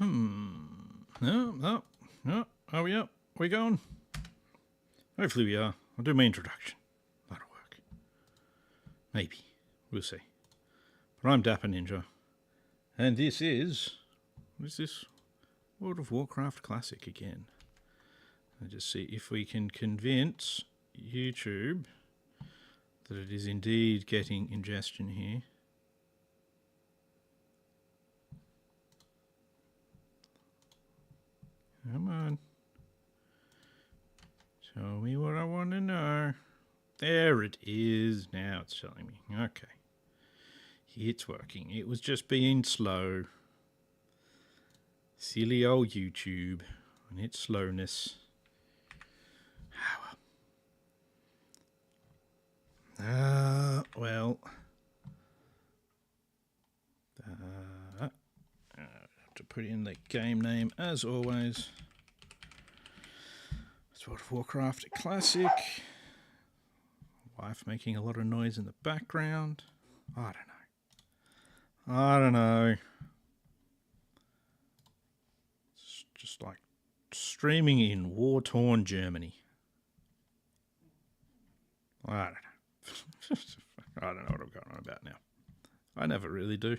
No, no, no. Are we up? Are we going? Hopefully we are. I'll do my introduction. That'll work. Maybe. We'll see. But I'm Dapper Ninja. And this is... What is this? World of Warcraft Classic again. I'll just see if we can convince YouTube that it is indeed getting ingestion here. Come on. Tell me what I want to know. There it is. Now it's telling me. Okay. It's working. It was just being slow. Silly old YouTube and its slowness. Well. I have to put in the game name as always. It's World of Warcraft Classic. Wife making a lot of noise in the background. I don't know. It's just like streaming in war-torn Germany. I don't know. I don't know what I'm going on about now. I never really do.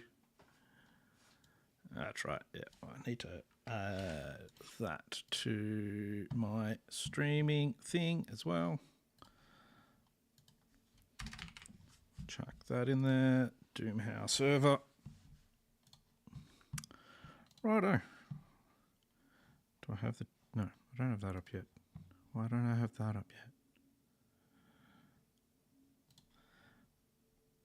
That's right. Yeah, I need to add that to my streaming thing as well. Chuck that in there. Doomhowl server. Righto. Do I have the... No, I don't have that up yet. Why don't I have that up yet?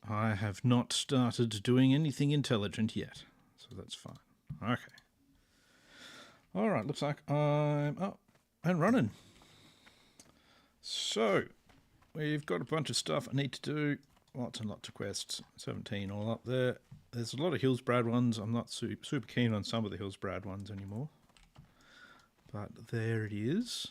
I have not started doing anything intelligent yet, so that's fine. Okay. Alright, looks like I'm up and running. So, we've got a bunch of stuff I need to do. Lots and lots of quests. 17 all up there. There's a lot of Hillsbrad ones. I'm not super keen on some of the Hillsbrad ones anymore. But there it is.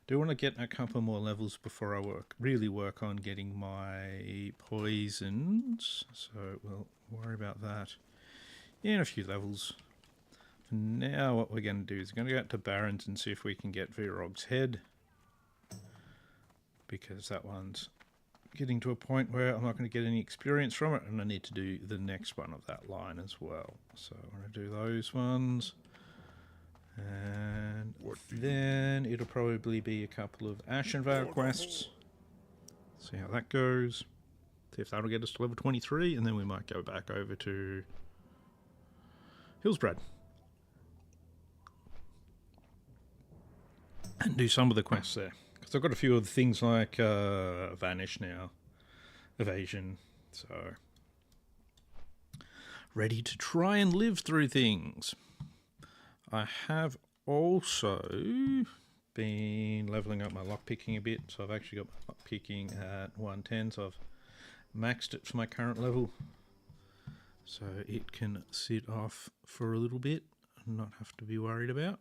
Do want to get a couple more levels before I really work on getting my poisons. So we'll worry about that in a few levels. For now, what we're going to do is we're going to go out to Barrens and see if we can get Virog's head. Because that one's getting to a point where I'm not going to get any experience from it, and I need to do the next one of that line as well. So I'm going to do those ones. And then it'll probably be a couple of Ashenvale quests. See how that goes. See if that'll get us to level 23, and then we might go back over to Hillsbrad and do some of the quests there. Because I've got a few of the things like Vanish now, Evasion, so ready to try and live through things. I have also been leveling up my lockpicking a bit, so I've actually got my lockpicking at 110, so I've maxed it for my current level. So it can sit off for a little bit and not have to be worried about.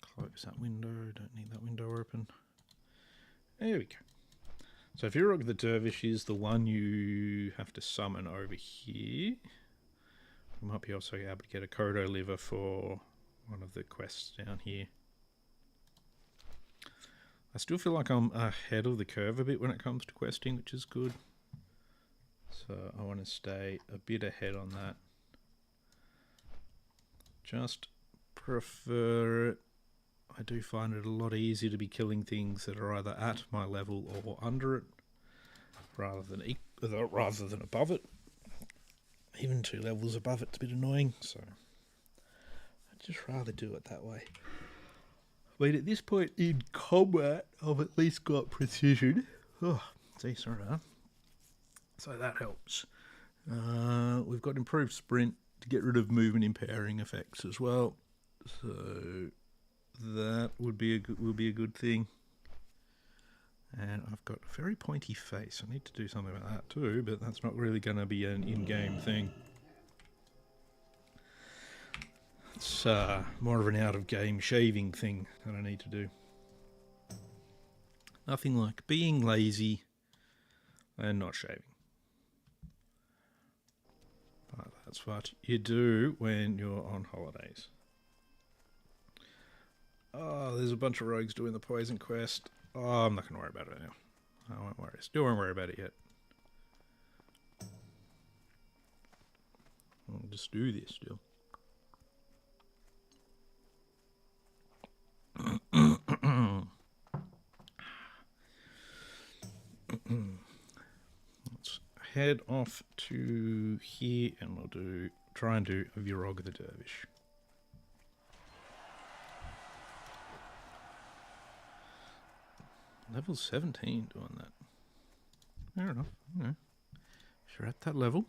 Close that window, don't need that window open. There we go. So Virog the Dervish is the one you have to summon over here. We might be also able to get a Kodo liver for one of the quests down here. I still feel like I'm ahead of the curve a bit when it comes to questing, which is good. So I want to stay a bit ahead on that. Just prefer it. I do find it a lot easier to be killing things that are either at my level or under it, rather than above it. Even 2 levels above it's a bit annoying, so I'd just rather do it that way. I mean, at this point in combat, I've at least got precision. Oh, see, sorry about that. So that helps. We've got improved sprint to get rid of movement impairing effects as well. So that would be a good thing. And I've got a very pointy face. I need to do something about that too, but that's not really going to be an in-game thing. It's more of an out-of-game shaving thing that I need to do. Nothing like being lazy and not shaving. But That's what you do when you're on holidays. Oh, there's a bunch of rogues doing the poison quest. Oh, I'm not going to worry about it now. I won't worry. Still won't worry about it yet. I'll just do this still. Let's head off to here and we'll try and do Virog the Dervish. Level 17 doing that. Fair enough. You know, if you're at that level.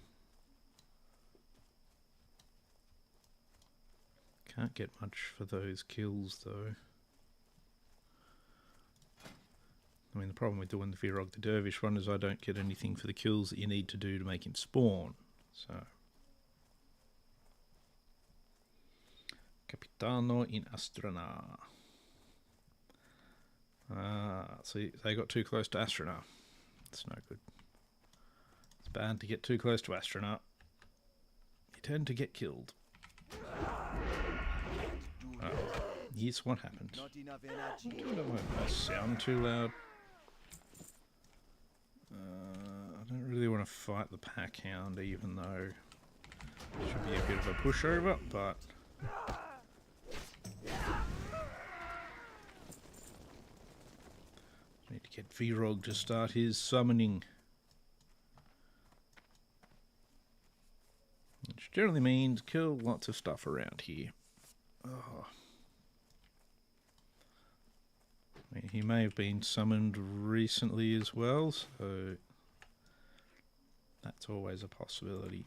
Can't get much for those kills though. I mean, the problem with doing the Virog the Dervish one is I don't get anything for the kills that you need to do to make him spawn. So. Capitano in Astrana. See, they got too close to Astrana. It's no good. It's bad to get too close to Astrana. You tend to get killed. Oh, yes, what happened? I don't want my sound too loud. I don't really want to fight the pack hound, even though it should be a bit of a pushover, but need to get Virog to start his summoning. Which generally means kill lots of stuff around here. Oh. I mean, he may have been summoned recently as well, so that's always a possibility.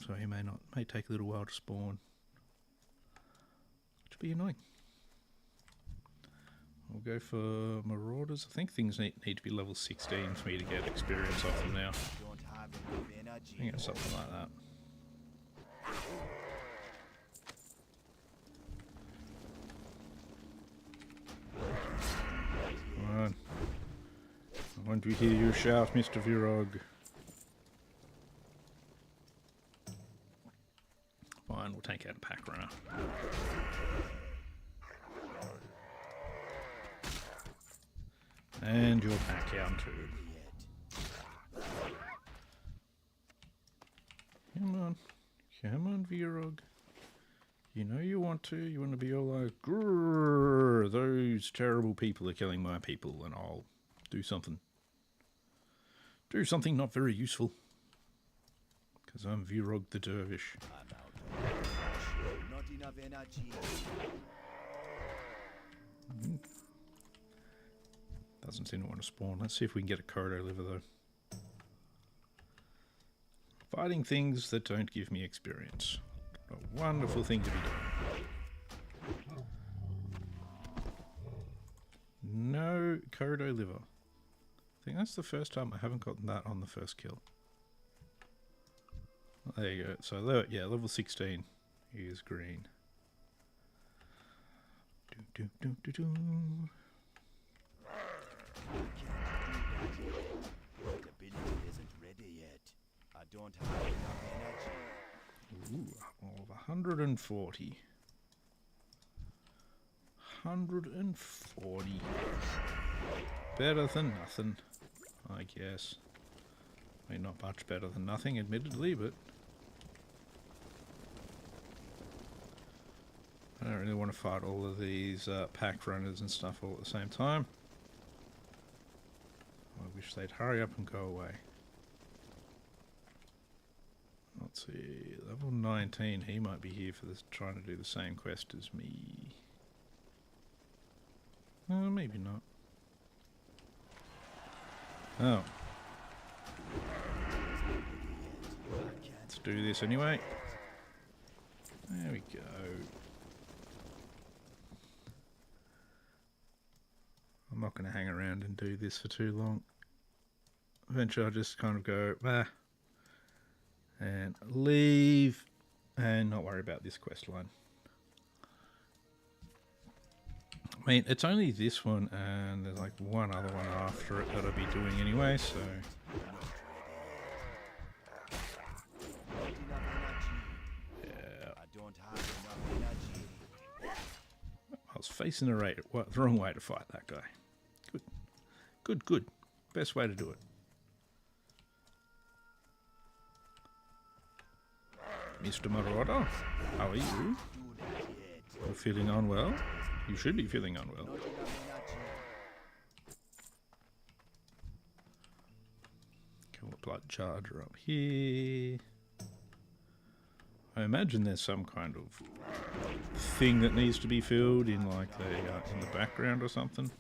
So he may take a little while to spawn. Which would be annoying. We'll go for Marauders. I think things need to be level 16 for me to get experience off them now. I think it's something like that. Come on. I want to hear you shout, Mr. Virog. Fine, we'll take out a pack runner. And your pack hound too. Come on. Come on, Virog. You know you want to. You want to be all like, grrr, those terrible people are killing my people, and I'll do something. Do something not very useful. Because I'm Virog the Dervish. Not enough energy. Doesn't seem to want to spawn. Let's see if we can get a corridor liver though. Fighting things that don't give me experience. A wonderful thing to be doing. No corridor liver. I think that's the first time I haven't gotten that on the first kill. There you go. So yeah, level 16 is green. Do, do, do, do, do. The ability isn't ready yet. I don't have enough energy. Ooh, of 140. 140. Better than nothing, I guess. I mean, not much better than nothing, admittedly, but I don't really want to fight all of these pack runners and stuff all at the same time. I wish they'd hurry up and go away. Let's see, level 19, he might be here for this, trying to do the same quest as me. Maybe not. Oh. Let's do this anyway. There we go. I'm not going to hang around and do this for too long. Eventually I'll just kind of go, bah, and leave, and not worry about this quest line. I mean, it's only this one, and there's like one other one after it that I'll be doing anyway, so facing the wrong way to fight that guy. Good. Good, good. Best way to do it. Mr. Marauder, how are you? You're feeling unwell? You should be feeling unwell. Kill the blood charger up here. I imagine there's some kind of thing that needs to be filled in, like in the background or something.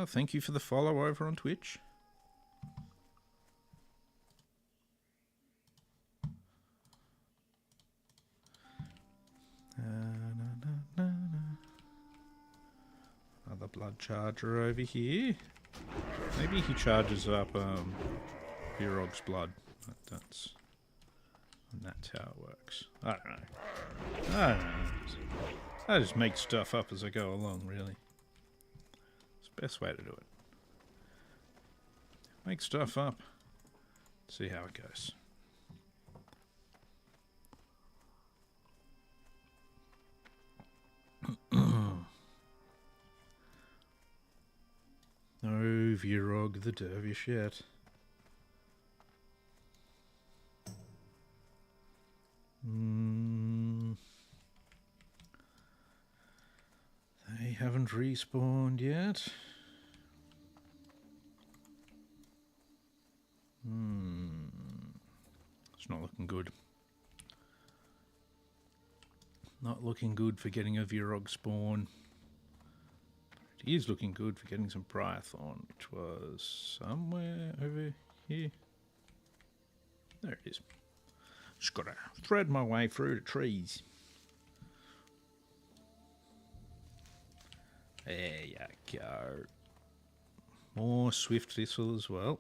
Thank you for the follow over on Twitch. Another blood charger over here. Maybe he charges up Virog's blood. That's how it works. I don't know. I just make stuff up as I go along, really. It's the best way to do it. Make stuff up. See how it goes. No Virog the Dervish yet. They haven't respawned yet. It's not looking good. Not looking good for getting a Virog spawn. It is looking good for getting some Brython, which was somewhere over here. There it is. Just gotta thread my way through the trees. There you go. More Swift Thistle as well.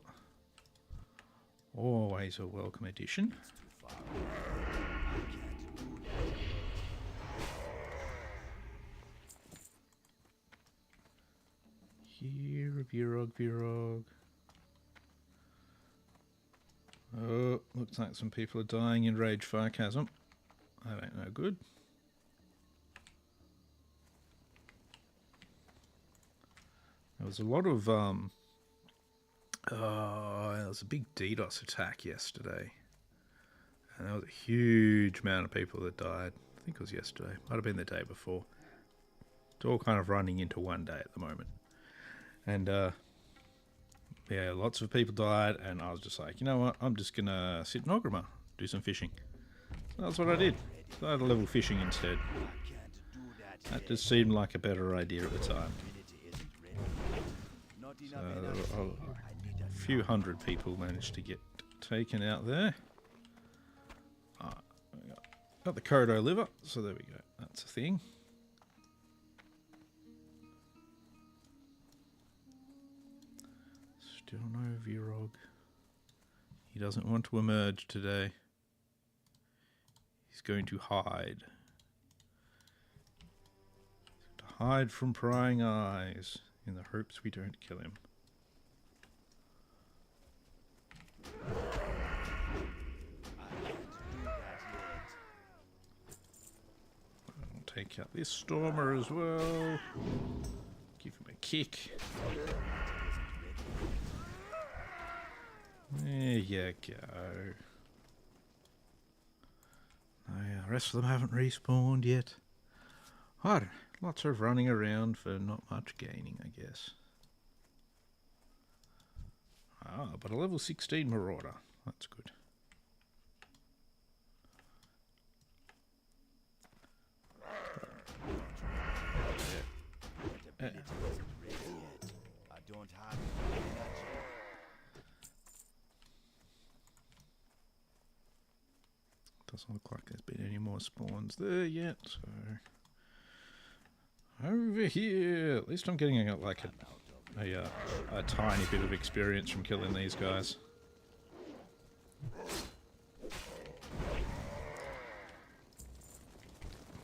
Always a welcome addition. Here, Virog. Oh, looks like some people are dying in Rage Fire Chasm. That ain't no good. There was a lot of there was a big DDoS attack yesterday, and there was a huge amount of people that died. I think it was yesterday. Might have been the day before. It's all kind of running into one day at the moment, and yeah, lots of people died, and I was just like, you know what? I'm just gonna sit in Ogrima, do some fishing. So that's what I did. So I had a level fishing instead. That just seemed like a better idea at the time. So a few hundred people managed to get taken out there. Got the Kodo liver, so there we go. That's a thing. Still no Virog. He doesn't want to emerge today. He's going to hide. To hide from prying eyes in the hopes we don't kill him. I'll take out this Stormer as well. Give him a kick. There you go. Oh, yeah, the rest of them haven't respawned yet. Oh, lots of running around for not much gaining, I guess. Ah, but a level 16 Marauder. That's good. Doesn't look like there's been any more spawns there yet, so over here. At least I'm getting like a tiny bit of experience from killing these guys.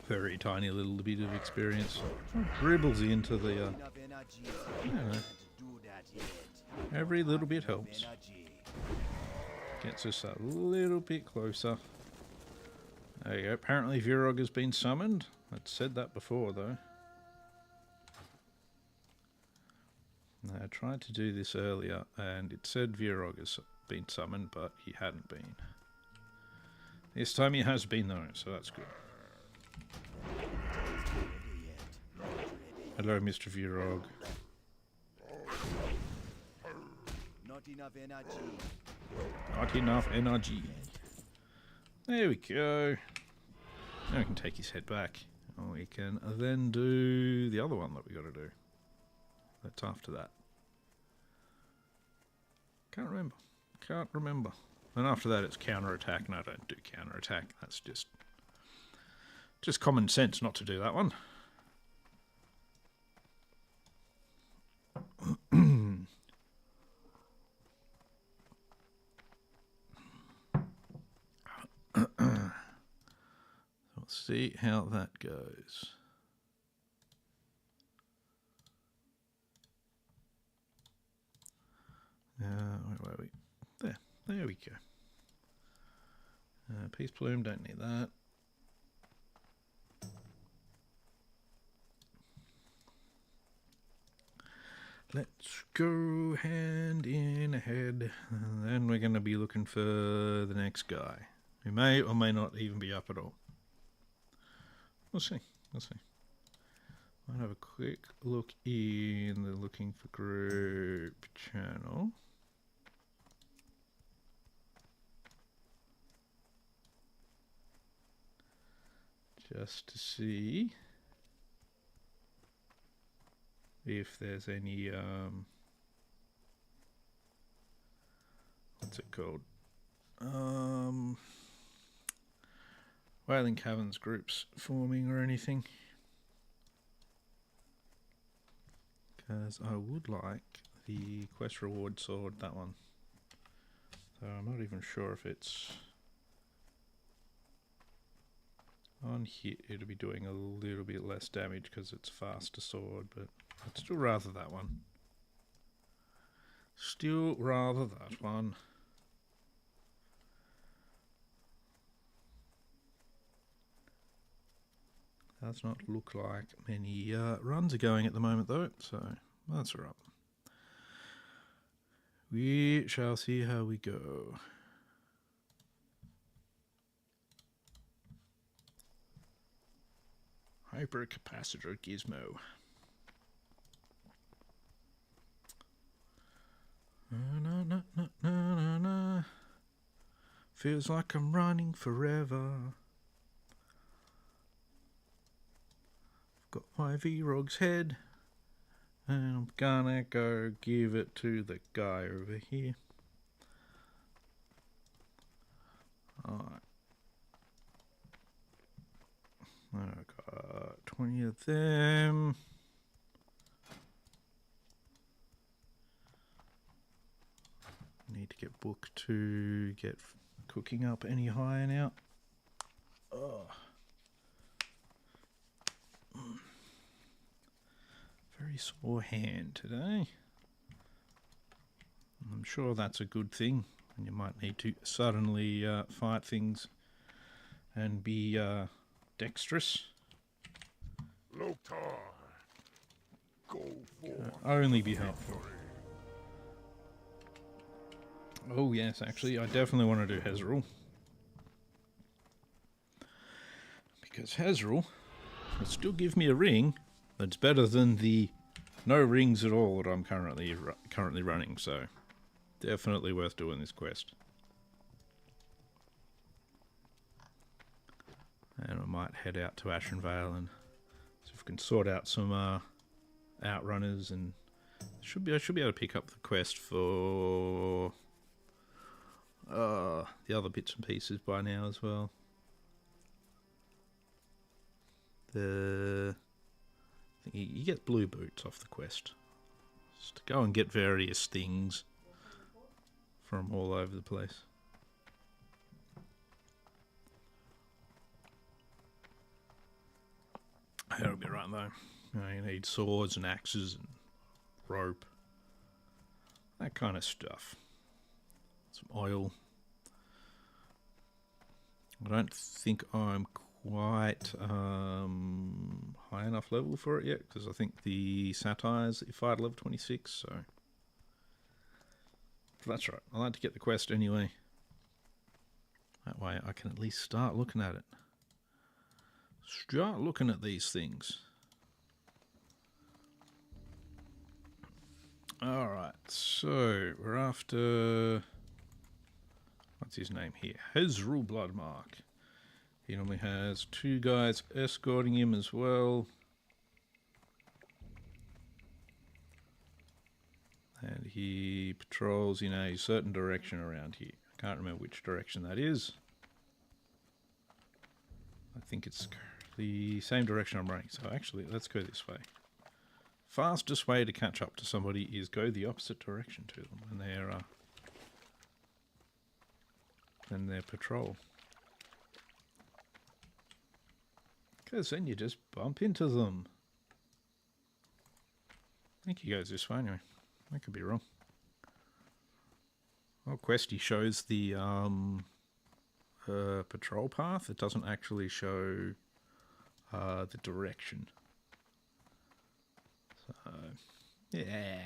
Very tiny little bit of experience. Dribbles into the I don't know. Every little bit Enough helps. energy. Gets us a little bit closer. There you go. Apparently Virog has been summoned. I'd said that before though. I tried to do this earlier and it said Virog has been summoned, but he hadn't been. This time he has been though, so that's good. Ready yet? Not ready. Hello, Mr. Virog. Not enough energy. Not enough energy. There we go. Now we can take his head back. And we can then do the other one that we got to do. That's after that. Can't remember. Can't remember. And after that it's counterattack, and I don't do counterattack. That's just common sense not to do that one. Let's see how that goes. Where were we? There we go. Peace plume, don't need that. Let's go hand in hand, and then we're going to be looking for the next guy, who may or may not even be up at all. We'll see. We'll see. I'll have a quick look in the looking for group channel. Just to see if there's any, what's it called? Whaling Caverns groups forming or anything. Because I would like the quest reward sword, that one. So I'm not even sure if it's on here. It'll be doing a little bit less damage because it's faster sword, but I'd still rather that one. Still rather that one. Does not look like many runs are going at the moment though, so that's alright. We shall see how we go. Hypercapacitor gizmo. Na, na, na, na, na, na. Feels like I'm running forever. Got my Virog's head, and I'm gonna go give it to the guy over here. Alright. I've got 20 of them. Need to get booked to get cooking up any higher now. Oh. Very sore hand today. I'm sure that's a good thing. And you might need to suddenly fight things and be dexterous. Loktar, go for Only be helpful. Oh yes, actually, I definitely want to do Hezrel. Because Hezrel will still give me a ring that's better than the no rings at all that I'm currently running, so definitely worth doing this quest. And I might head out to Ashenvale and see if we can sort out some outrunners, and I should be able to pick up the quest for the other bits and pieces by now as well. I think you get blue boots off the quest. Just to go and get various things from all over the place. That'll be right though. You need swords and axes and rope. that kind of stuff. Some oil. I don't think I'm quite high enough level for it yet, because I think the satires that you fight level 26, so that's right. I like to get the quest anyway. That way I can at least start looking at it. Start looking at these things. Alright, so we're after... what's his name here? Hezrul Bloodmark. He normally has 2 guys escorting him as well. And he patrols in a certain direction around here. I can't remember which direction that is. I think it's the same direction I'm running. So actually, let's go this way. Fastest way to catch up to somebody is go the opposite direction to them when they're in their patrol. Because then you just bump into them. I think he goes this way anyway. I could be wrong. Well, Questy shows the patrol path. It doesn't actually show the direction. So, yeah.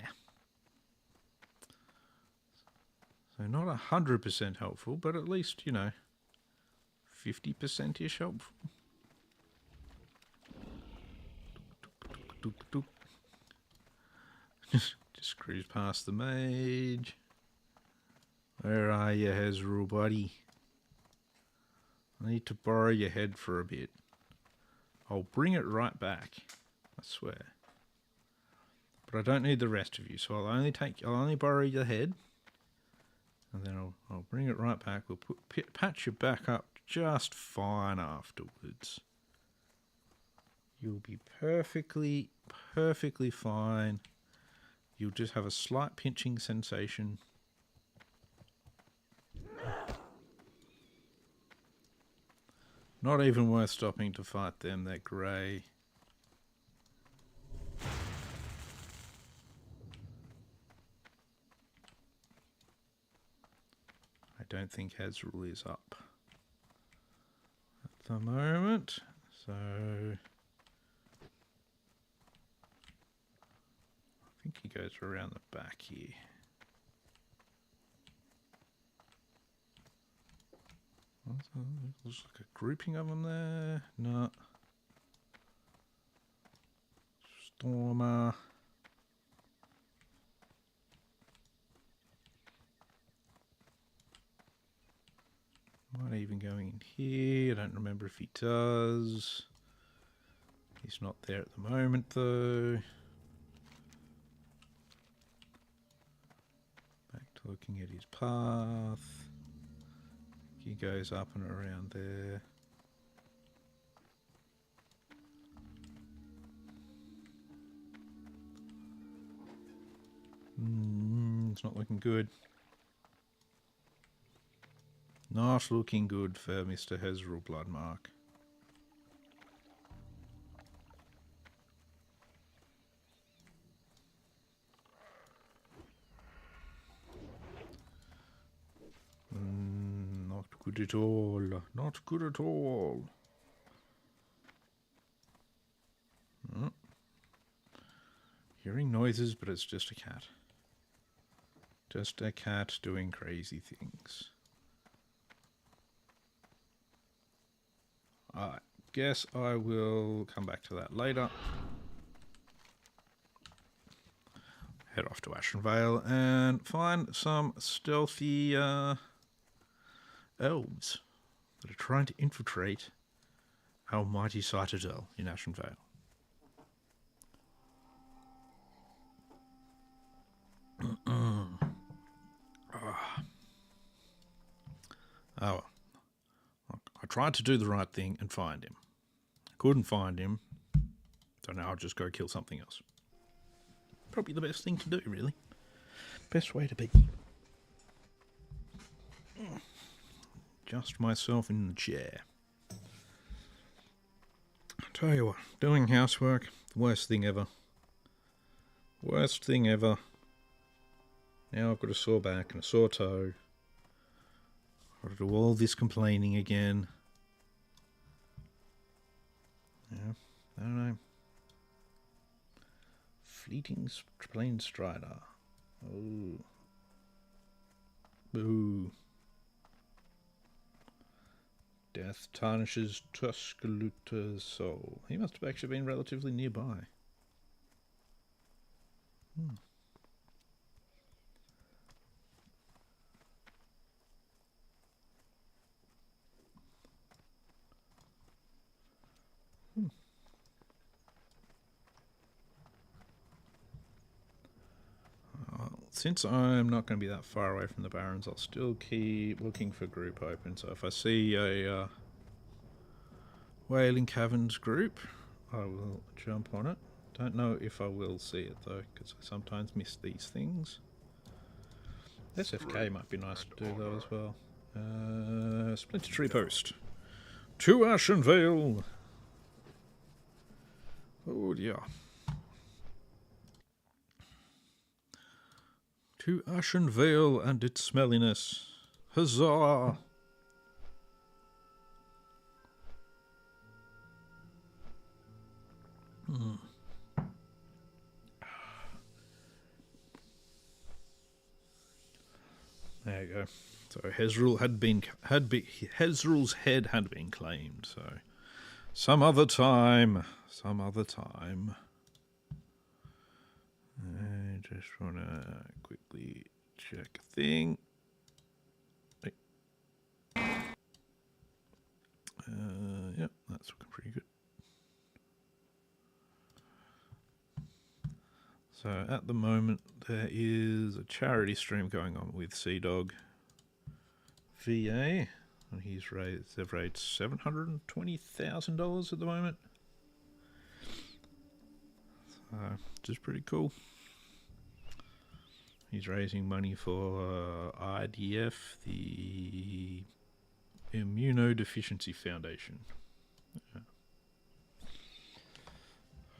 So not 100% helpful, but at least, you know, 50%-ish helpful. Just cruise past the mage. Where are you, Hezrul, buddy? I need to borrow your head for a bit. I'll bring it right back, I swear. But I don't need the rest of you, so I'll only borrow your head, and then I'll bring it right back. We'll patch you back up just fine afterwards. You'll be perfectly fine. You'll just have a slight pinching sensation. Not even worth stopping to fight them, they're grey. I don't think Hezrul is up at the moment, so I think he goes around the back here. Looks like a grouping of them there. No. Stormer. Might even going in here. I don't remember if he does. He's not there at the moment though. Back to looking at his path. He goes up and around there. It's not looking good. Not looking good for Mr. Hezrul Bloodmark. Not good at all. Not good at all. Hearing noises, but it's just a cat. Just a cat doing crazy things. I guess I will come back to that later. Head off to Ashenvale and find some stealthy elves that are trying to infiltrate our mighty citadel in Ashenvale. Oh, I tried to do the right thing and find him. I couldn't find him, so now I'll just go kill something else. Probably the best thing to do, really. Best way to be. Just myself in the chair. I'll tell you what, doing housework, the worst thing ever. Worst thing ever. Now I've got a sore back and a sore toe. I've got to do all this complaining again. Yeah, I don't know. Fleeting Plain Strider. Oh. Boo. Death tarnishes Tuscaloosa's soul. He must have actually been relatively nearby. Since I'm not going to be that far away from the Barrens, I'll still keep looking for group open. So if I see a Wailing Caverns group, I will jump on it. Don't know if I will see it though, because I sometimes miss these things. SFK might be nice to do though as well. Splinter Tree Post. To Ashenvale! Oh yeah. To Ashenvale and its smelliness. Huzzah! There you go. So Hezrul Hezrul's head had been claimed. So some other time. I just want to quickly check a thing. Yep, that's looking pretty good. So at the moment there is a charity stream going on with Sea Dog VA, and they've raised $720,000 at the moment. So, which is pretty cool. He's raising money for IDF, the Immunodeficiency Foundation. Yeah.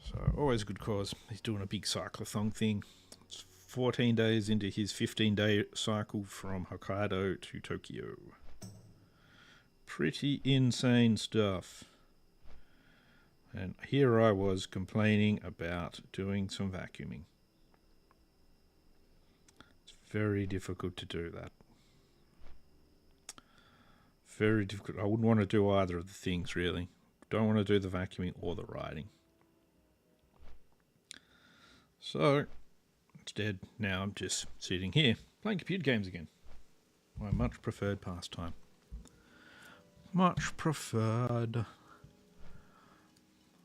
So always a good cause. He's doing a big cyclothon thing. It's 14 days into his 15-day cycle from Hokkaido to Tokyo. Pretty insane stuff. And here I was complaining about doing some vacuuming. It's very difficult to do that. Very difficult. I wouldn't want to do either of the things, really. Don't want to do the vacuuming or the riding. So, instead, now I'm just sitting here, playing computer games again. My much preferred pastime. Much preferred.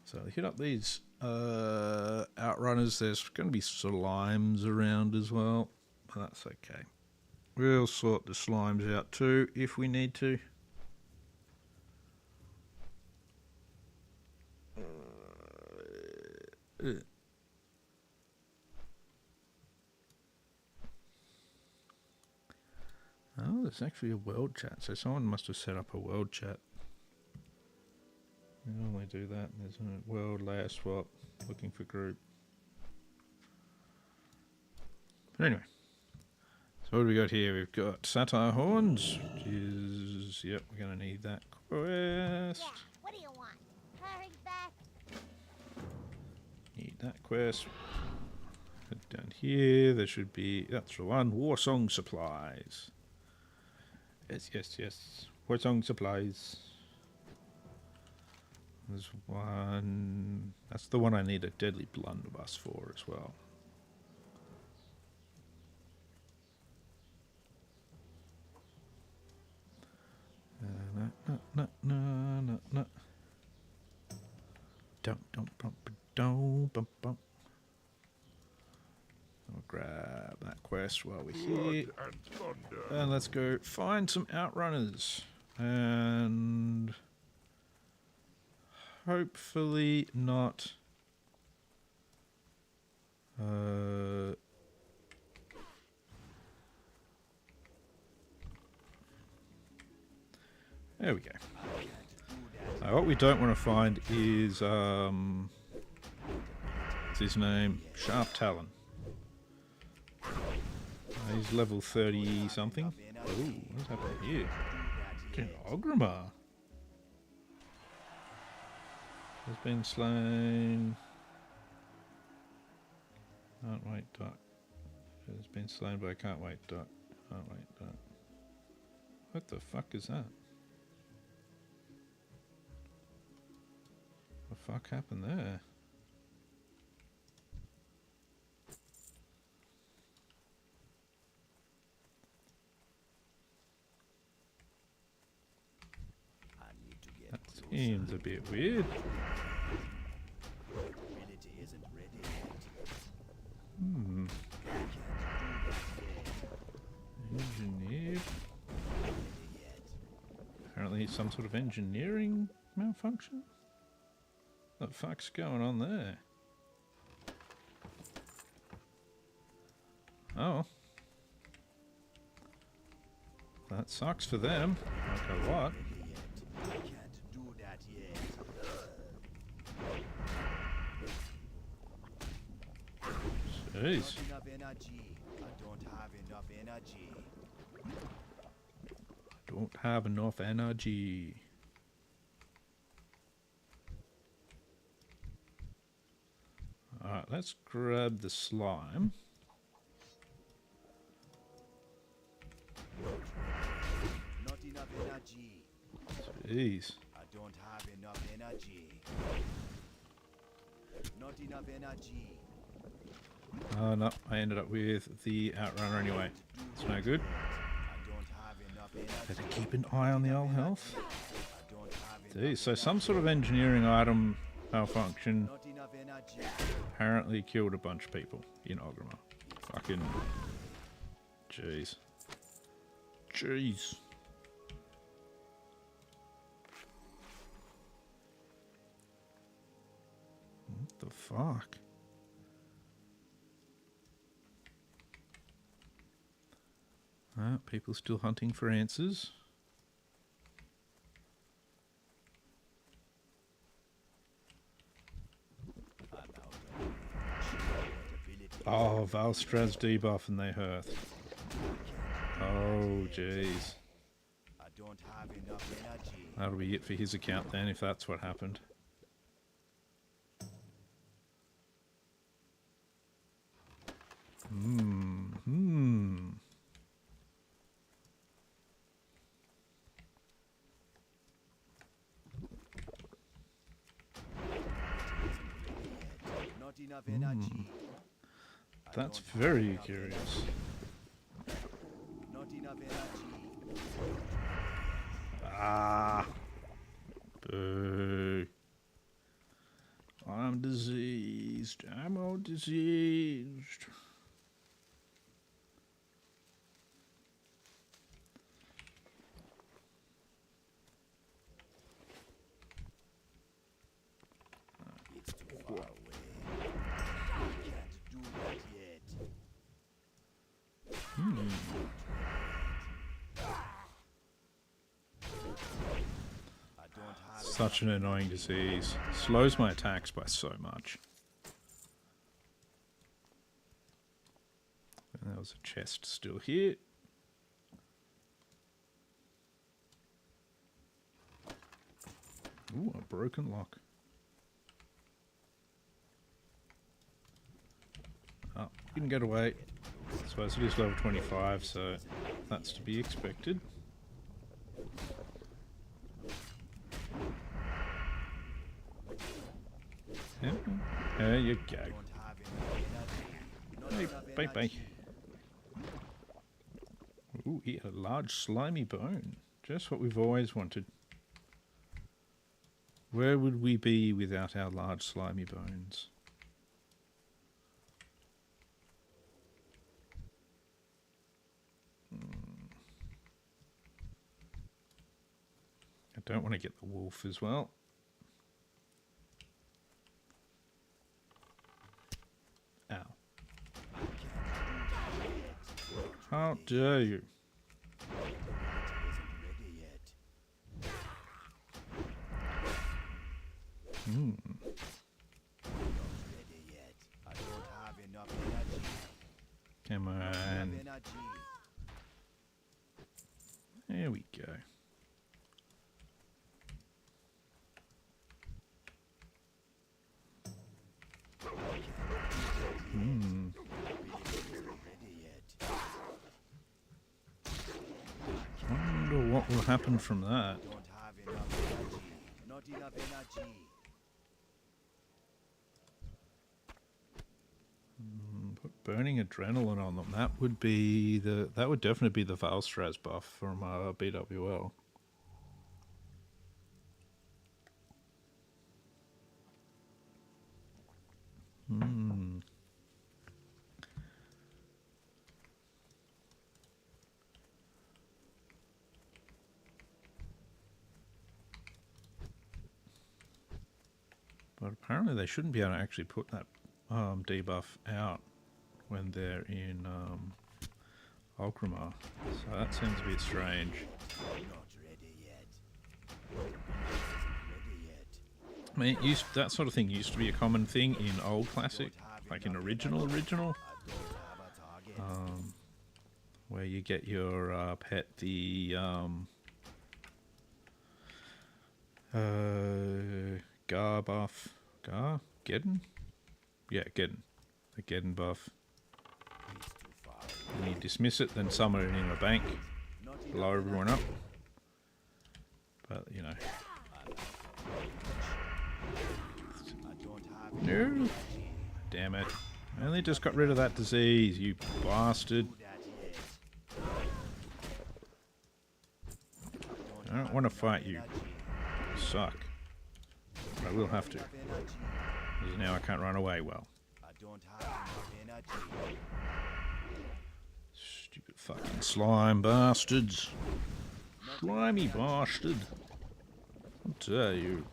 So, hit up these outrunners. There's going to be slimes around as well, but that's okay. We'll sort the slimes out too, if we need to. Oh, there's actually a world chat, so someone must have set up a world chat. We normally do that. There's a world layer swap, looking for group. But anyway, so what do we got here? We've got Satire Horns, which is, yep, we're going to need that quest. Yeah, what do you want? Hurry back. Need that quest. Down here, there should be, that's the one, Warsong Supplies. Yes. Warsong Supplies. There's one, that's the one I need a Deadly Blunderbuss for as well. No. Don't bump. I'll grab that quest while we're here. And let's go find some outrunners. And hopefully not there we go. What we don't want to find is what's his name? Sharp Talon. He's level 30 something. Ooh, what's happening here? Ogrimmar has been slain. Can't wait, duck. Has been slain by can't wait, duck. Can't wait, duck. What the fuck is that? What the fuck happened there? I need to get That closer. seems a bit weird. Ability isn't ready yet. Hmm. Can't do that Engineered. yet. Apparently some sort of engineering malfunction? What the fuck's going on there? Oh. That sucks for them. Like a lot. I can't do that yet. Jeez. Not enough energy. I don't have enough energy. Don't have enough energy. Alright, let's grab the slime. Not enough energy. Jeez. I don't have enough energy. Not enough energy. Oh no, I ended up with the outrunner anyway. It's no good. I don't have enough energy. Better keep an eye on the old health. I don't have Jeez, so some sort of engineering item malfunction not enough energy. apparently killed a bunch of people in Ogrimmar. Fucking... Jeez. Jeez. What the fuck? People still hunting for answers. I'm out of ability. Oh, Valstrad's debuff and they hurt. Oh, jeez. I don't have enough energy. That'll be it for his account then, if that's what happened. Not enough energy. That's very curious. Not enough energy. Ah. Boo. I'm diseased. I'm all diseased. It's too far away. I can't do that yet. I don't have Such an annoying disease. Slows my attacks by so much. And there was a chest still here. Ooh, a broken lock. Oh, you can get away. I suppose it is level 25, so that's to be expected. Yeah, there you go. don't have enough energy. Not Hey, enough bye bye. energy. Ooh, he had a large slimy bone. Just what we've always wanted. Where would we be without our large slimy bones? I don't want to get the wolf as well. Ow. How dare you? Isn't ready yet. Hmm. Not ready yet. I don't have enough energy. Come on. Enough energy. There we go. Hmm. Ready yet. Wonder what will happen from that. Don't have enough energy. Not enough energy. Put burning adrenaline on them. That would be the. That would definitely be the Valstraz buff from BWL. Hmm. But apparently they shouldn't be able to actually put that debuff out when they're in Ulgrimar. So that seems a bit strange. Not ready yet. Ready yet. I mean, that sort of thing used to be a common thing in old classic, like in original, I don't have a target. where you get your pet the Gar buff. Gar? Geddon? Yeah, Geddon. The Geddon buff. It's too far. And you dismiss it, then summon it in a bank, Not blow enough everyone up. But, you know. I don't have No! Damn it. I only just got rid of that disease, you bastard. that yet. I don't want to fight you. You suck. But I will have to. Enough energy. Because now I can't run away well. I don't have enough energy. Stupid fucking slime bastards. Slimy bastard. I'll tell you.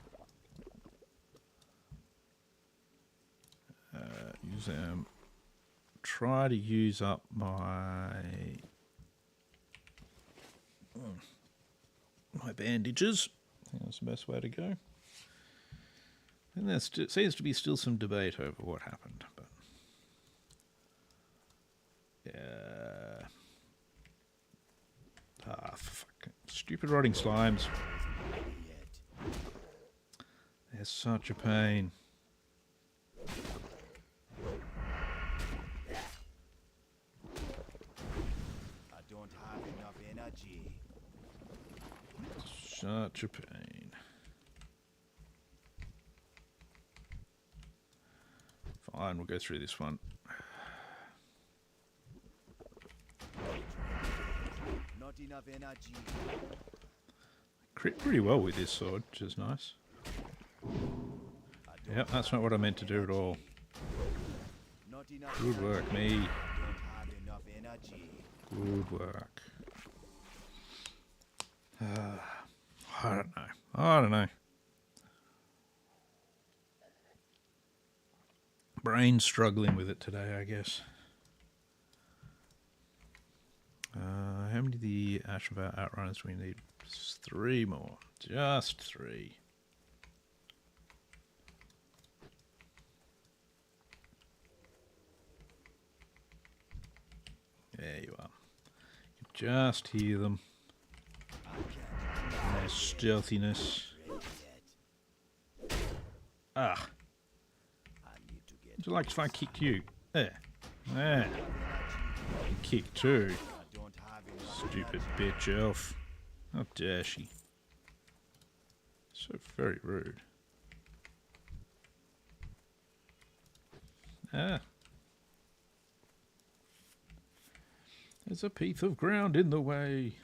Use them. Try to use up my bandages. I think that's the best way to go. And there seems to be still some debate over what happened, but yeah. Fucking stupid rotting slimes. They're such a pain. I don't have enough energy. Such a pain. Fine, we'll go through this one. Not enough energy. Crit pretty well with this sword, which is nice. Yep, that's not what I meant to do at all. Not enough Good work, me. I don't have enough energy. Good work. I don't know. I don't know. Brain's struggling with it today, I guess. How many of the Ashenvale Outrunners do we need? Just 3 more. Just 3. There you are. You can just hear them. And their stealthiness. Ah. I need to get Would you like if I kicked you? There. There. You kick too. I don't have enough Stupid bitch elf. How dare she? So very rude. Ah. There's a piece of ground in the way.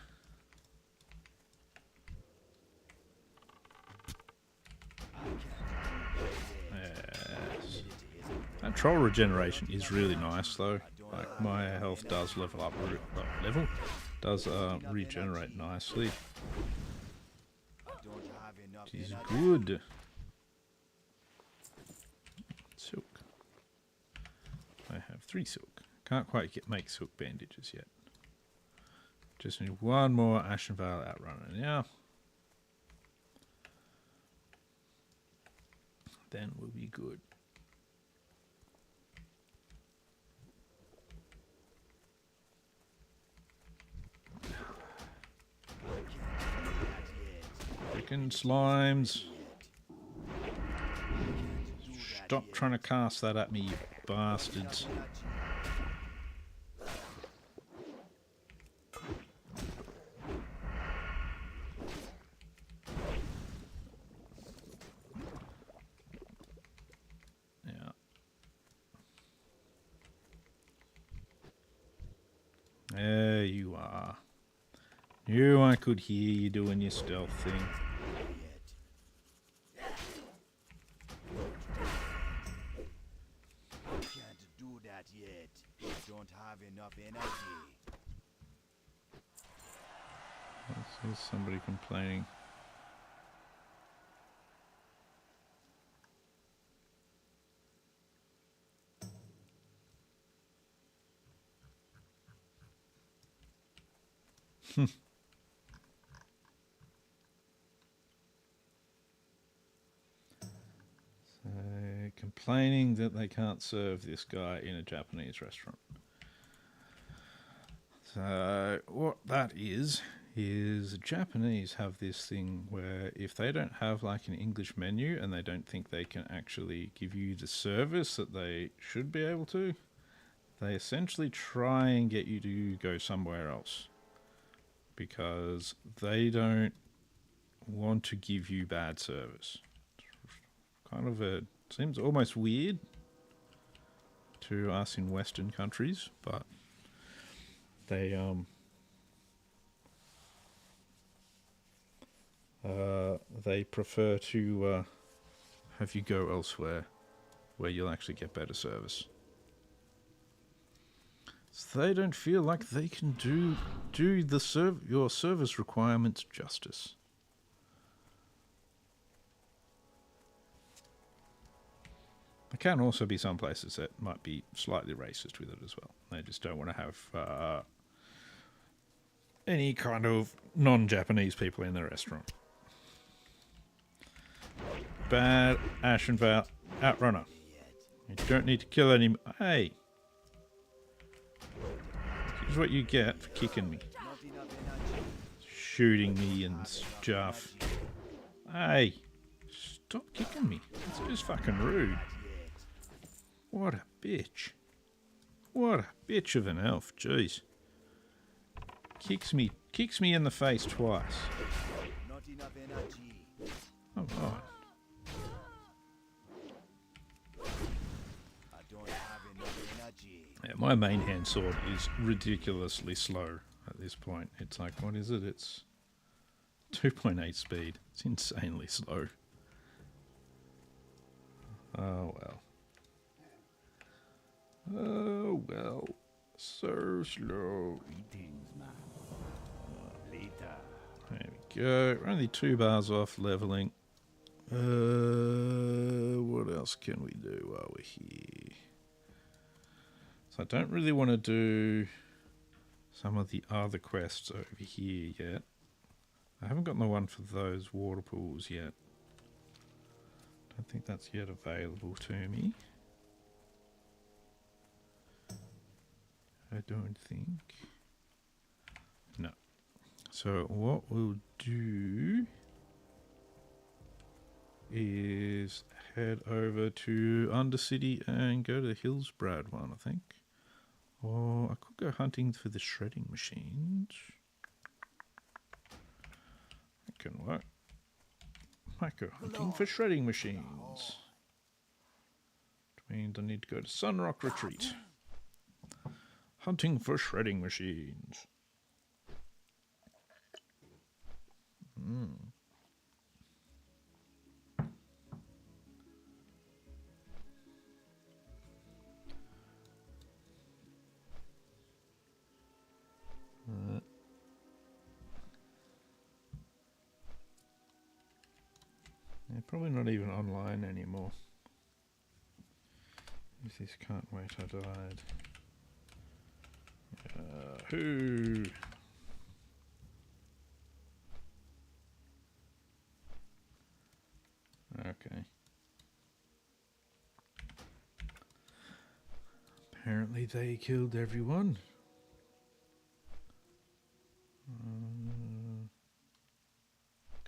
Yes. That troll regeneration is really nice though. Like my health does level up, regenerate nicely. I don't have enough Which is energy. good. Silk. I have 3 silk. Can't quite make silk bandages yet. Just need one more Ashenvale Outrunner now. Then we'll be good. Fucking slimes. Stop trying to cast that at me, you bastards. Yeah. There you are. You, I could hear you doing your stealth thing. Can't do that yet. Don't have enough energy. There's somebody complaining. So, complaining that they can't serve this guy in a Japanese restaurant. So what that is Japanese have this thing where if they don't have like an English menu and they don't think they can actually give you the service that they should be able to, they essentially try and get you to go somewhere else because they don't want to give you bad service. Kind of seems almost weird to us in Western countries, but they prefer to have you go elsewhere where you'll actually get better service. So they don't feel like they can do your service requirements justice. There can also be some places that might be slightly racist with it as well. They just don't want to have any kind of non-Japanese people in their restaurant. Bad Ashenvale Outrunner. You don't need to kill any... Hey! Here's what you get for kicking me. Shooting me and stuff. Hey! Stop kicking me. That's just fucking rude. What a bitch. What a bitch of an elf. Jeez. Kicks me in the face twice. Not enough energy. Oh, God. I don't have enough energy. Yeah, my main hand sword is ridiculously slow at this point. It's like, what is it? It's 2.8 speed. It's insanely slow. Oh, well. Oh, well. So slow. Greetings, man. Later. There we go. We're only 2 bars off leveling. What else can we do while we're here? So I don't really want to do some of the other quests over here yet. I haven't gotten the one for those water pools yet. Don't think that's yet available to me. I don't think. No. So what we'll do is head over to Undercity and go to the Hillsbrad one, I think. Or I could go hunting for the shredding machines. That can work. Might go hunting for shredding machines. Which means I need to go to Sunrock Retreat. Hunting for shredding machines. They're probably not even online anymore. If this can't wait, I died. Who? Okay. Apparently they killed everyone.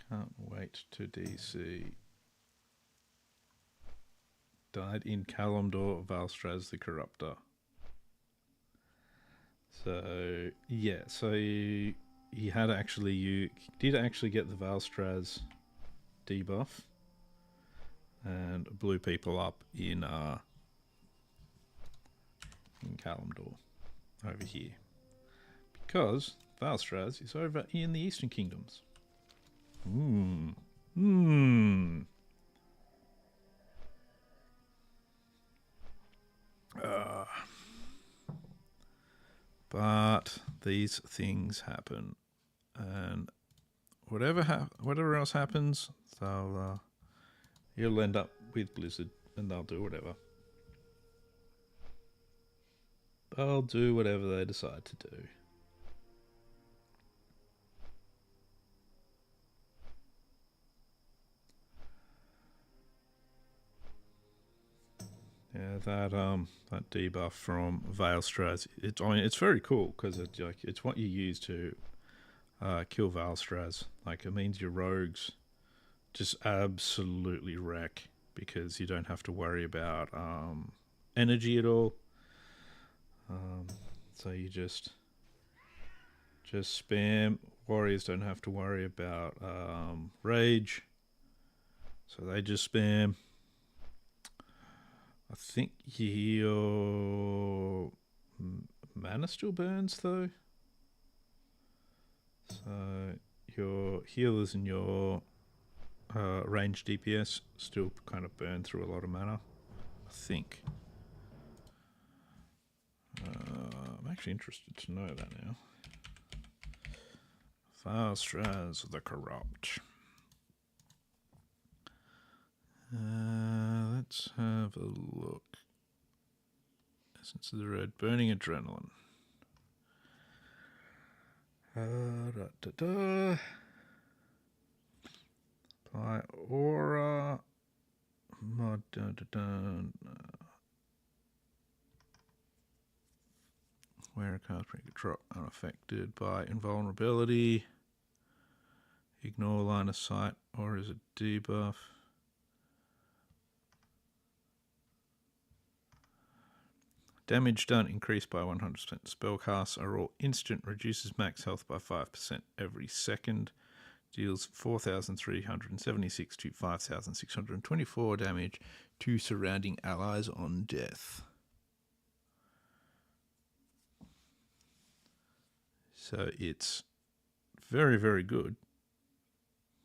Can't wait to DC. Died in Kalimdor, Valstraz the Corruptor. So yeah, so he had actually did actually get the Valstraz debuff and blew people up in Kalimdor over here because Valstraz is over in the Eastern Kingdoms. But these things happen, and whatever else happens, you'll end up with Blizzard, and they'll do whatever. They'll do whatever they decide to do. Yeah, that debuff from Valstraz, it's very cool because it's what you use to kill Valstraz. Like, it means your rogues just absolutely wreck because you don't have to worry about energy at all. So you just spam. Warriors don't have to worry about rage, so they just spam. I think your mana still burns though, so your healers and your ranged DPS still kind of burn through a lot of mana, I think. I'm actually interested to know that now. Valstraz the Corrupt. Let's have a look. Essence of the Red, Burning Adrenaline. Apply Aura. Mod. Where a card can drop unaffected by invulnerability. Ignore line of sight, or is it debuff? Damage done increased by 100%. Spellcasts are all instant, reduces max health by 5% every second. Deals 4,376 to 5,624 damage to surrounding allies on death. So it's very, very good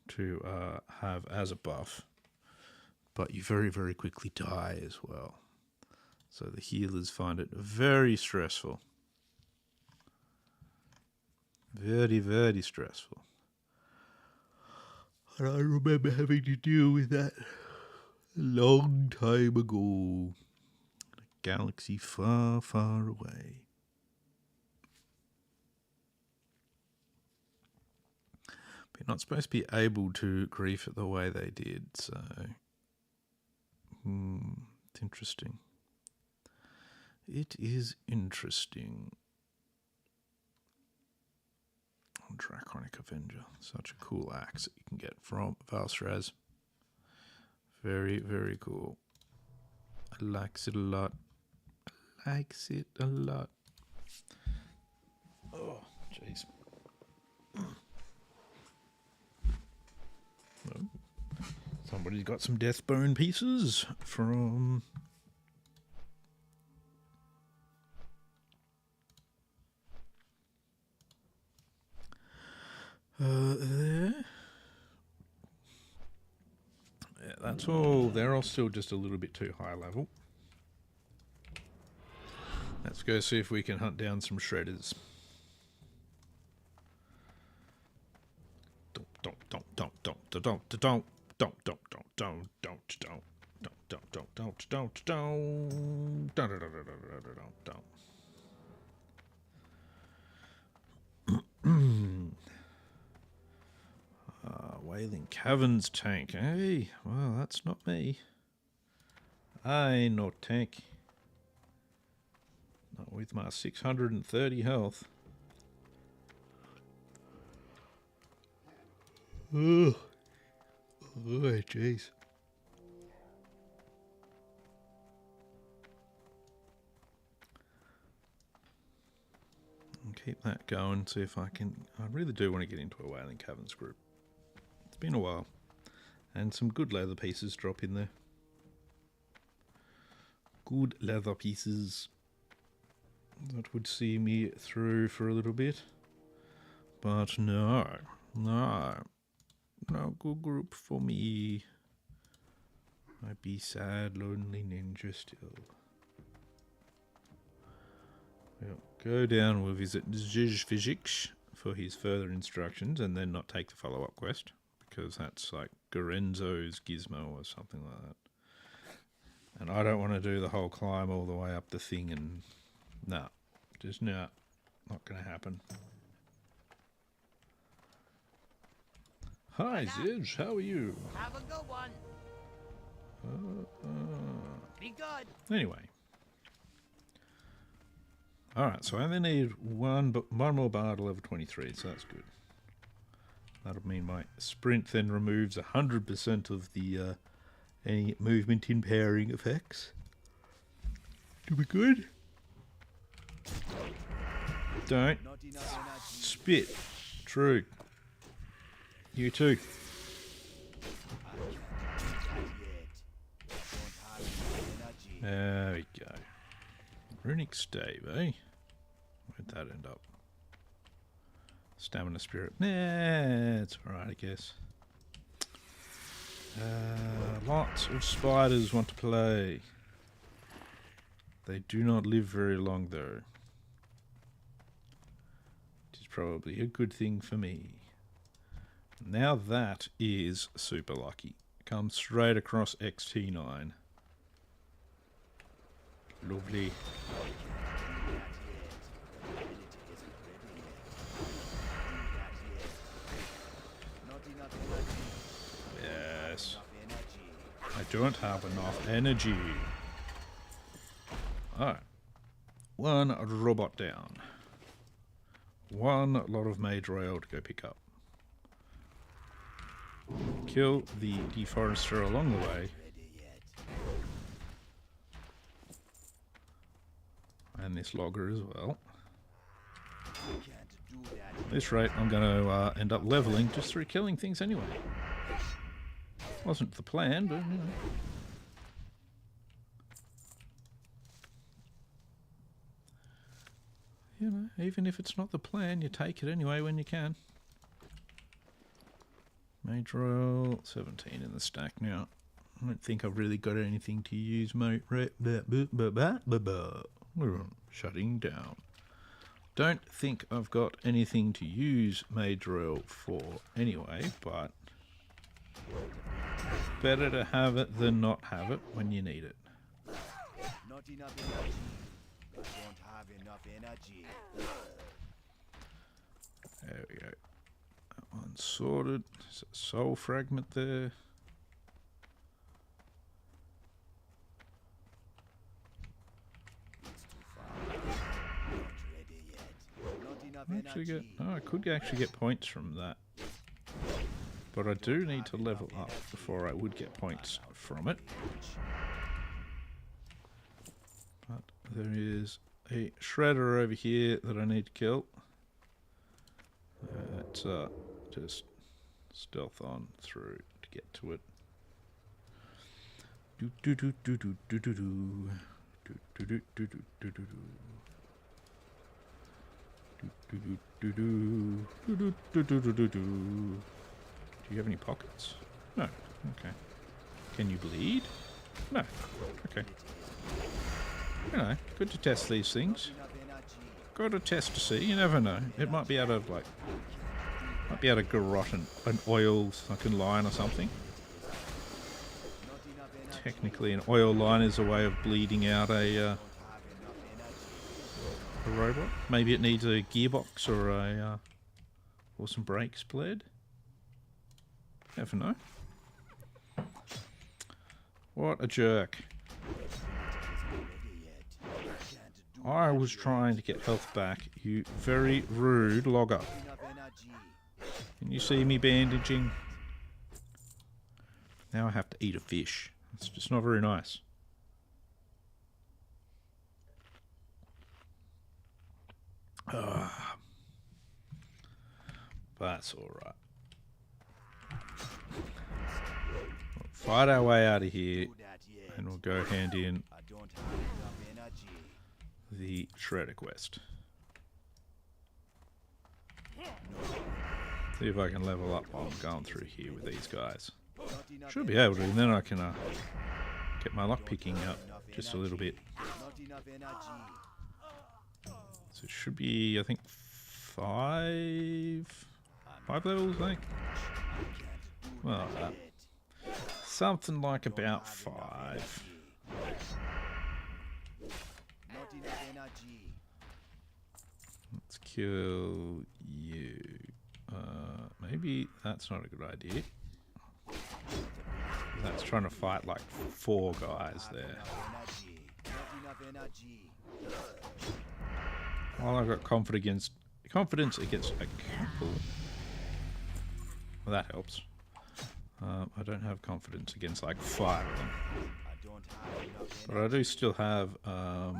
to have as a buff, but you very, very quickly die as well. So the healers find it very stressful. Very, very stressful. And I remember having to deal with that a long time ago. In a galaxy far, far away. But you're not supposed to be able to grief it the way they did, so it's interesting. It is interesting. Draconic Avenger. Such a cool axe that you can get from Valstraz. Very, very cool. I likes it a lot. Oh, jeez. Oh. Somebody's got some Deathbone pieces from... there. Yeah, that's all. They're all still just a little bit too high level. Let's go see if we can hunt down some shredders. Wailing Caverns tank. Hey, well, that's not me. I ain't no tank. Not with my 630 health. Ugh. Oh, jeez. Keep that going, see if I can... I really do want to get into a Whaling Caverns group. It's been a while. And some good leather pieces drop in there. Good leather pieces. That would see me through for a little bit. But no. No good group for me. I'd be sad, lonely ninja still. We'll go down, we'll visit Zizfizix for his further instructions and then not take the follow-up quest, because that's like Gorenzo's gizmo or something like that. And I don't want to do the whole climb all the way up the thing and... Nah. Just nah. Not going to happen. Hi, Ziz. How are you? Have a good one. Be good. Anyway. Alright, so I only need one more bar to level 23, so that's good. That'll mean my sprint then removes 100% of the any movement impairing effects. To be good. Don't spit. True. You too. There we go. Runic stave, eh? Where'd that end up? Stamina spirit. Nah, it's alright, I guess. Lots of spiders want to play. They do not live very long, though. Which is probably a good thing for me. Now that is super lucky. Comes straight across XT9. Lovely. Yes. I don't have enough energy. Alright. One robot down. One lot of mage royal to go pick up. Kill the deforester along the way. And this logger as well. At this rate, I'm going to end up leveling just through killing things anyway. Wasn't the plan, but you know. You know, even if it's not the plan, you take it anyway when you can. Mage roll 17 in the stack now. I don't think I've really got anything to use, mate. Shutting down. Don't think I've got anything to use Mage roll for anyway, but better to have it than not have it when you need it. Not enough energy. I don't have enough energy. There we go. That one's sorted. There's a soul fragment there. I could actually get points from that, but I do need to level up before I would get points from it. But there is a shredder over here that I need to kill. Let's just stealth on through to get to it. Do do do do do do do do do do do do do do do. Do you have any pockets? No. Okay. Can you bleed? No. Okay. You know, good to test these things. Got to test to see. You never know. It might be out of garrot an oil fucking line or something. Technically, an oil line is a way of bleeding out a robot. Maybe it needs a gearbox or or some brakes bled. Never know. What a jerk. I was trying to get health back, you very rude logger. Can you see me bandaging? Now I have to eat a fish. It's just not very nice. That's alright. We'll fight our way out of here, and we'll go hand in I don't have enough energy. the Shredder quest. See if I can level up while I'm going through here with these guys. Should be able to, and then I can get my luck picking up just a little bit. Not enough energy. So it should be, I think, five levels, I think. Well, something like about 5. Not enough energy. Let's kill you. Maybe that's not a good idea. That's trying to fight like 4 guys there. Not enough energy. While I've got confidence against a couple. Well, that helps. I don't have confidence against like 5 of them. I don't have enough But I do still have Not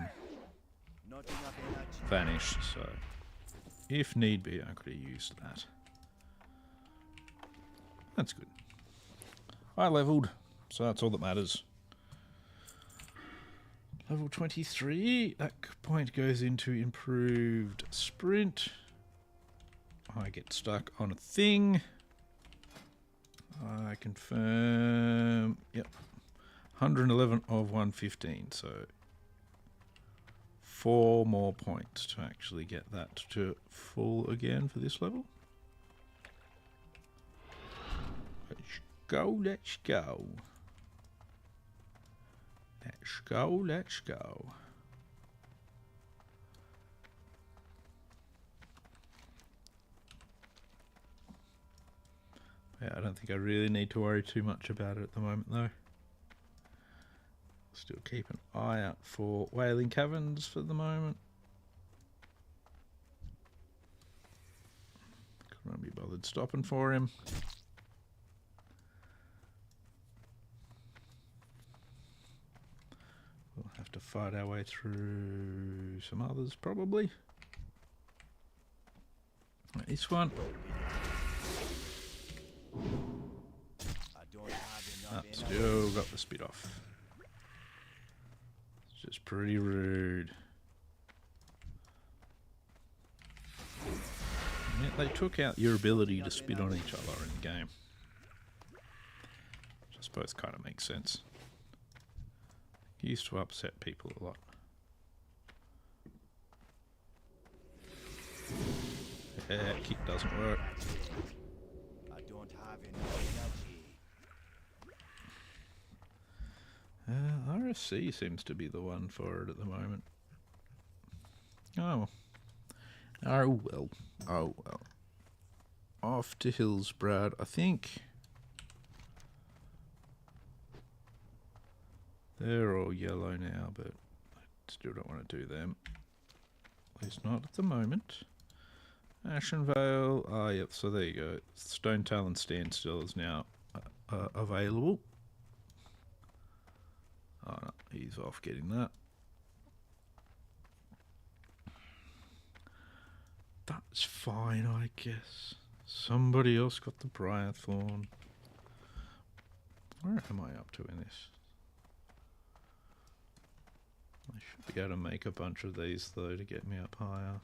enough energy. Vanish, so if need be, I could have used that. That's good. I leveled, so that's all that matters. Level 23, that point goes into improved sprint. I get stuck on a thing. I confirm, yep, 111 of 115, so 4 more points to actually get that to full again for this level. Let's go, let's go. Let's go, let's go. Yeah, I don't think I really need to worry too much about it at the moment, though. Still keep an eye out for Wailing Caverns for the moment. Couldn't be bothered stopping for him. We'll have to fight our way through some others, probably. Like this one. I don't have enough energy. Still got the speed off. It's just pretty rude. Yeah, they took out your ability to spit on each other in the game. Which I suppose kind of makes sense. It used to upset people a lot. Yeah, kick doesn't work. I don't have enough energy. RSC seems to be the one for it at the moment. Oh. Oh well. Oh well. Off to Hillsbrad, I think. They're all yellow now, but I still don't want to do them. At least not at the moment. Ashenvale. Ah, yep, so there you go. Stone Talon Standstill is now available. Oh no, he's off getting that. That's fine, I guess. Somebody else got the Briarthorn. Where am I up to in this? I should be able to make a bunch of these, though, to get me up higher.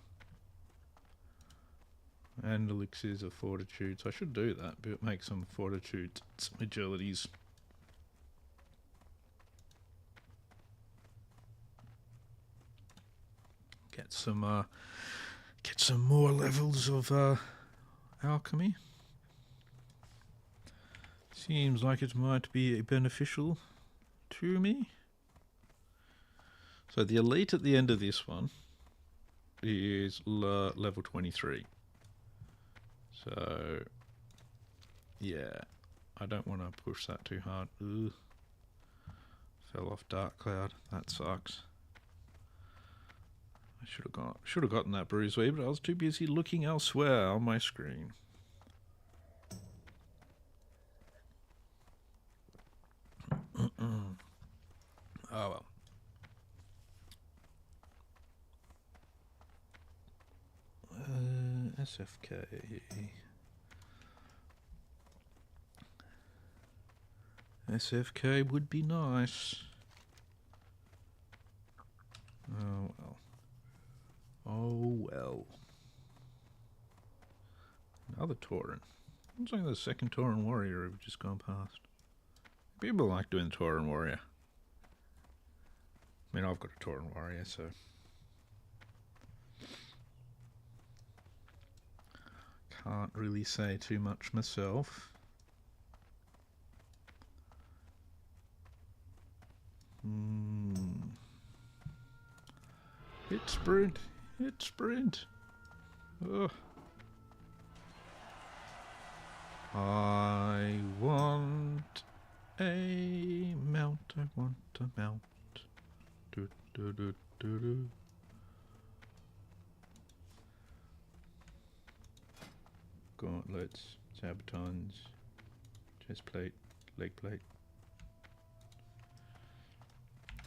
And elixirs of fortitude, so I should do that, but make some fortitude, some agilities. Get some more levels of alchemy. Seems like it might be beneficial to me. So the elite at the end of this one is level 23. So yeah, I don't want to push that too hard. Ugh. Fell off Dark Cloud. That sucks. I should have gotten that Bruise Wee, but I was too busy looking elsewhere on my screen. Oh well. SFK. SFK would be nice. Oh well. Oh well. Another Tauren. Looks like the second Tauren warrior we've just gone past. People like doing Tauren warrior. I mean, I've got a Tauren warrior, so can't really say too much myself. Hit sprint. Hit sprint. Ugh. I want a mount. I want a mount. Do, do, do, do, do. Gauntlets, sabatons, chest plate, leg plate.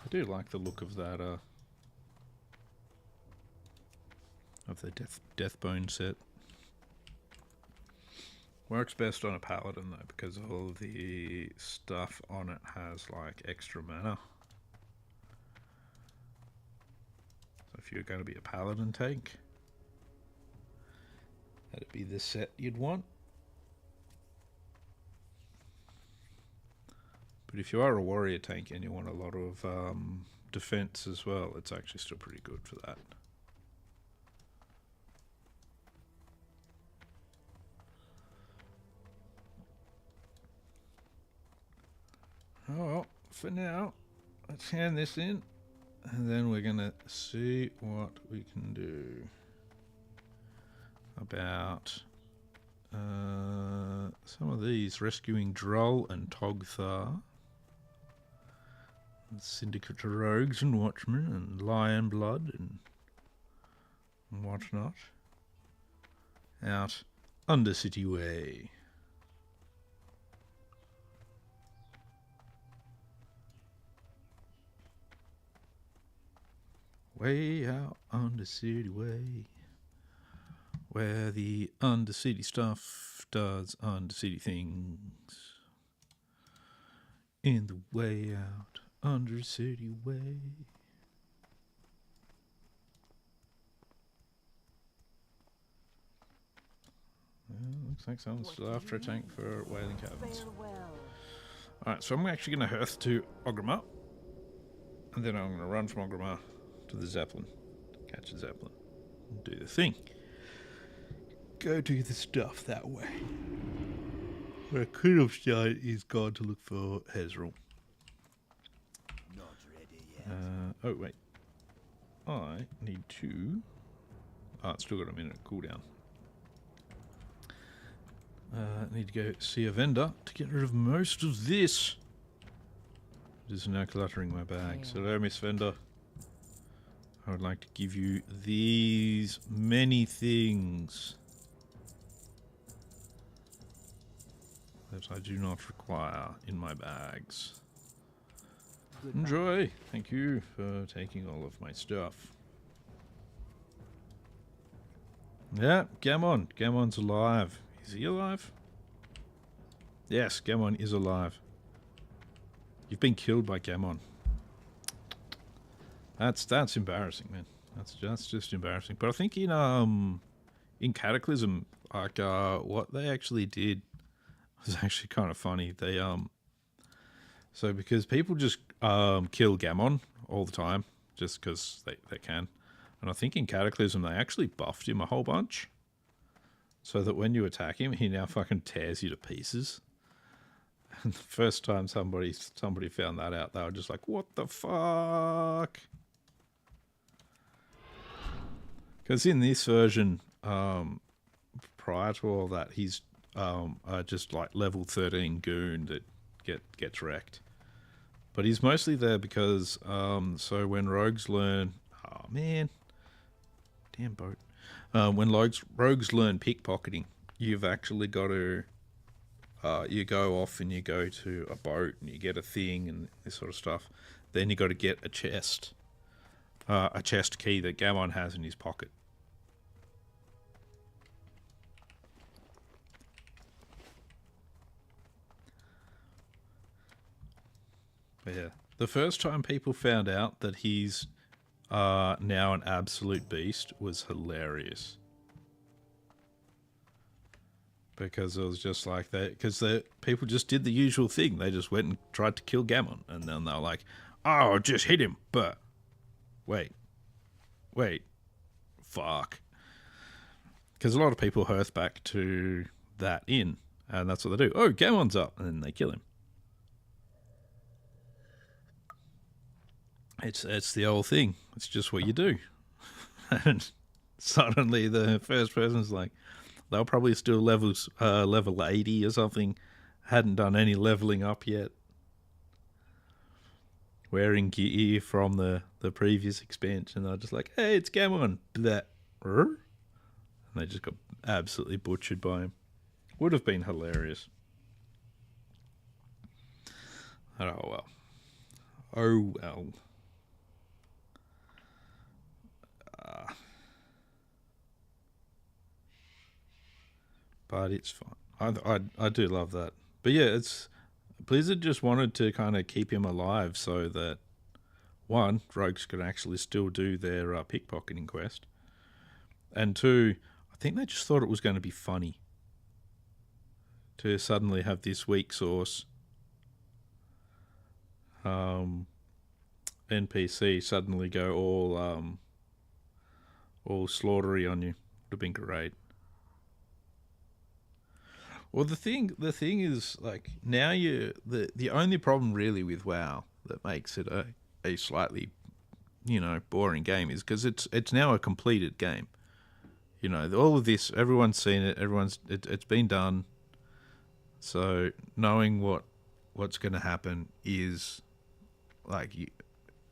I do like the look of that, of the Deathbone set. Works best on a paladin though, because all the stuff on it has like extra mana. So if you're going to be a paladin tank, that'd be the set you'd want. But if you are a warrior tank and you want a lot of defense as well, it's actually still pretty good for that. Oh, well, for now, let's hand this in, and then we're going to see what we can do about some of these. Rescuing Droll and Togthar, Syndicate Rogues and Watchmen, and Lion Blood and whatnot. Out Undercity Way. Way out Undercity Way, where the Undercity stuff does Undercity things. In the way out Undercity Way. Well, looks like someone's still after a tank for Wailing Caverns. Alright, so I'm actually going to hearth to Orgrimmar, and then I'm going to run from Orgrimmar to the Zeppelin, catch a Zeppelin, and do the thing. Go do the stuff that way. Where I could have started is gone to look for Hezrel. Not ready yet. Oh wait, I need to. It's still got a minute cooldown. I need to go see a vendor to get rid of most of this. It is now cluttering my bag. So hello, Miss Vendor. I would like to give you these many things that I do not require in my bags. Enjoy. Thank you for taking all of my stuff. Yeah, Gammon. Gammon's alive. Is he alive? Yes, Gammon is alive. You've been killed by Gammon. That's embarrassing, man. That's just embarrassing. But I think in Cataclysm, like what they actually did was actually kind of funny. They so because people just kill Gammon all the time just because they can, and I think in Cataclysm they actually buffed him a whole bunch, so that when you attack him, he now fucking tears you to pieces. And the first time somebody found that out, they were just like, "What the fuck?" Because in this version, prior to all that, he's just like level 13 goon that gets wrecked. But he's mostly there because so when rogues learn, oh man, damn boat. When rogues learn pickpocketing, you've actually got to you go off and you go to a boat and you get a thing and this sort of stuff. Then you got to get a chest key that Gammon has in his pocket. But yeah, the first time people found out that he's now an absolute beast was hilarious. Because it was just like that. Because the people just did the usual thing. They just went and tried to kill Gammon, and then they were like, "Oh, just hit him!" But wait, fuck. Because a lot of people hearth back to that inn, and that's what they do. Oh, Gammon's up, and then they kill him. It's the old thing. It's just what you do. And suddenly the first person's like, they'll probably still level 80 or something. Hadn't done any leveling up yet. Wearing gear from the previous expansion. They're just like, hey, it's Gammon. That. And they just got absolutely butchered by him. Would have been hilarious. Oh well. Oh well. But it's fine. I do love that. But yeah, it's Blizzard just wanted to kind of keep him alive so that one, rogues could actually still do their pickpocketing quest, and two, I think they just thought it was going to be funny to suddenly have this weak sauce NPC suddenly go all slaughtery on you. Would have been great. Well, the thing is, like, now the only problem really with WoW that makes it a slightly, boring game is because it's now a completed game. All of this, everyone's seen it, it's been done. So knowing what's going to happen is, like,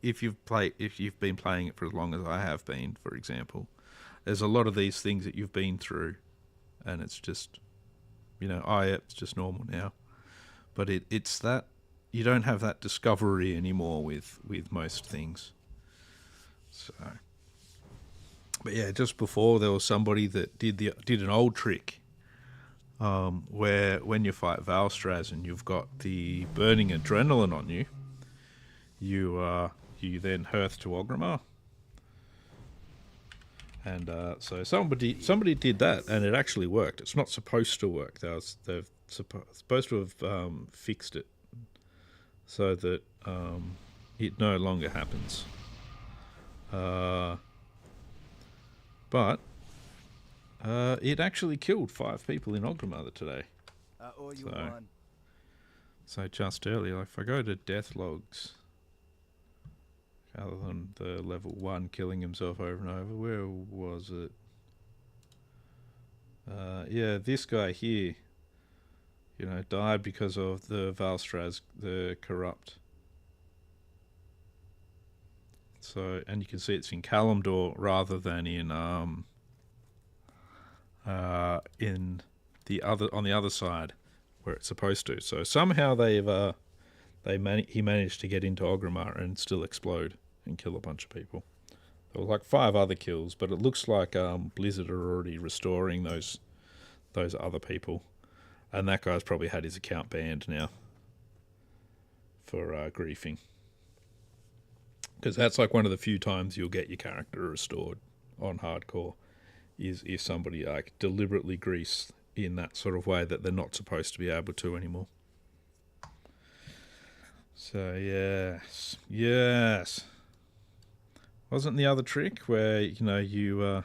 if you've been playing it for as long as I have been, for example, there's a lot of these things that you've been through, and it's just. It's just normal now. But it's that you don't have that discovery anymore with most things. So, but yeah, just before there was somebody that did an old trick, where when you fight Valstraz and you've got the burning adrenaline on you, you then hearth to Orgrimmar. And so somebody did that, and it actually worked. It's not supposed to work. They're supposed to have fixed it so that it no longer happens. But it actually killed 5 people in Orgrimmar today. So just earlier, if I go to death logs. Other than the level 1 killing himself over and over. Where was it? Yeah, this guy here, died because of the Valstraz, the corrupt. So, and you can see it's in Kalimdor rather than in the other, on the other side where it's supposed to. So somehow he managed to get into Orgrimmar and still explode and kill a bunch of people. There were like 5 other kills, but it looks like Blizzard are already restoring those other people, and that guy's probably had his account banned now for griefing, because that's like one of the few times you'll get your character restored on hardcore is if somebody like deliberately griefs in that sort of way that they're not supposed to be able to anymore. So yes. Wasn't the other trick where you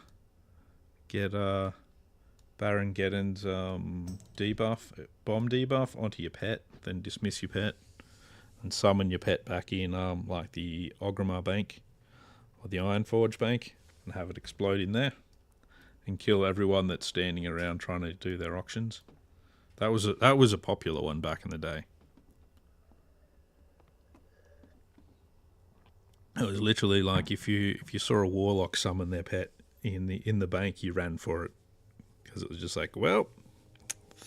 get Baron Geddon's bomb debuff onto your pet, then dismiss your pet, and summon your pet back in like the Orgrimmar Bank or the Ironforge Bank, and have it explode in there, and kill everyone that's standing around trying to do their auctions. That was a popular one back in the day. It was literally like if you saw a warlock summon their pet in the bank, you ran for it, because it was just like, well,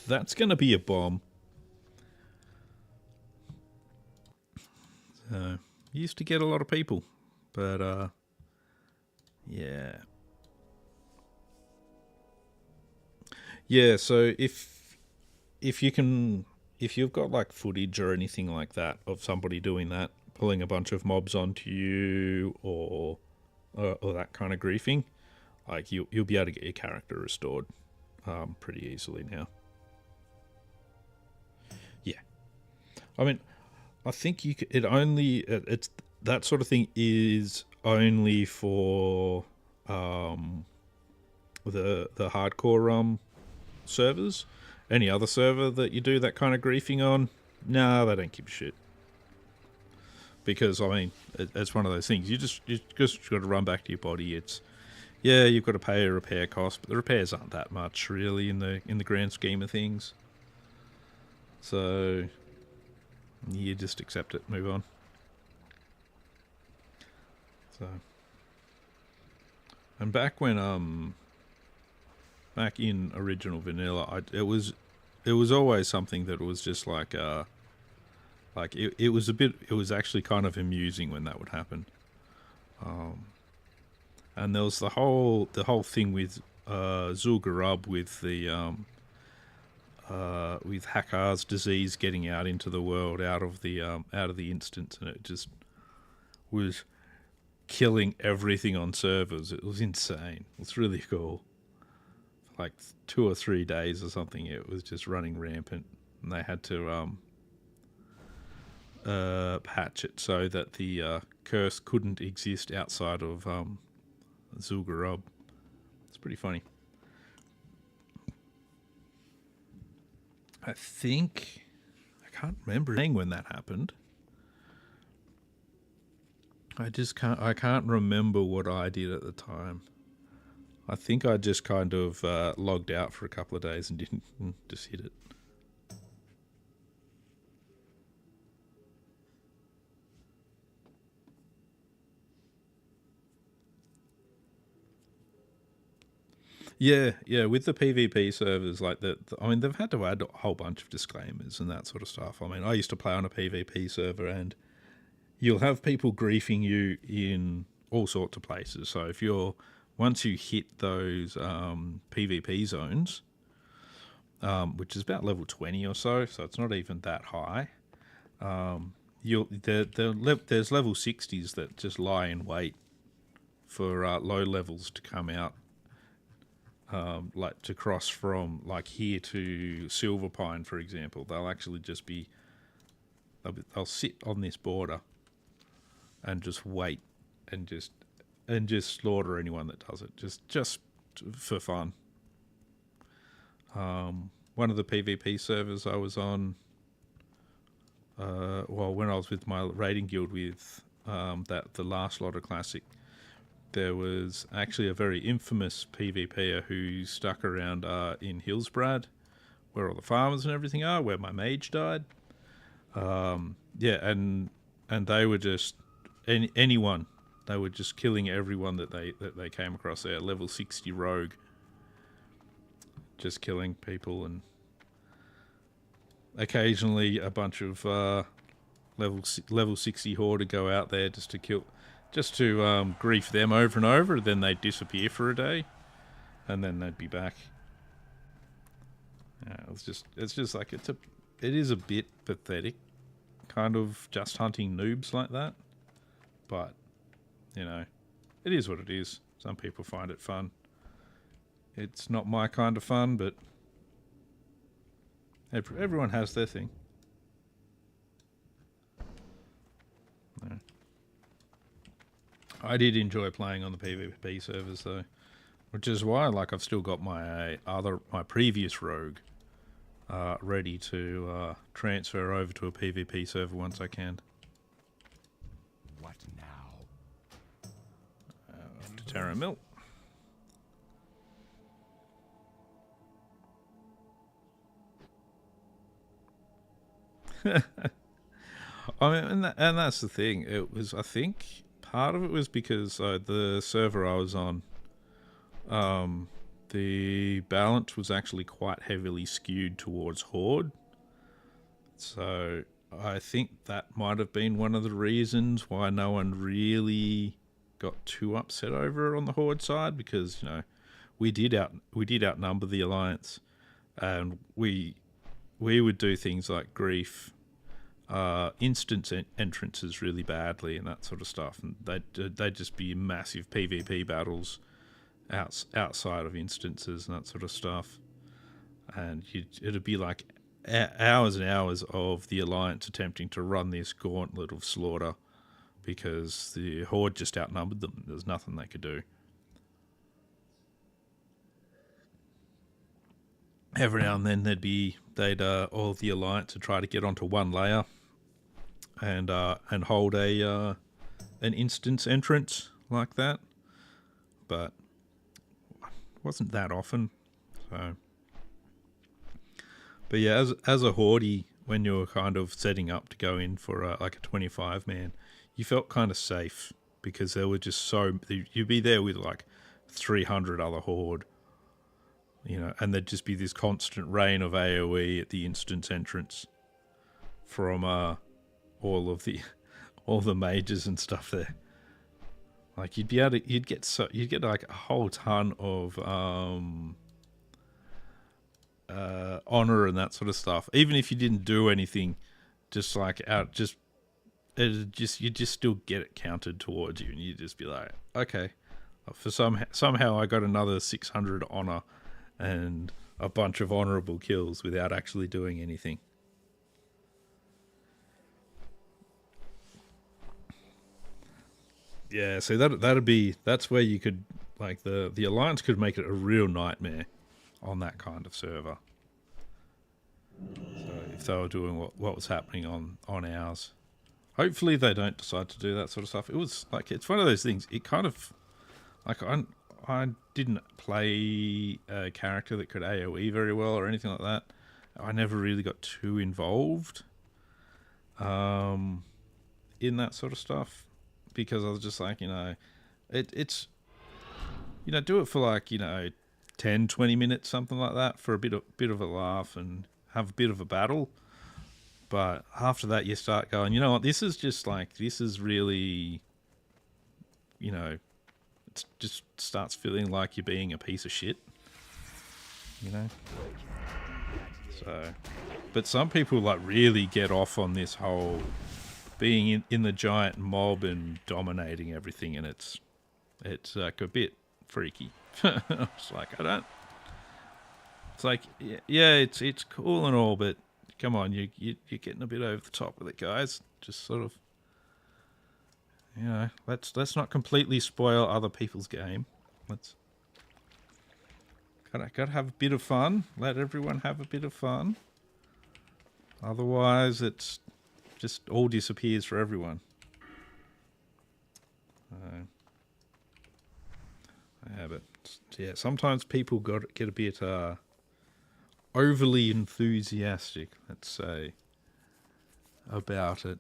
that's going to be a bomb. Used to get a lot of people, but yeah. Yeah, so if you've got like footage or anything like that of somebody doing that, pulling a bunch of mobs onto you or that kind of griefing, like you'll be able to get your character restored pretty easily now. Yeah. I mean, I think it's that sort of thing is only for the hardcore servers. Any other server that you do that kind of griefing on, nah, they don't give a shit. Because I mean, it's one of those things. You just got to run back to your body. It's you've got to pay a repair cost, but the repairs aren't that much really in the grand scheme of things. So you just accept it, move on. So, and back when back in original vanilla, it was always something that was just like it was actually kind of amusing when that would happen. And there was the whole thing with Zul'Gurub with the with Hakar's disease getting out into the world out of the instance, and it just was killing everything on servers. It was insane. It was really cool. For like 2 or 3 days or something, it was just running rampant, and they had to patch it so that the curse couldn't exist outside of Zul'Gurub. It's pretty funny. I can't remember when that happened. I can't remember what I did at the time. I think I just kind of logged out for a couple of days and didn't just hit it. Yeah, with the PvP servers, like I mean, they've had to add a whole bunch of disclaimers and that sort of stuff. I mean, I used to play on a PvP server, and you'll have people griefing you in all sorts of places. So once you hit those PvP zones, which is about level 20 or so it's not even that high. There's level 60s that just lie in wait for low levels to come out. Like to cross from like here to Silverpine, for example, they'll actually just they'll sit on this border and just wait and just slaughter anyone that does it, just for fun. One of the PvP servers I was on, when I was with my raiding guild with the last Lotter Classic, there was actually a very infamous PvPer who stuck around in Hillsbrad, where all the farmers and everything are, where my mage died. And they were just anyone. They were just killing everyone that they came across there. Level 60 rogue, just killing people, and occasionally a bunch of level 60 horde to go out there just to grief them over and over. Then they'd disappear for a day, and then they'd be back. Yeah, it's just like it is a bit pathetic, kind of just hunting noobs like that. But you know, it is what it is. Some people find it fun. It's not my kind of fun, but everyone has their thing. No. I did enjoy playing on the PvP servers though, which is why I've still got my previous rogue ready to transfer over to a PvP server once I can. What now? Off to Terra Mill. I mean, and that's the thing. It was, I think, part of it was because the server I was on, the balance was actually quite heavily skewed towards Horde. So I think that might have been one of the reasons why no one really got too upset over it on the Horde side, because we did outnumber the Alliance, and we would do things like grief instance entrances really badly and that sort of stuff, and they'd just be massive PvP battles outside of instances and that sort of stuff, and it'd be like hours and hours of the Alliance attempting to run this gauntlet of slaughter because the Horde just outnumbered them. There's nothing they could do. Every now and then they'd all of the Alliance would try to get onto one layer and hold an instance entrance like that, but it wasn't that often. So, but yeah, as a Horde, when you were kind of setting up to go in for like a 25 man, you felt kind of safe because there were just you'd be there with like 300 other Horde. And there'd just be this constant rain of AoE at the instance entrance from all the mages and stuff there. Like you'd get like a whole ton of honor and that sort of stuff. Even if you didn't do anything, just like you'd just still get it counted towards you, and you'd just be like, okay, for somehow I got another 600 honor and a bunch of honorable kills without actually doing anything. Yeah, so that's where you could, like, the Alliance could make it a real nightmare on that kind of server. So if they were doing what was happening on ours. Hopefully they don't decide to do that sort of stuff. It was like, it's one of those things, it kind of, like, I didn't play a character that could AoE very well or anything like that. I never really got too involved in that sort of stuff because I was just like, it's do it for like 10, 20 minutes, something like that, for a bit of a laugh and have a bit of a battle. But after that, you start going, you know what? This is really, it just starts feeling like you're being a piece of shit, So, but some people like really get off on this whole being in the giant mob and dominating everything, and it's like a bit freaky. It's like It's like, yeah, it's cool and all, but come on, you're getting a bit over the top with it, guys. Just sort of. Let's not completely spoil other people's game. Let's gotta have a bit of fun. Let everyone have a bit of fun. Otherwise, it's just all disappears for everyone. But yeah, sometimes people get a bit overly enthusiastic, let's say, about it.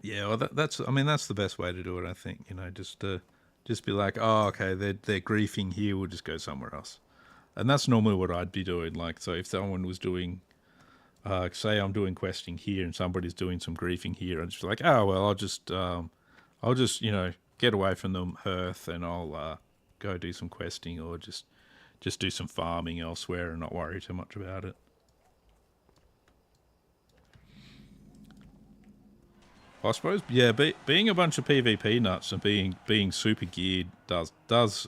Yeah, well, that's the best way to do it, I think. Just be like, oh, okay, they're griefing here, we'll just go somewhere else. And that's normally what I'd be doing. Like, so if someone was doing, say I'm doing questing here and somebody's doing some griefing here, I'd just be like, oh, well, I'll just get away from the hearth and I'll go do some questing or just do some farming elsewhere and not worry too much about it. I suppose, yeah, being a bunch of PvP nuts and being super geared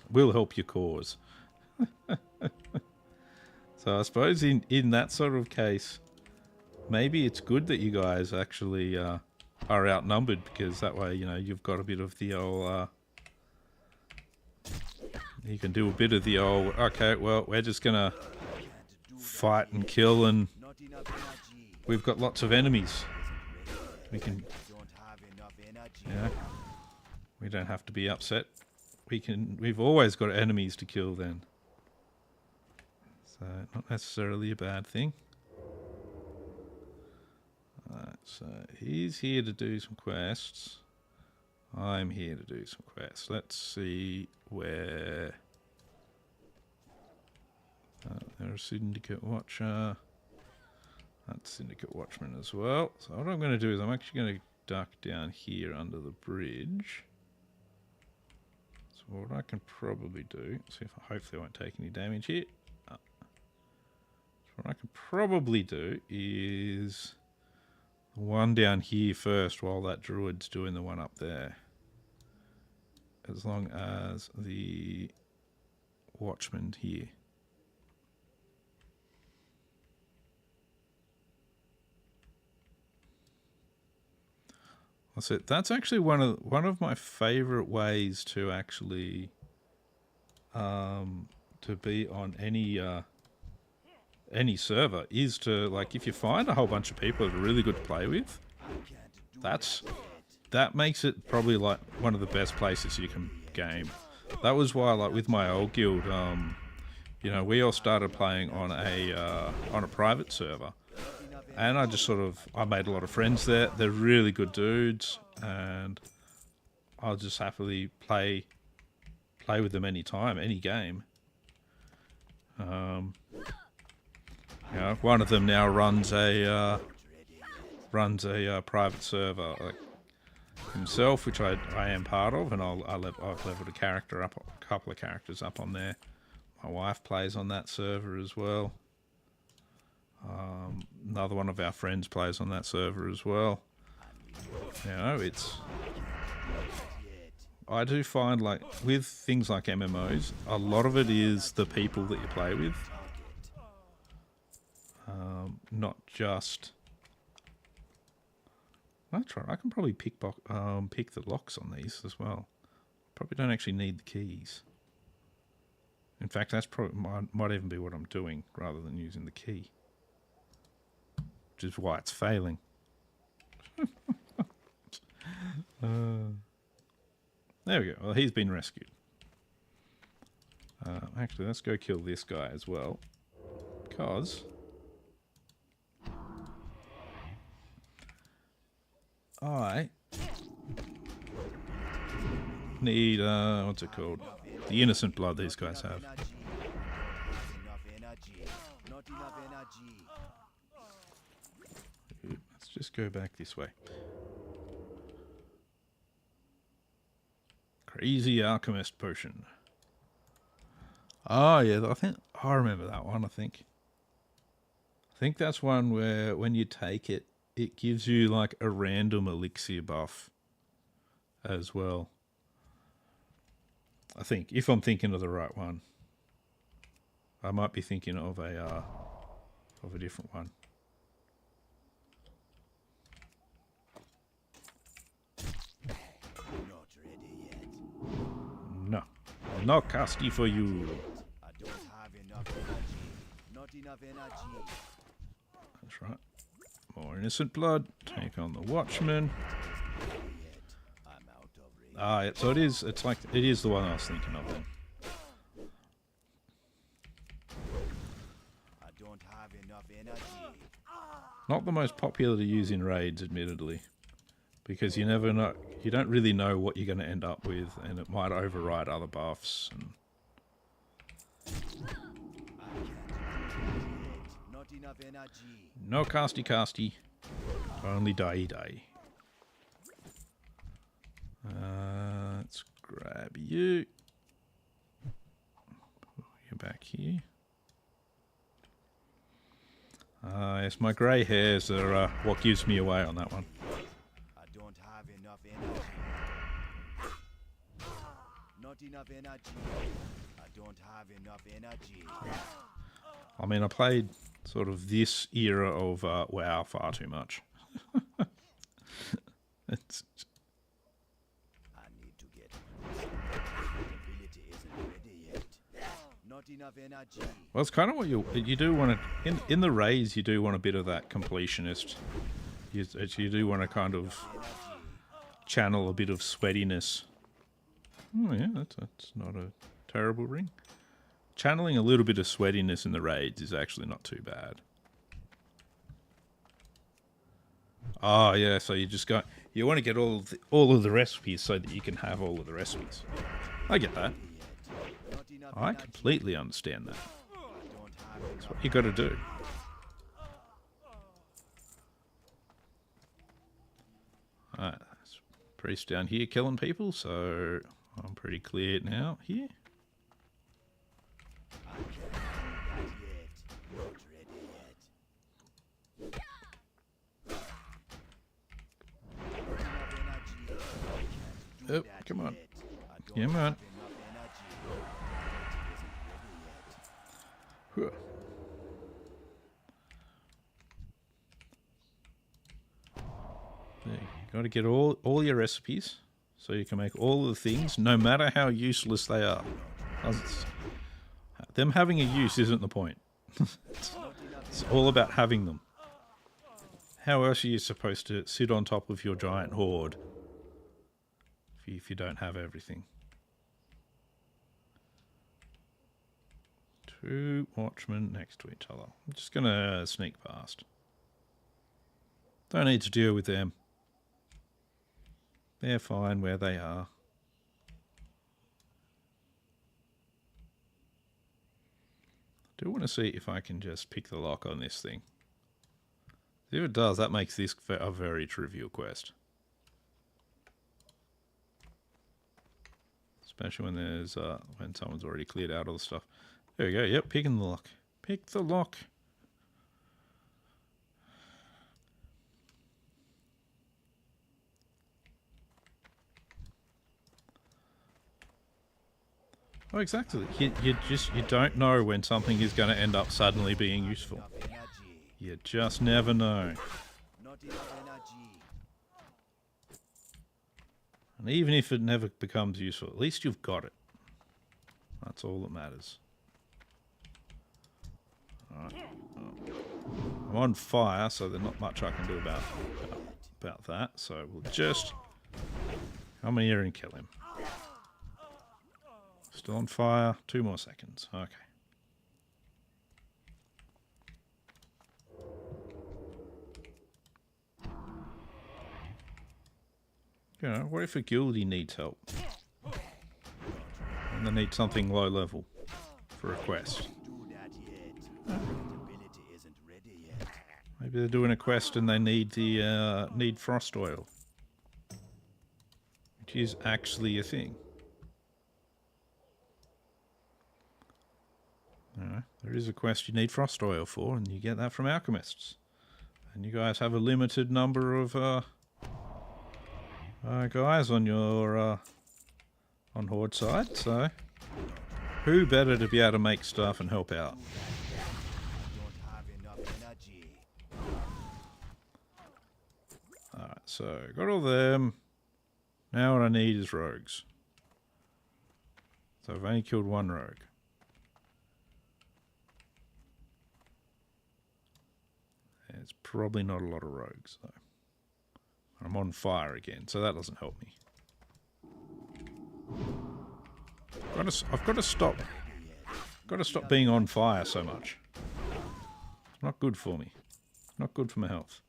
will help your cause. So I suppose in that sort of case, maybe it's good that you guys actually are outnumbered, because that way, you've got a bit of the old, you can do a bit of the old, okay, well, we're just going to fight and kill, and we've got lots of enemies. We can... Yeah, we don't have to be upset. We've always got enemies to kill then. So, not necessarily a bad thing. Alright, so he's here to do some quests. I'm here to do some quests. Let's see where... there's a Syndicate Watcher. That's Syndicate Watchman as well. So what I'm going to do is I'm actually going to duck down here under the bridge. So what I can probably do... See if hopefully I won't take any damage here. So what I can probably do is... one down here first while that druid's doing the one up there. As long as the watchman here. That's it. That's actually one of my favorite ways to actually to be on any server is to, like, if you find a whole bunch of people that are really good to play with, that makes it probably like one of the best places you can game. That was why, like, with my old guild, you know, we all started playing on a private server, and I made a lot of friends there. They're really good dudes, and I'll just happily play with them anytime, any game. You know, one of them now runs a private server, like, himself, which I am part of, and I've leveled a couple of characters up on there. My wife plays on that server as well. Another one of our friends plays on that server as well. You know, I do find, like, with things like MMOs, a lot of it is the people that you play with. Not just... That's right, I can probably pick the locks on these as well. Probably don't actually need the keys. In fact, that's probably might even be what I'm doing rather than using the key. Which is why it's failing. There we go. Well, he's been rescued. Actually, let's go kill this guy as well. Because... I need, what's it called? The innocent blood these guys have. Let's just go back this way. Crazy Alchemist Potion. Oh, yeah, I remember that one, I think. I think that's one where when you take it, it gives you, like, a random elixir buff as well. I think, if I'm thinking of the right one. I might be thinking of a different one. Not ready yet. No. No casty for you. I don't have enough energy. Not enough energy. That's right. More innocent blood. Take on the Watchman. I'm out of range. Ah, yeah, so it is. It's like it is the one I was thinking of then. I don't have enough energy. Not the most popular to use in raids, admittedly, because you never know. You don't really know what you're going to end up with, and it might override other buffs. And Not enough energy. no casty, only die. Let's grab you. You're back here. Yes, my grey hairs are what gives me away on that one. I don't have enough energy. Not enough energy. I don't have enough energy. I mean, I played sort of this era of WoW far too much. It's... I need to get the ability isn't ready yet. Not enough energy. Well, it's kind of what you do want to in the raids. You do want a bit of that completionist. You do want to kind of channel a bit of sweatiness. Oh yeah, that's not a terrible ring. Channeling a little bit of sweatiness in the raids is actually not too bad. Oh yeah, so you just go. You want to get all of the recipes so that you can have all of the recipes. I get that. Not enough I energy. completely understand that. I don't have That's enough. what you got to do. Alright, there's a priest down here killing people, so I'm pretty clear now here. I can't do that yet. Not ready yet. Not enough energy. I can't do Oh, that come on. yet. I don't Come on. have enough energy. It isn't ready yet. Huh. There, you got to get all your recipes so you can make all of the things, no matter how useless they are. Them having a use isn't the point. It's all about having them. How else are you supposed to sit on top of your giant horde if you don't have everything? 2 watchmen next to each other. I'm just going to sneak past. Don't need to deal with them. They're fine where they are. I do want to see if I can just pick the lock on this thing. If it does, that makes this a very trivial quest. Especially when there's when someone's already cleared out all the stuff. There we go. Yep, picking the lock. Pick the lock. Oh, exactly. You don't know when something is going to end up suddenly being useful. Enough energy. You just never know. Not enough energy. And even if it never becomes useful, at least you've got it. That's all that matters. Alright. I'm on fire, so there's not much I can do about that. So we'll just come here and kill him. Still on fire. 2 more seconds. Okay. You know, what if a guildie needs help? And they need something low level for a quest. Do that yet. That ability isn't ready yet. Maybe they're doing a quest and they need the need frost oil, which is actually a thing. There is a quest you need frost oil for, and you get that from alchemists. And you guys have a limited number of guys on your on Horde side, so who better to be able to make stuff and help out? Don't have enough energy. Alright, so got all them. Now what I need is rogues. So I've only killed 1 rogue. There's probably not a lot of rogues though. I'm on fire again, so that doesn't help me. I've got to stop. Got to stop being on fire so much. It's not good for me. Not good for my health.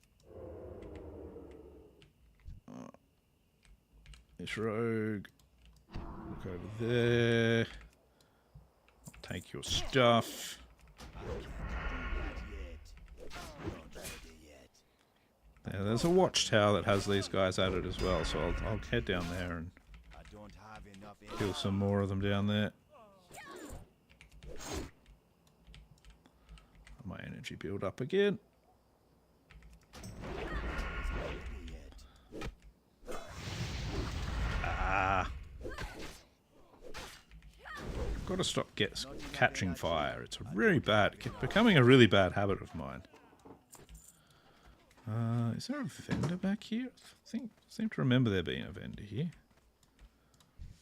This rogue. Look over there. I'll take your stuff. There's a watchtower that has these guys at it as well, so I'll head down there and I don't have enough kill some more of them down there. My energy build up again. Ah. Got to stop catching fire. It's becoming a really bad habit of mine. Is there a vendor back here? I seem to remember there being a vendor here.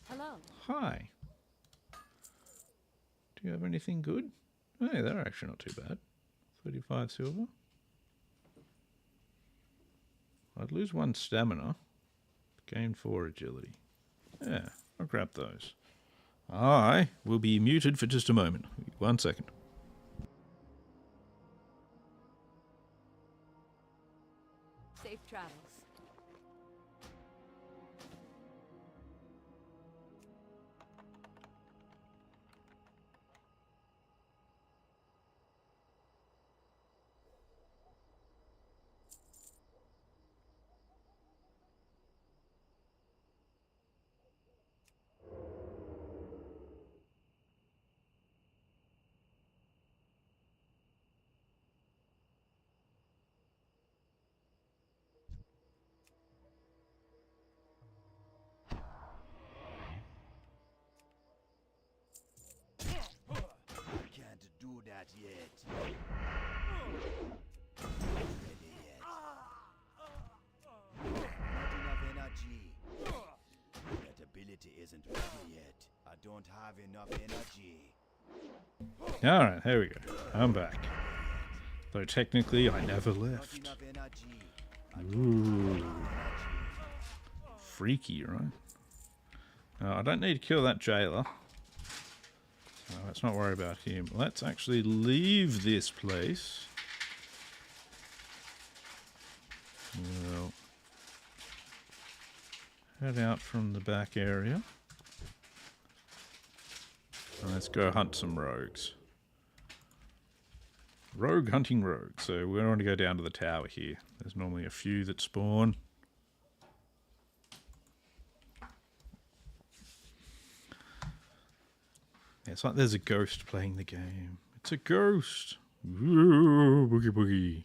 Hello. Hi. Do you have anything good? Hey, they're actually not too bad. 35 silver. I'd lose 1 stamina. Gain 4 agility. Yeah, I'll grab those. I will be muted for just a moment. 1 second. Safe travels. Not yet. Ready yet. Not enough energy. That ability isn't ready yet. I don't have enough energy. Alright, here we go. I'm back. Though technically I never Not left. enough energy. Ooh. Freaky, right? I don't need to kill that jailer. So let's not worry about him. Let's actually leave this place. Well, head out from the back area. And let's go hunt some rogues. Rogue hunting rogues. So we want to go down to the tower here. There's normally a few that spawn. Yeah, it's like there's a ghost playing the game. It's a ghost. Ooh, boogie boogie.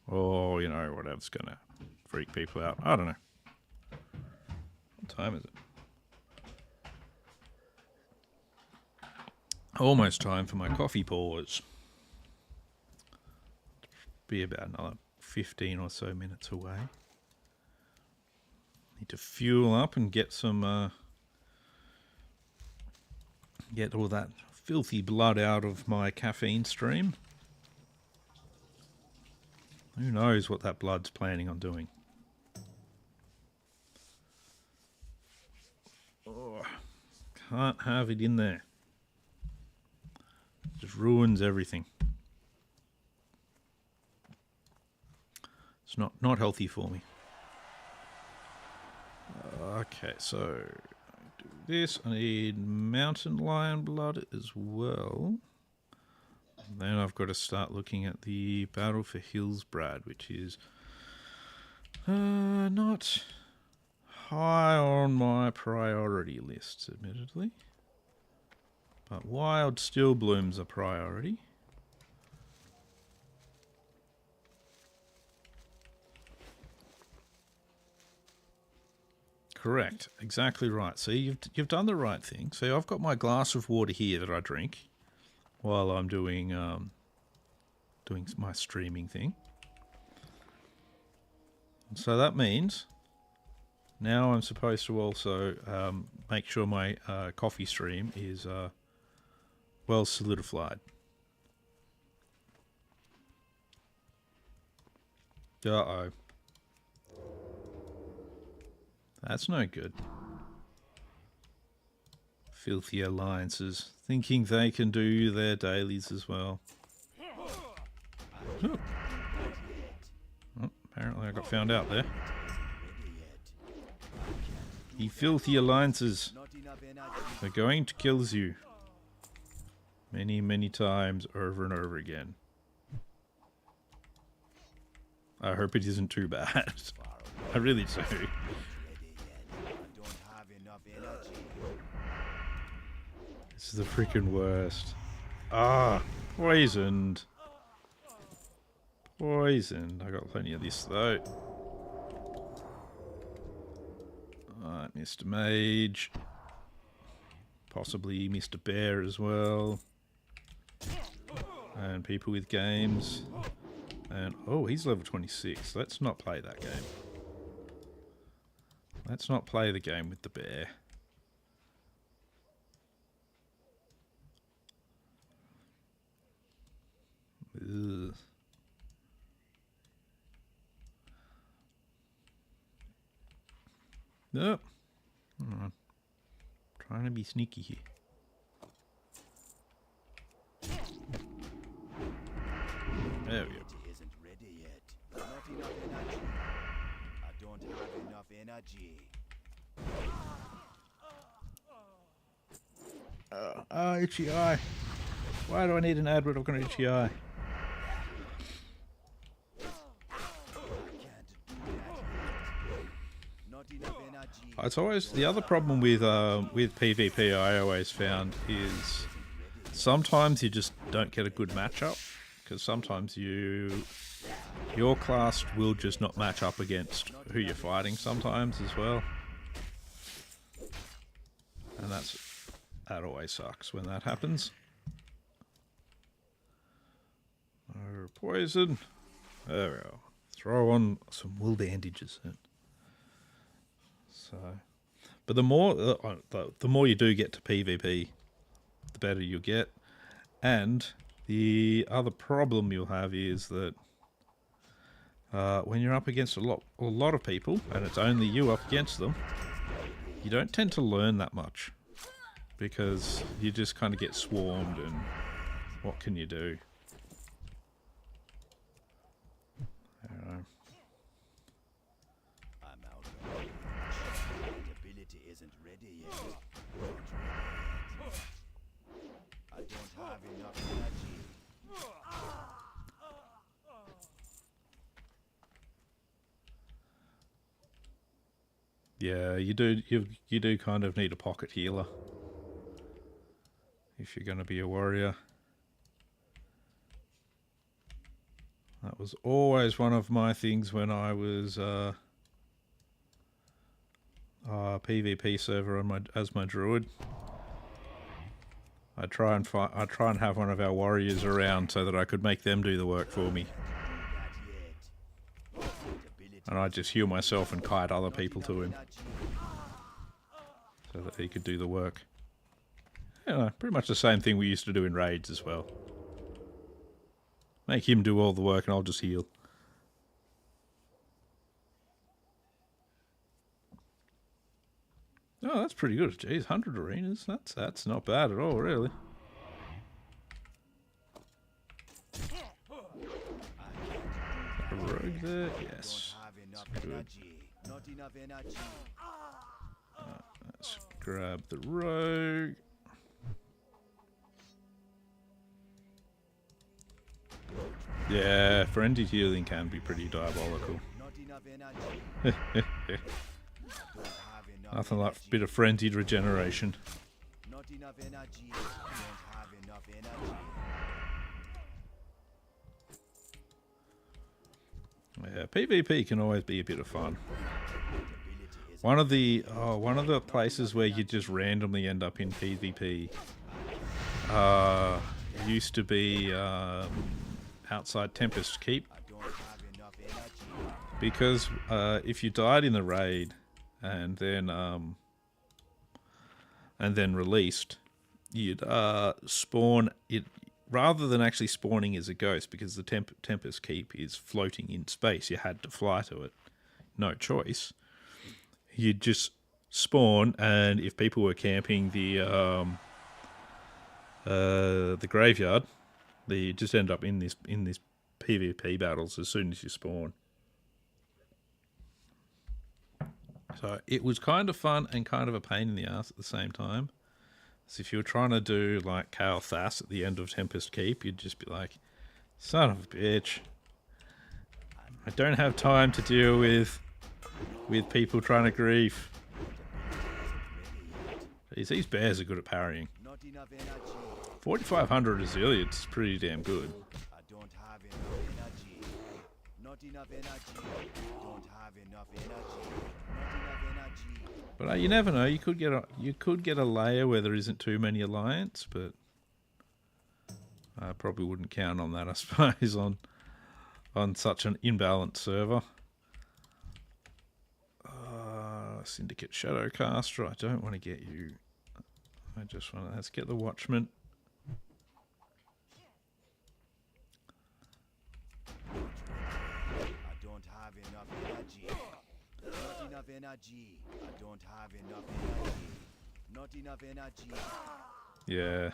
Oh, you know, whatever's gonna freak people out. I don't know. What time is it? Almost time for my coffee pause. Be about another 15 or so minutes away. Need to fuel up and get some, get all that filthy blood out of my caffeine stream. Who knows what that blood's planning on doing? Oh, can't have it in there. Just ruins everything. It's not healthy for me. Okay, so I do this. I need mountain lion blood as well. And then I've got to start looking at the battle for Hillsbrad, which is not high on my priority lists, admittedly. But wild still blooms a priority. Correct, exactly right. See, you've done the right thing. See, I've got my glass of water here that I drink while I'm doing doing my streaming thing. And so that means now I'm supposed to also make sure my coffee stream is well solidified. Uh-oh. That's no good. Filthy alliances, thinking they can do their dailies as well. Oh, apparently I got found out there. The filthy alliances are going to kill you. Many, many times over and over again. I hope it isn't too bad. I really do. This is the freaking worst. Ah, poisoned. Poisoned. I got plenty of this though. Alright, Mr. Mage. Possibly Mr. Bear as well. And people with games. And oh, he's level 26. Let's not play that game. Let's not play the game with the bear. Ugh. Nope. Alright. Trying to be sneaky here. There we go. Isn't ready yet. Not enough energy. I don't have enough energy. Itchy eye. Why do I need an ad when I've got an itchy eye? It's always the other problem with PvP I always found is sometimes you just don't get a good matchup because sometimes your class will just not match up against who you're fighting sometimes as well, and that always sucks when that happens. poison. There we go. Throw on some wool bandages. So, but the more you do get to PvP, the better you get. And the other problem you'll have is that when you're up against a lot of people, and it's only you up against them, you don't tend to learn that much because you just kind of get swarmed, and what can you do? I'm out of range. That ability isn't ready yet. I don't have enough energy. Yeah, you do kind of need a pocket healer if you're going to be a warrior. That was always one of my things when I was PvP server on as my druid. I try and have one of our warriors around so that I could make them do the work for me. And I just heal myself and kite other people to him so that he could do the work. You know, pretty much the same thing we used to do in raids as well. Make him do all the work and I'll just heal. Oh, that's pretty good. Jeez, 100 arenas. That's not bad at all, really. A rogue there? Yes. That's good. Let's grab the rogue. Yeah, frenzied healing can be pretty diabolical. Nothing like a bit of frenzied regeneration. Not enough energy. Don't have enough energy. Yeah, PvP can always be a bit of fun. One of the places where you just randomly end up in PvP used to be outside Tempest Keep, because if you died in the raid and then released, you'd spawn it rather than actually spawning as a ghost, because the Tempest Keep is floating in space. You had to fly to it, no choice. You'd just spawn, and if people were camping the graveyard, you just end up in this PvP battles as soon as you spawn. So it was kind of fun and kind of a pain in the ass at the same time. So if you were trying to do like Kael Thas at the end of Tempest Keep, you'd just be like, son of a bitch, I don't have time to deal with people trying to grief. Jeez, these bears are good at parrying. 4,500 resilience is pretty damn good. I don't have enough energy. Not enough energy. Don't have enough energy. Not enough energy. But you never know. You could get a layer where there isn't too many alliance, but I probably wouldn't count on that, I suppose, on such an imbalanced server. Syndicate Shadowcaster. I don't want to get you. I just want to. Let's get the Watchman. I don't have enough energy. Not enough energy. I don't have enough energy. Not enough energy. Yeah.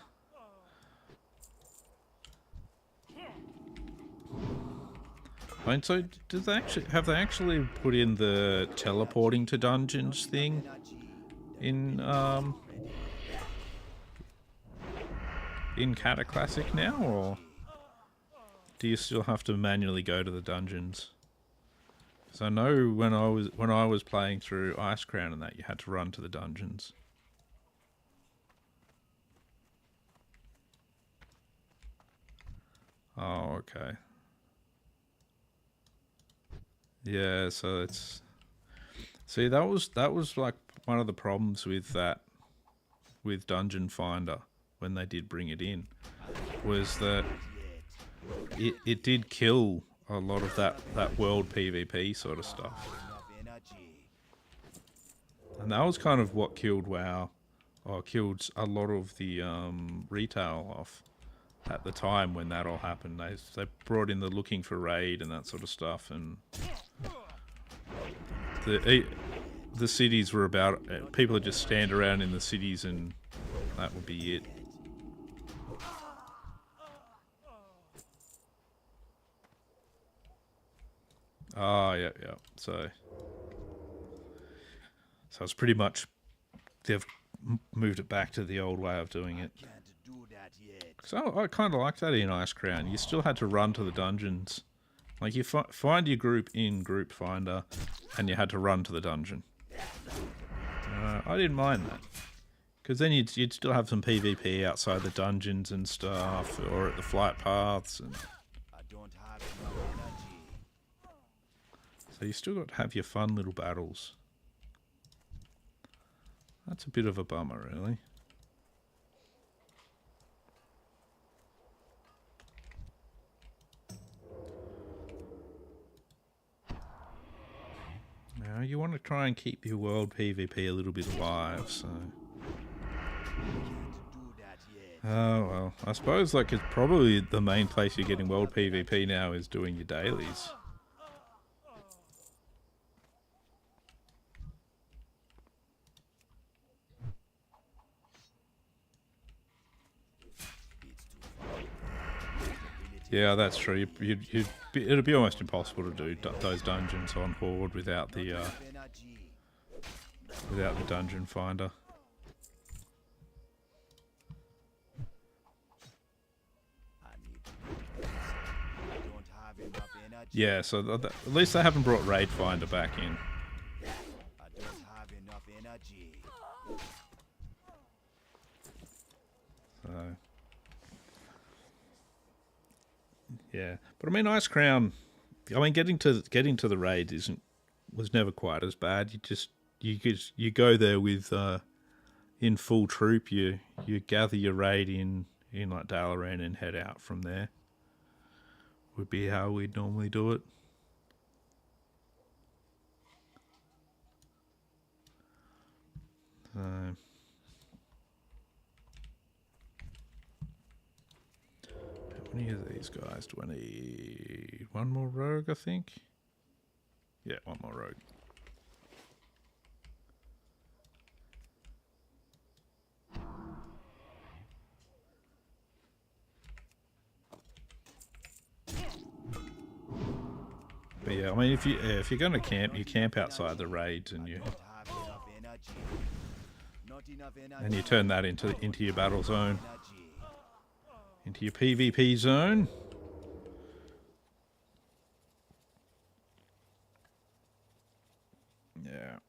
And so, have they actually put in the teleporting to dungeons thing in Cata Classic now, or do you still have to manually go to the dungeons? Because I know when I was playing through Ice Crown and that, you had to run to the dungeons. Oh, okay. Yeah, so it's... See, that was like one of the problems with that, with Dungeon Finder, when they did bring it in, was that it did kill a lot of that world PvP sort of stuff. Enough energy. And that was kind of what killed WoW, or killed a lot of the retail off at the time when that all happened. They brought in the looking for raid and that sort of stuff, and the cities were about, people would just stand around in the cities and that would be it. Ah, yeah. So it's pretty much, they've moved it back to the old way of doing it. Can't do that yet. So I kind of like that in Ice Crown. You still had to run to the dungeons. Like, you find your group in Group Finder, and you had to run to the dungeon. I didn't mind that. Because then you'd still have some PvP outside the dungeons and stuff, or at the flight paths. And I don't have enough energy. so you still got to have your fun little battles. That's a bit of a bummer, really. Now, you want to try and keep your world PvP a little bit alive, so... Can't do that yet. Oh, well. I suppose, like, it's probably the main place you're getting world PvP now is doing your dailies. It's too far. Yeah, that's true. It'd be almost impossible to do those dungeons on Horde without the Energy. dungeon finder. I need to get this. I don't have enough energy. Yeah, so at least they haven't brought Raid Finder back in. I don't have enough energy. So yeah, but I mean, Ice Crown. I mean, getting to the raid was never quite as bad. You go there with in full troop. You gather your raid in like Dalaran and head out from there. Would be how we'd normally do it. So. How many of these guys do I need? One more rogue, I think. Yeah, one more rogue. But yeah, I mean, if you're going to camp, you camp outside the raids, and you Don't have enough energy. Not enough energy. and you turn that into your battle zone, Energy. into your PvP zone. Yeah.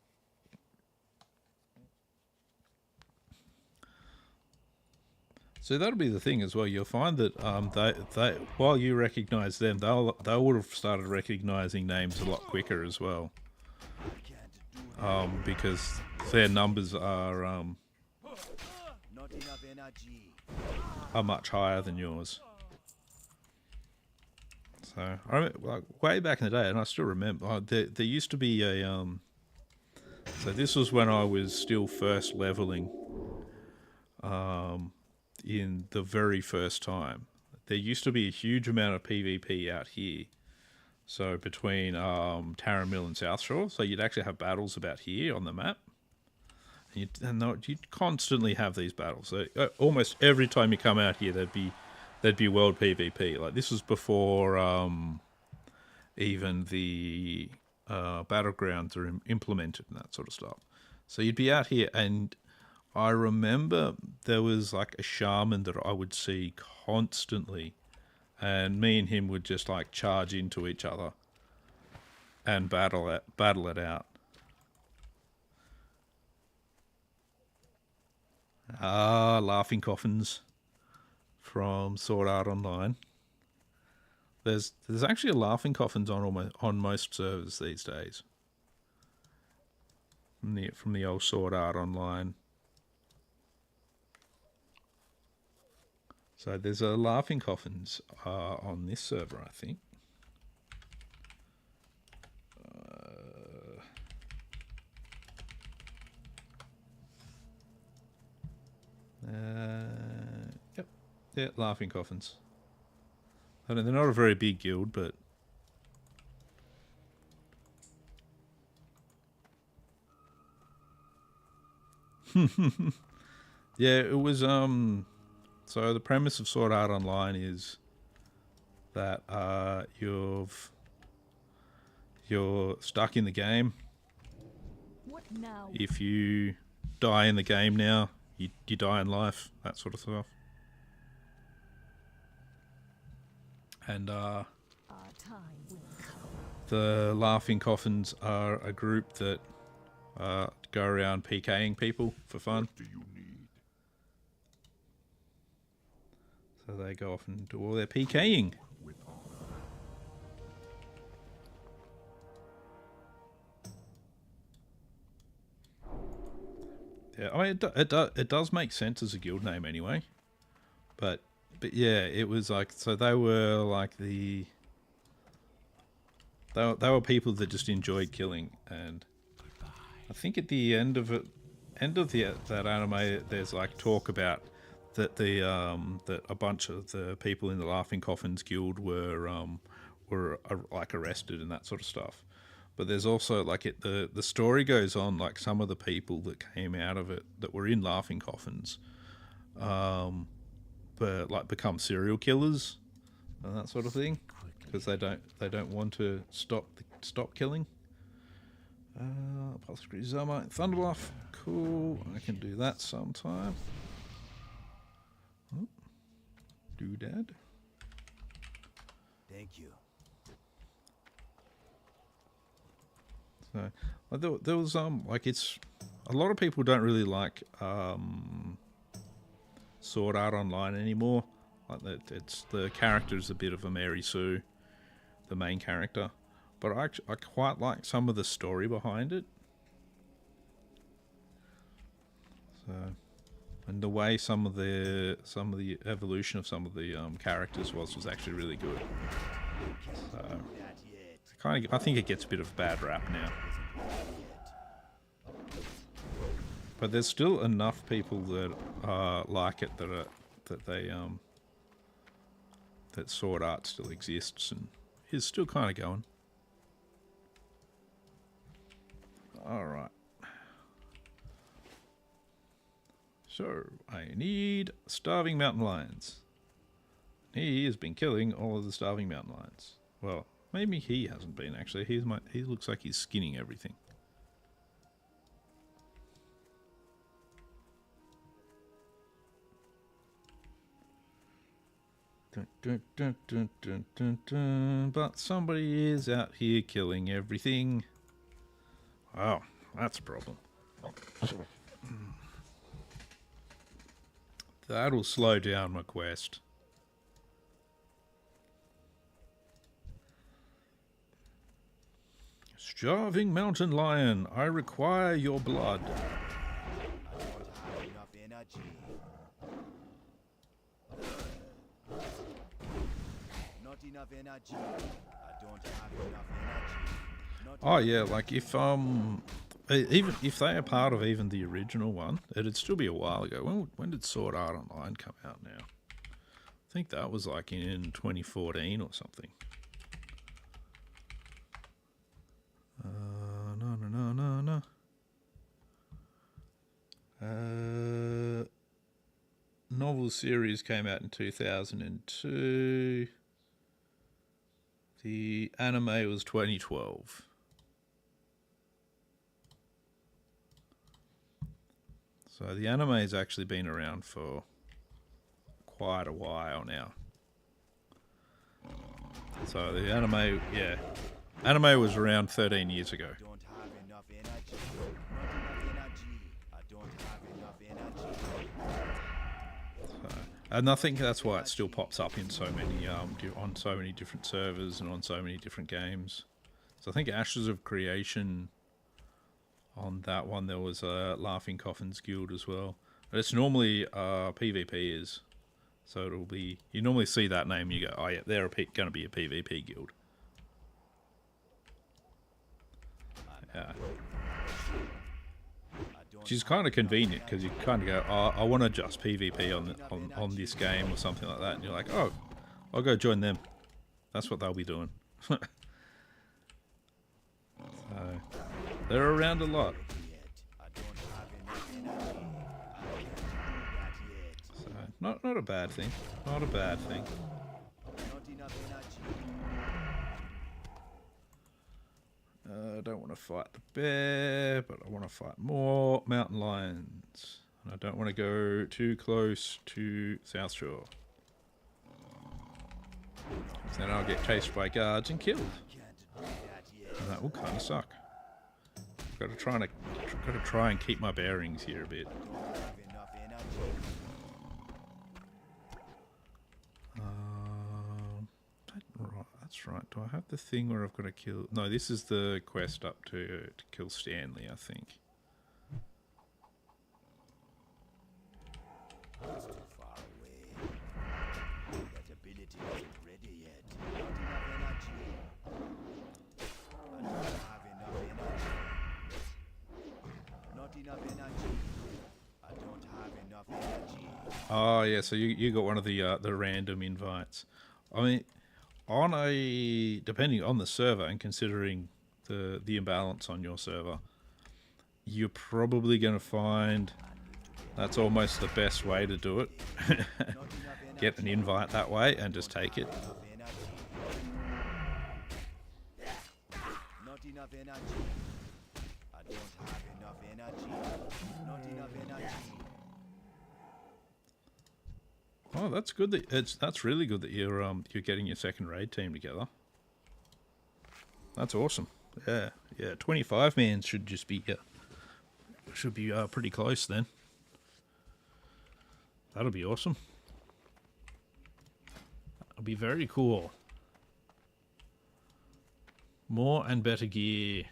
So that'll be the thing as well. You'll find that they while you recognise them, they would have started recognising names a lot quicker as well, I can't do because their numbers are not enough energy. much higher than yours. So I remember, like, way back in the day, and I still remember there used to be a so this was when I was still first leveling. In the very first time, there used to be a huge amount of PvP out here. So between Taramil and South Shore, so you'd actually have battles about here on the map. And you'd constantly have these battles. So almost every time you come out here, there'd be world PvP. Like, this was before even the battlegrounds are implemented and that sort of stuff. So you'd be out here, and I remember there was like a shaman that I would see constantly, and me and him would just like charge into each other and battle it out. Ah, laughing coffins from Sword Art Online. There's actually laughing coffins on most servers these days. From the old Sword Art Online. So there's a Laughing Coffins on this server, I think. Yep. Yeah, Laughing Coffins. I mean, they're not a very big guild, but... Yeah, it was, so the premise of Sword Art Online is that, you're stuck in the game. What now? If you die in the game now, you die in life, that sort of stuff. And Our time will come. the Laughing Coffins are a group that go around PKing people for fun. What do you need? So they go off and do all their PKing. With honor. Yeah, I mean, it does make sense as a guild name anyway. But yeah, it was like, so they were like they were people that just enjoyed killing, and I think at the end of that anime, there's like talk about that that a bunch of the people in the Laughing Coffins guild were like arrested and that sort of stuff. But there's also like the story goes on, like some of the people that came out of it that were in Laughing Coffins, but like become serial killers and that sort of thing, because they don't want to stop killing. Apothecary Zomite Thunderbluff, cool. I can do that sometime. Oh, doodad. Thank you. So there was like, it's a lot of people don't really like Sword Art Online anymore. Like it's the character's a bit of a Mary Sue, the main character, but I quite like some of the story behind it. So, and the way some of the evolution of some of the characters was actually really good. So, I think it gets a bit of a bad rap now. But there's still enough people that like it that Sword Art still exists and is still kind of going. All right. So I need starving mountain lions. He has been killing all of the starving mountain lions. Well, maybe he hasn't been actually. He looks like he's skinning everything. Dun, dun, dun, dun, dun, dun, dun. But somebody is out here killing everything. Oh, that's a problem. That'll slow down my quest. Starving mountain lion, I require your blood. I don't have enough energy. Not enough energy. I don't have enough energy. Not Oh yeah, like if even if they are part of even the original one, it'd still be a while ago. When did Sword Art Online come out now? I think that was like in 2014 or something. No. Novel series came out in 2002. The anime was 2012. So the anime has actually been around for quite a while now. So the anime, yeah. Anime was around 13 years ago. I don't have enough energy. Not enough energy. I don't have enough energy. And I think that's why it still pops up in so many, on so many different servers and on so many different games. So I think Ashes of Creation, on that one there was a Laughing Coffins guild as well. But it's normally PvP is. So it'll be, you normally see that name and you go, oh yeah, they're going to be a PvP guild. Yeah. Which is kind of convenient because you kind of go, oh, I want to just PvP on this game or something like that. And you're like, oh, I'll go join them. That's what they'll be doing. So, they're around a lot. So, not a bad thing. Not a bad thing. I don't want to fight the bear, but I want to fight more mountain lions. And I don't want to go too close to South Shore. Then I'll get chased by guards and killed. And that will kind of suck. Got to try and keep my bearings here a bit. Right, that's right. Do I have the thing where I've got to kill? No, this is the quest up to kill Stanley, I think. It's too far away. That ability isn't ready yet. Not enough energy. I don't have enough energy. Not enough energy. I don't have enough energy. Oh yeah, so you got one of the random invites. I mean, depending on the server and considering the imbalance on your server, you're probably going to find that's almost the best way to do it. Get an invite that way and just take it. Not enough energy. I don't have enough energy. Not enough energy. Oh, that's good. That's really good that you're getting your second raid team together. That's awesome. Yeah. 25 man should just be pretty close then. That'll be awesome. That'll be very cool. More and better gear.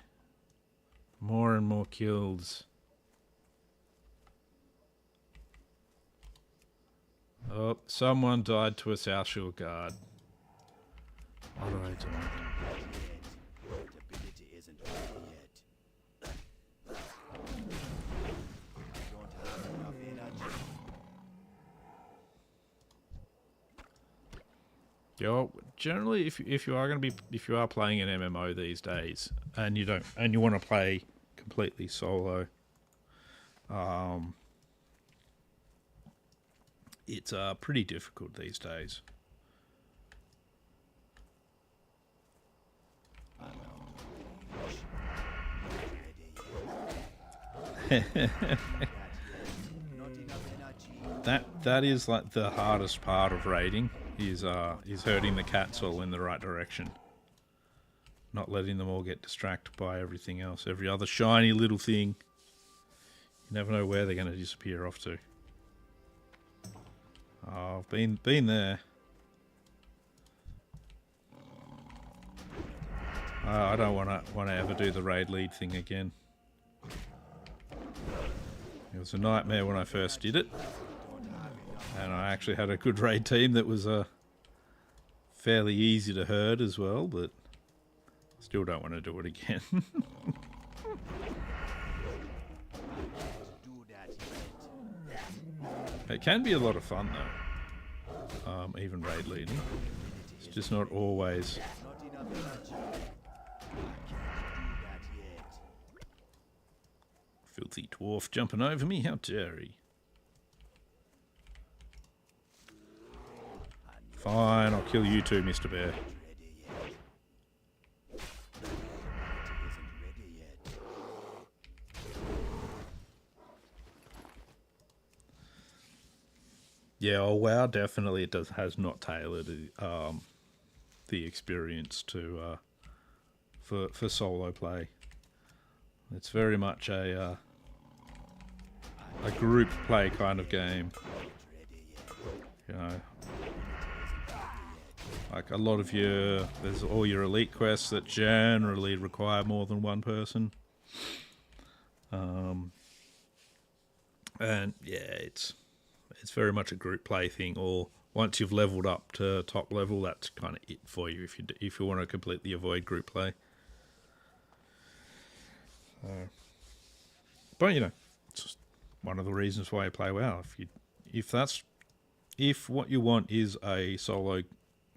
More and more kills. Oh, someone died to a South Shore guard. What do I do? That ability isn't ready yet. I don't have enough energy. Yo, generally, if you are playing an MMO these days, and you want to play completely solo, it's pretty difficult these days. That is like the hardest part of raiding is herding the cats all in the right direction. Not letting them all get distracted by everything else, every other shiny little thing. You never know where they're going to disappear off to. Oh, I've been there. I don't want to ever do the raid lead thing again. It was a nightmare when I first did it, and I actually had a good raid team that was fairly easy to herd as well, but still don't want to do it again. It can be a lot of fun though, even raid leading. It's just not always. Filthy dwarf jumping over me, how dare he? Fine, I'll kill you too, Mr. Bear. Yeah, oh WoW definitely has not tailored the experience to for solo play. It's very much a group play kind of game. You know, like a lot of there's all your elite quests that generally require more than one person. And yeah, it's very much a group play thing, or once you've leveled up to top level, that's kind of it for you if you want to completely avoid group play. But you know, it's just one of the reasons why I play WoW. If what you want is a solo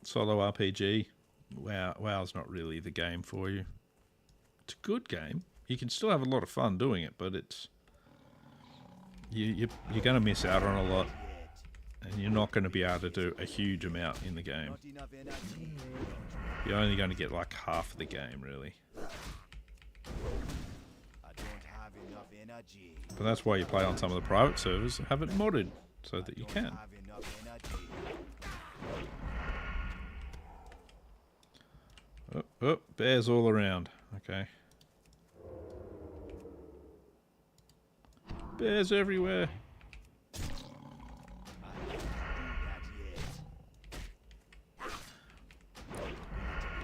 RPG, WoW's not really the game for you. It's a good game. You can still have a lot of fun doing it, but you're going to miss out on a lot, and you're not going to be able to do a huge amount in the game. Not enough energy. You're only going to get like half of the game, really. I don't have enough energy. But that's why you play on some of the private servers and have it modded so that you Don't can. have enough energy. Oh, bears all around. Okay. Bears everywhere.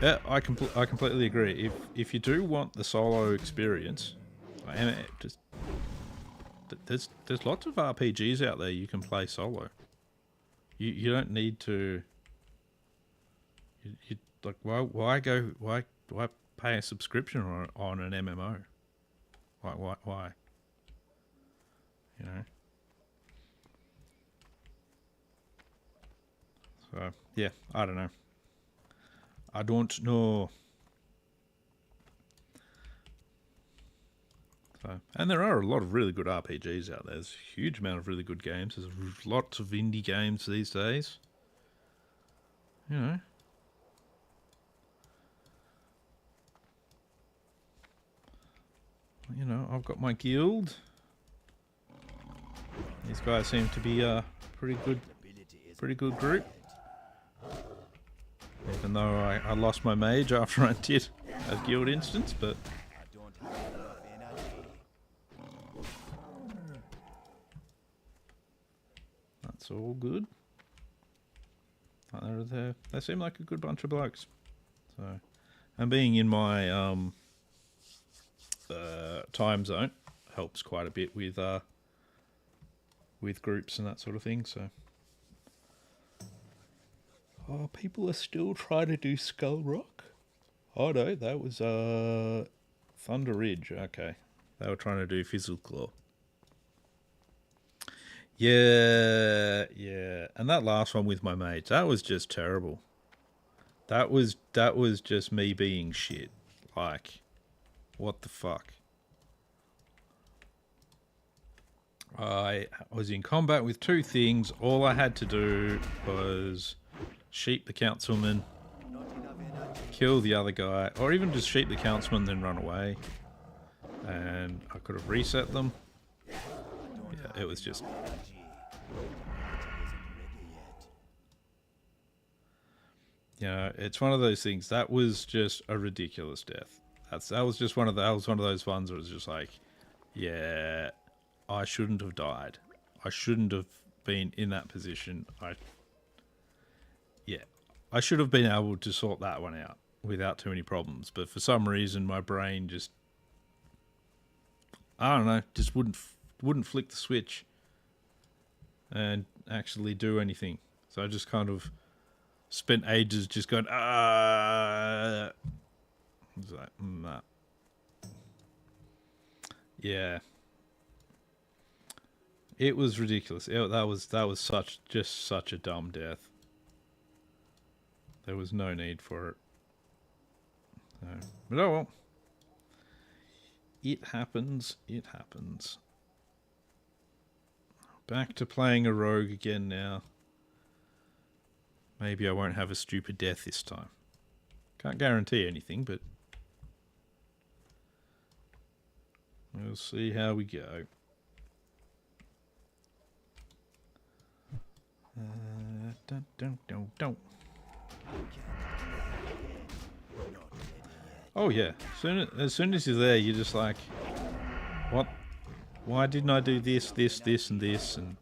Yeah, I completely agree. If you do want the solo experience, there's lots of RPGs out there you can play solo. You don't need to. You like why pay a subscription on an MMO? Why? You know. So yeah, I don't know. I don't know. So, and there are a lot of really good RPGs out there. There's a huge amount of really good games. There's lots of indie games these days. You know. You know, I've got my guild. These guys seem to be a pretty good group. Even though I lost my mage after I did a guild instance, but I don't have enough energy. that's all good. They seem like a good bunch of blokes. So, and being in my time zone helps quite a bit with groups and that sort of thing. So, oh, people are still trying to do Skull Rock. Oh no, that was Thunder Ridge. Okay, they were trying to do Fizzle Claw. Yeah, and that last one with my mates, that was just terrible. That was just me being shit. Like, what the fuck? I was in combat with two things. All I had to do was sheep the councilman, kill the other guy, or even just sheep the councilman, then run away. And I could have reset them. Yeah, it was just... You know, it's one of those things. That was just a ridiculous death. That was just one of those ones where it was just like, yeah, I shouldn't have died. I shouldn't have been in that position. I should have been able to sort that one out without too many problems. But for some reason, my brain just, I don't know, just wouldn't flick the switch and actually do anything. So I just kind of spent ages just going, I was like, nah. Yeah. It was ridiculous. That was such a dumb death. There was no need for it. But oh well. It happens. It happens. Back to playing a rogue again now. Maybe I won't have a stupid death this time. Can't guarantee anything, but we'll see how we go. Don't. Oh yeah. As soon as you're there, you're just like, what? Why didn't I do this, and this, and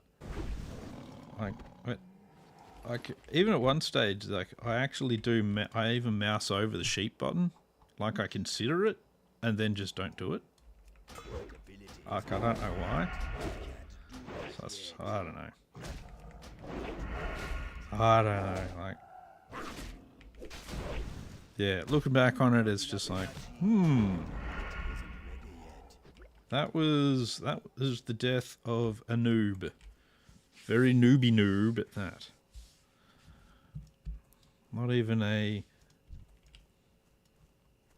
like even at one stage, like I actually do. I even mouse over the sheep button, like I consider it, and then just don't do it. Like I don't know why. So I don't know. I don't know, like, yeah, looking back on it, it's just like, that was the death of a noob. Very noob at that. Not even a,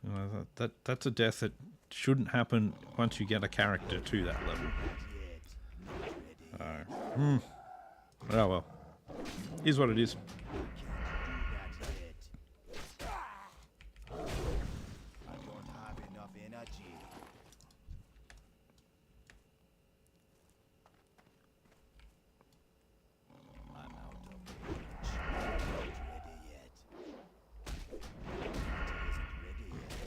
you know, that's a death that shouldn't happen once you get a character to that level. Oh well. Is what it is. I don't have enough energy. I'm out of range. Not ready yet. Isn't ready yet.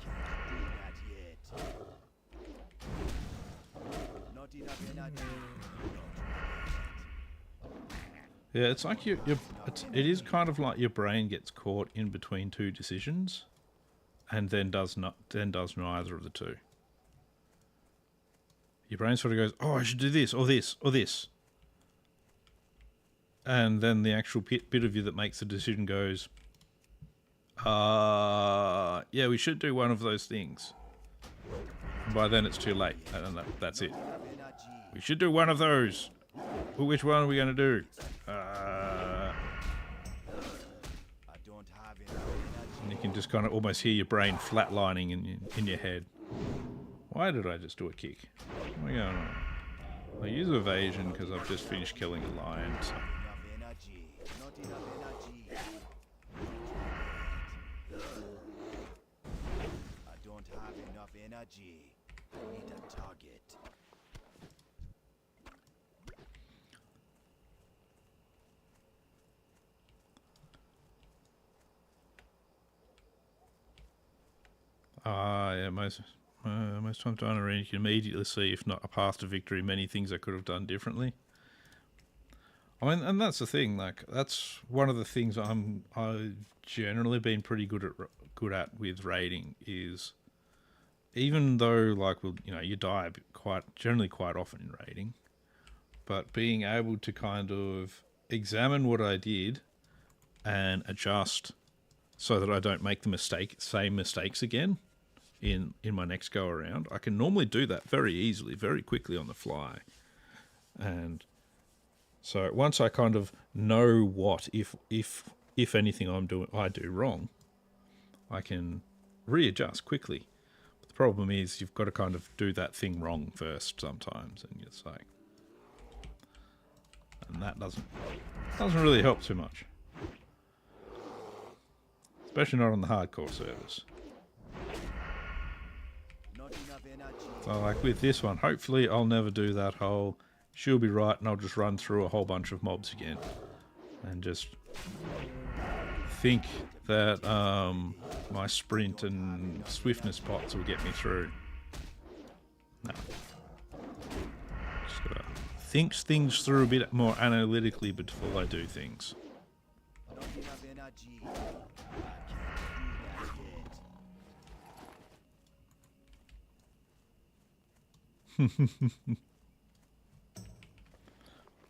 Can't do that yet. Not enough energy. Yeah, it's like it is kind of like your brain gets caught in between two decisions, and then does neither of the two. Your brain sort of goes, "Oh, I should do this or this or this," and then the actual bit of you that makes the decision goes, yeah, we should do one of those things." And by then it's too late, and that's it. We should do one of those. But which one are we going to do? And you can just kind of almost hear your brain flatlining in your head. Why did I just do a kick? What are going on? I use evasion because I've just finished killing a lion. So. I don't have enough energy. I need a target. Yeah, most times down a arena, you can immediately see, if not a path to victory, many things I could have done differently. I mean, and that's the thing. Like, that's one of the things I've generally been pretty good at with raiding is, even though like you die generally quite often in raiding, but being able to kind of examine what I did and adjust so that I don't make the same mistakes again in my next go around. I can normally do that very easily, very quickly on the fly. And so once I kind of know what, if anything I do wrong, I can readjust quickly. But the problem is you've got to kind of do that thing wrong first sometimes, and it's like, and that doesn't really help too much. Especially not on the hardcore servers. So like with this one, hopefully I'll never do that whole, she'll be right and I'll just run through a whole bunch of mobs again. And just think that my sprint and swiftness pots will get me through. No. Just gotta think things through a bit more analytically before I do things.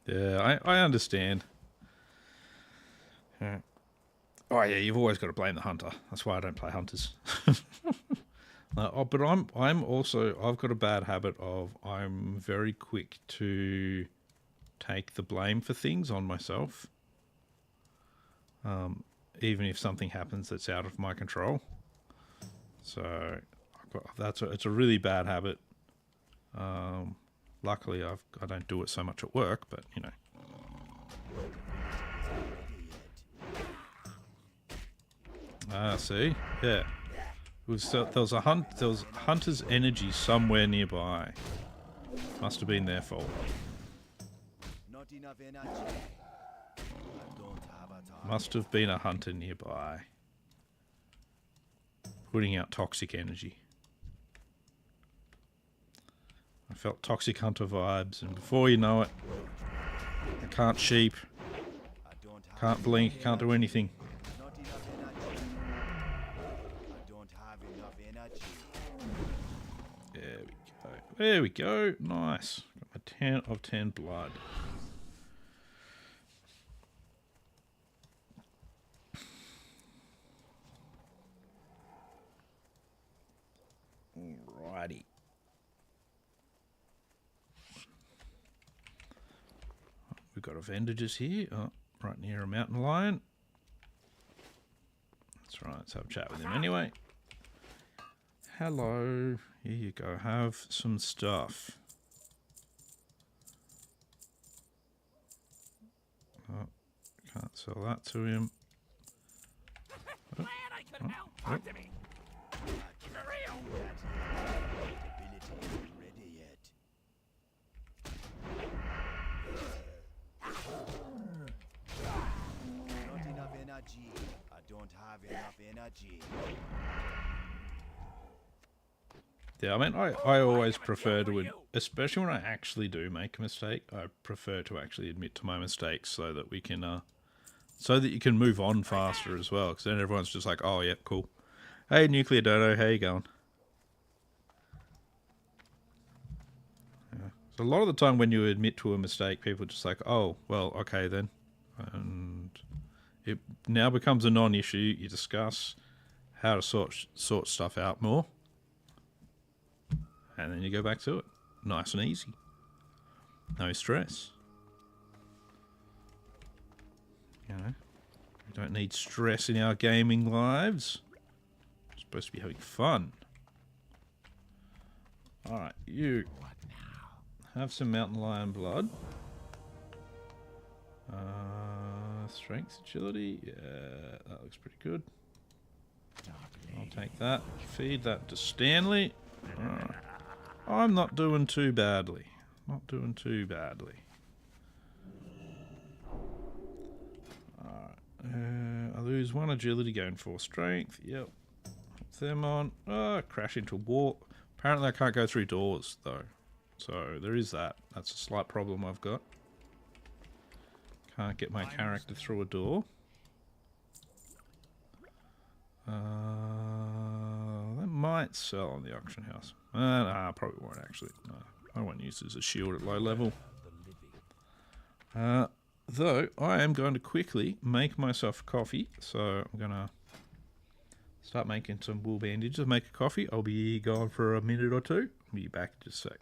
Yeah, I understand. Yeah. Oh yeah, you've always got to blame the hunter. That's why I don't play hunters. But I'm also, I've got a bad habit of, I'm very quick to take the blame for things on myself. Even if something happens that's out of my control. So it's a really bad habit. Luckily, I don't do it so much at work, but you know. See, yeah. There was hunter's energy somewhere nearby. Must have been their fault. Not enough energy. I don't have a target. Must have been a hunter nearby, putting out toxic energy. I felt toxic hunter vibes, and before you know it, I can't sheep, can't blink, can't do anything. Not enough energy. I don't have enough energy. There we go. There we go. Nice. Got my 10 of 10 blood. got a vendor just here. Oh, right near a mountain lion. That's right, let's have a chat with him anyway. Hello. Here you go. Have some stuff. Oh, can't sell that to him. Oh, oh. Ready yet. Not enough energy. I don't have enough energy. Yeah, I mean, I always prefer to, especially when I actually do make a mistake, I prefer to actually admit to my mistakes so that we can, so that you can move on faster as well. Because then everyone's just like, oh, yeah, cool. Hey, Nuclear Dodo, how you going? Yeah. So a lot of the time when you admit to a mistake, people are just like, oh, well, okay then. And it now becomes a non-issue. You discuss how to sort stuff out more. And then you go back to it. Nice and easy. No stress. You know, we don't need stress in our gaming lives. We're supposed to be having fun. Alright, you have some mountain lion blood. Strength, agility. Yeah, that looks pretty good. I'll take that. Feed that to Stanley. Alright. I'm not doing too badly. Not doing too badly. Alright. I lose 1 agility going 4 strength. Yep. Put them on. Oh, crash into a wall. Apparently I can't go through doors though. So there is that. That's a slight problem I've got. Can't get my character through a door. That might sell on the auction house. Nah, probably won't actually. No, I won't use it as a shield at low level. Though, I am going to quickly make myself coffee. So I'm going to start making some wool bandages, make a coffee. I'll be gone for a minute or two. I'll be back in just a sec.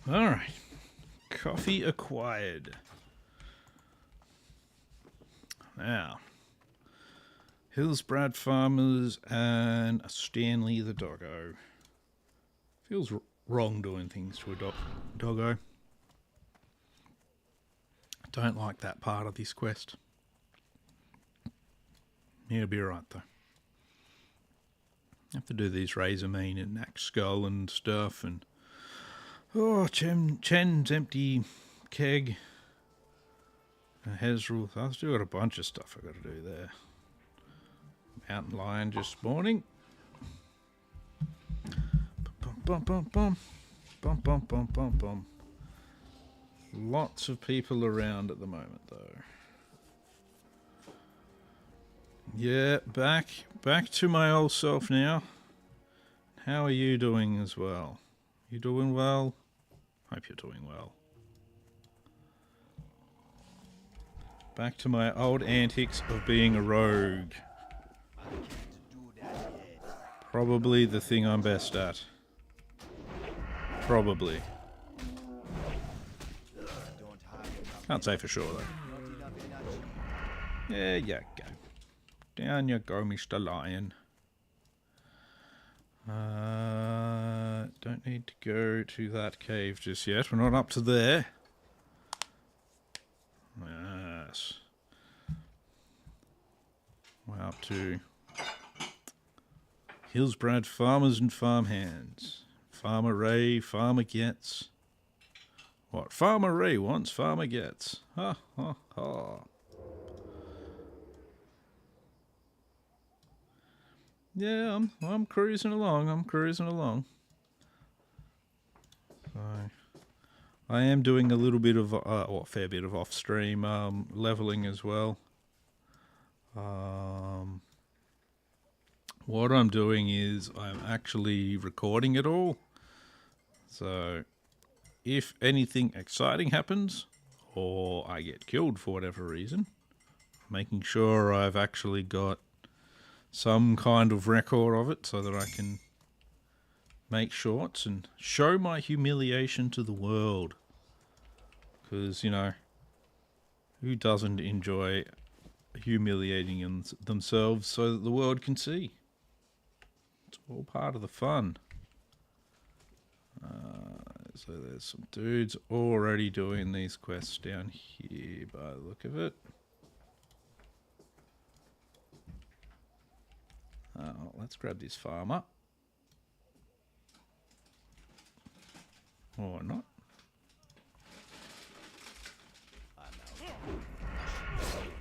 Alright. Coffee acquired. Now. Hillsbrad Farmers and a Stanley the doggo. Feels wrong doing things to a doggo. Don't like that part of this quest. He'll be right though. Have to do these razor mean and axe skull and stuff, and Chen's empty keg. Hezrel, I've still got a bunch of stuff I've got to do there. Mountain lion just spawning. Bum, bum, bum, bum, bum, bum, bum, bum. Lots of people around at the moment, though. Yeah, back to my old self now. How are you doing as well? You doing well? Hope you're doing well. Back to my old antics of being a rogue. Probably the thing I'm best at. Probably. Can't say for sure though. There you go. Down you go, Mr. Lion. Don't need to go to that cave just yet. We're not up to there. Yes. We're up to Hillsbrad Farmers and Farmhands. Farmer Ray, farmer gets. What Farmer Ray wants, farmer gets. Ha ha ha. Yeah, I'm cruising along. So, I am doing a little bit of, a fair bit of off-stream leveling as well. What I'm doing is I'm actually recording it all. So, if anything exciting happens, or I get killed for whatever reason, making sure I've actually got some kind of record of it so that I can make shorts and show my humiliation to the world. Because, you know, who doesn't enjoy humiliating themselves so that the world can see? It's all part of the fun. So there's some dudes already doing these quests down here by the look of it. Let's grab this farmer. Or not.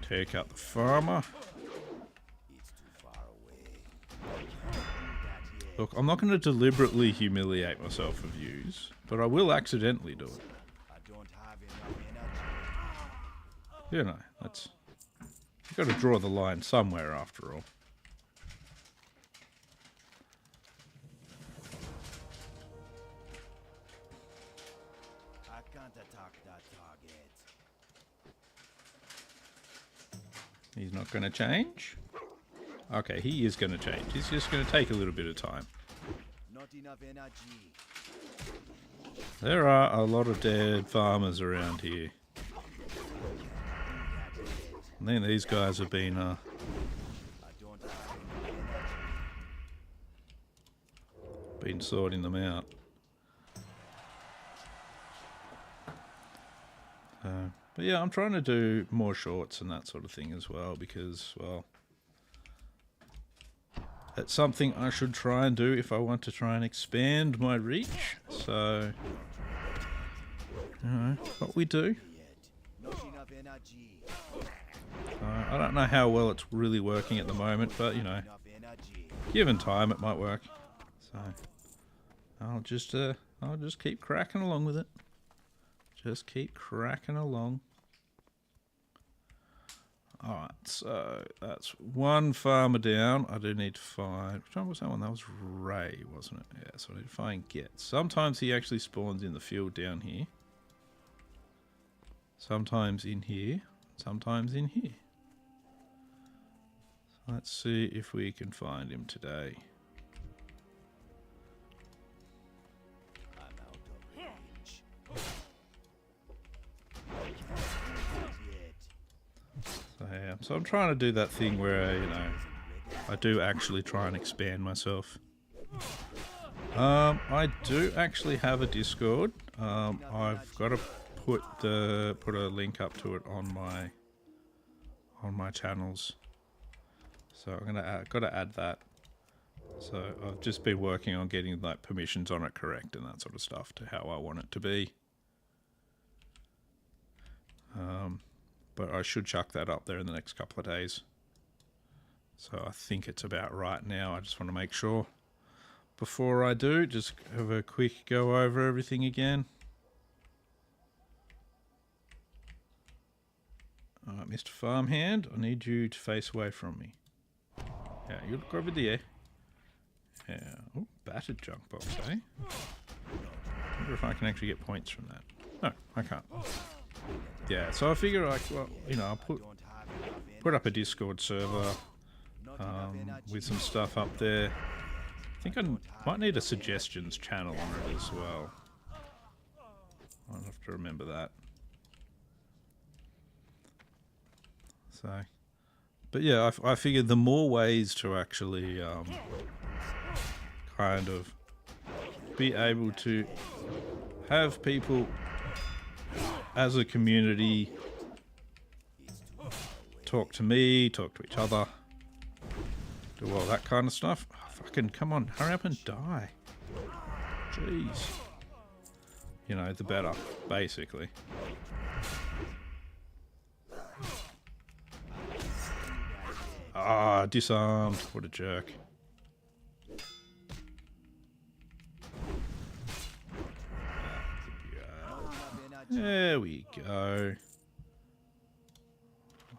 Take out the farmer. Look, I'm not going to deliberately humiliate myself with views, but I will accidentally do it. You know, that's... You've got to draw the line somewhere after all. He's not going to change? Okay, he is going to change. He's just going to take a little bit of time. Not enough energy. There are a lot of dead farmers around here. I think these guys have been sorting them out. But yeah, I'm trying to do more shorts and that sort of thing as well because, well, it's something I should try and do if I want to try and expand my reach. So, you know, what we do. I don't know how well it's really working at the moment, but, you know, given time, it might work. So, I'll just keep cracking along with it. Just keep cracking along. Alright, so that's one farmer down. I do need to find... Which one was that one? That was Ray, wasn't it? Yeah, so I need to find Get. Sometimes he actually spawns in the field down here. Sometimes in here. Sometimes in here. So let's see if we can find him today. So I'm trying to do that thing where, you know, I do actually try and expand myself. I do actually have a Discord. I've got to put a link up to it on my channels. So I'm gotta add that. So I've just been working on getting like permissions on it correct and that sort of stuff to how I want it to be. But I should chuck that up there in the next couple of days. So I think it's about right now. I just want to make sure. Before I do, just have a quick go over everything again. Alright, Mr. Farmhand, I need you to face away from me. Yeah, you look over there. Yeah. Oh, battered junk box, eh? I wonder if I can actually get points from that. No, I can't. Yeah, so I figure, like, well, you know, I'll put up a Discord server with some stuff up there. I think I might need a suggestions channel on it as well. I'll have to remember that. So, but yeah, I figured the more ways to actually kind of be able to have people as a community talk to me, talk to each other, do all that kind of stuff. Oh, fucking come on, hurry up and die. Jeez. You know, the better, basically. Ah, disarmed. What a jerk. There we go.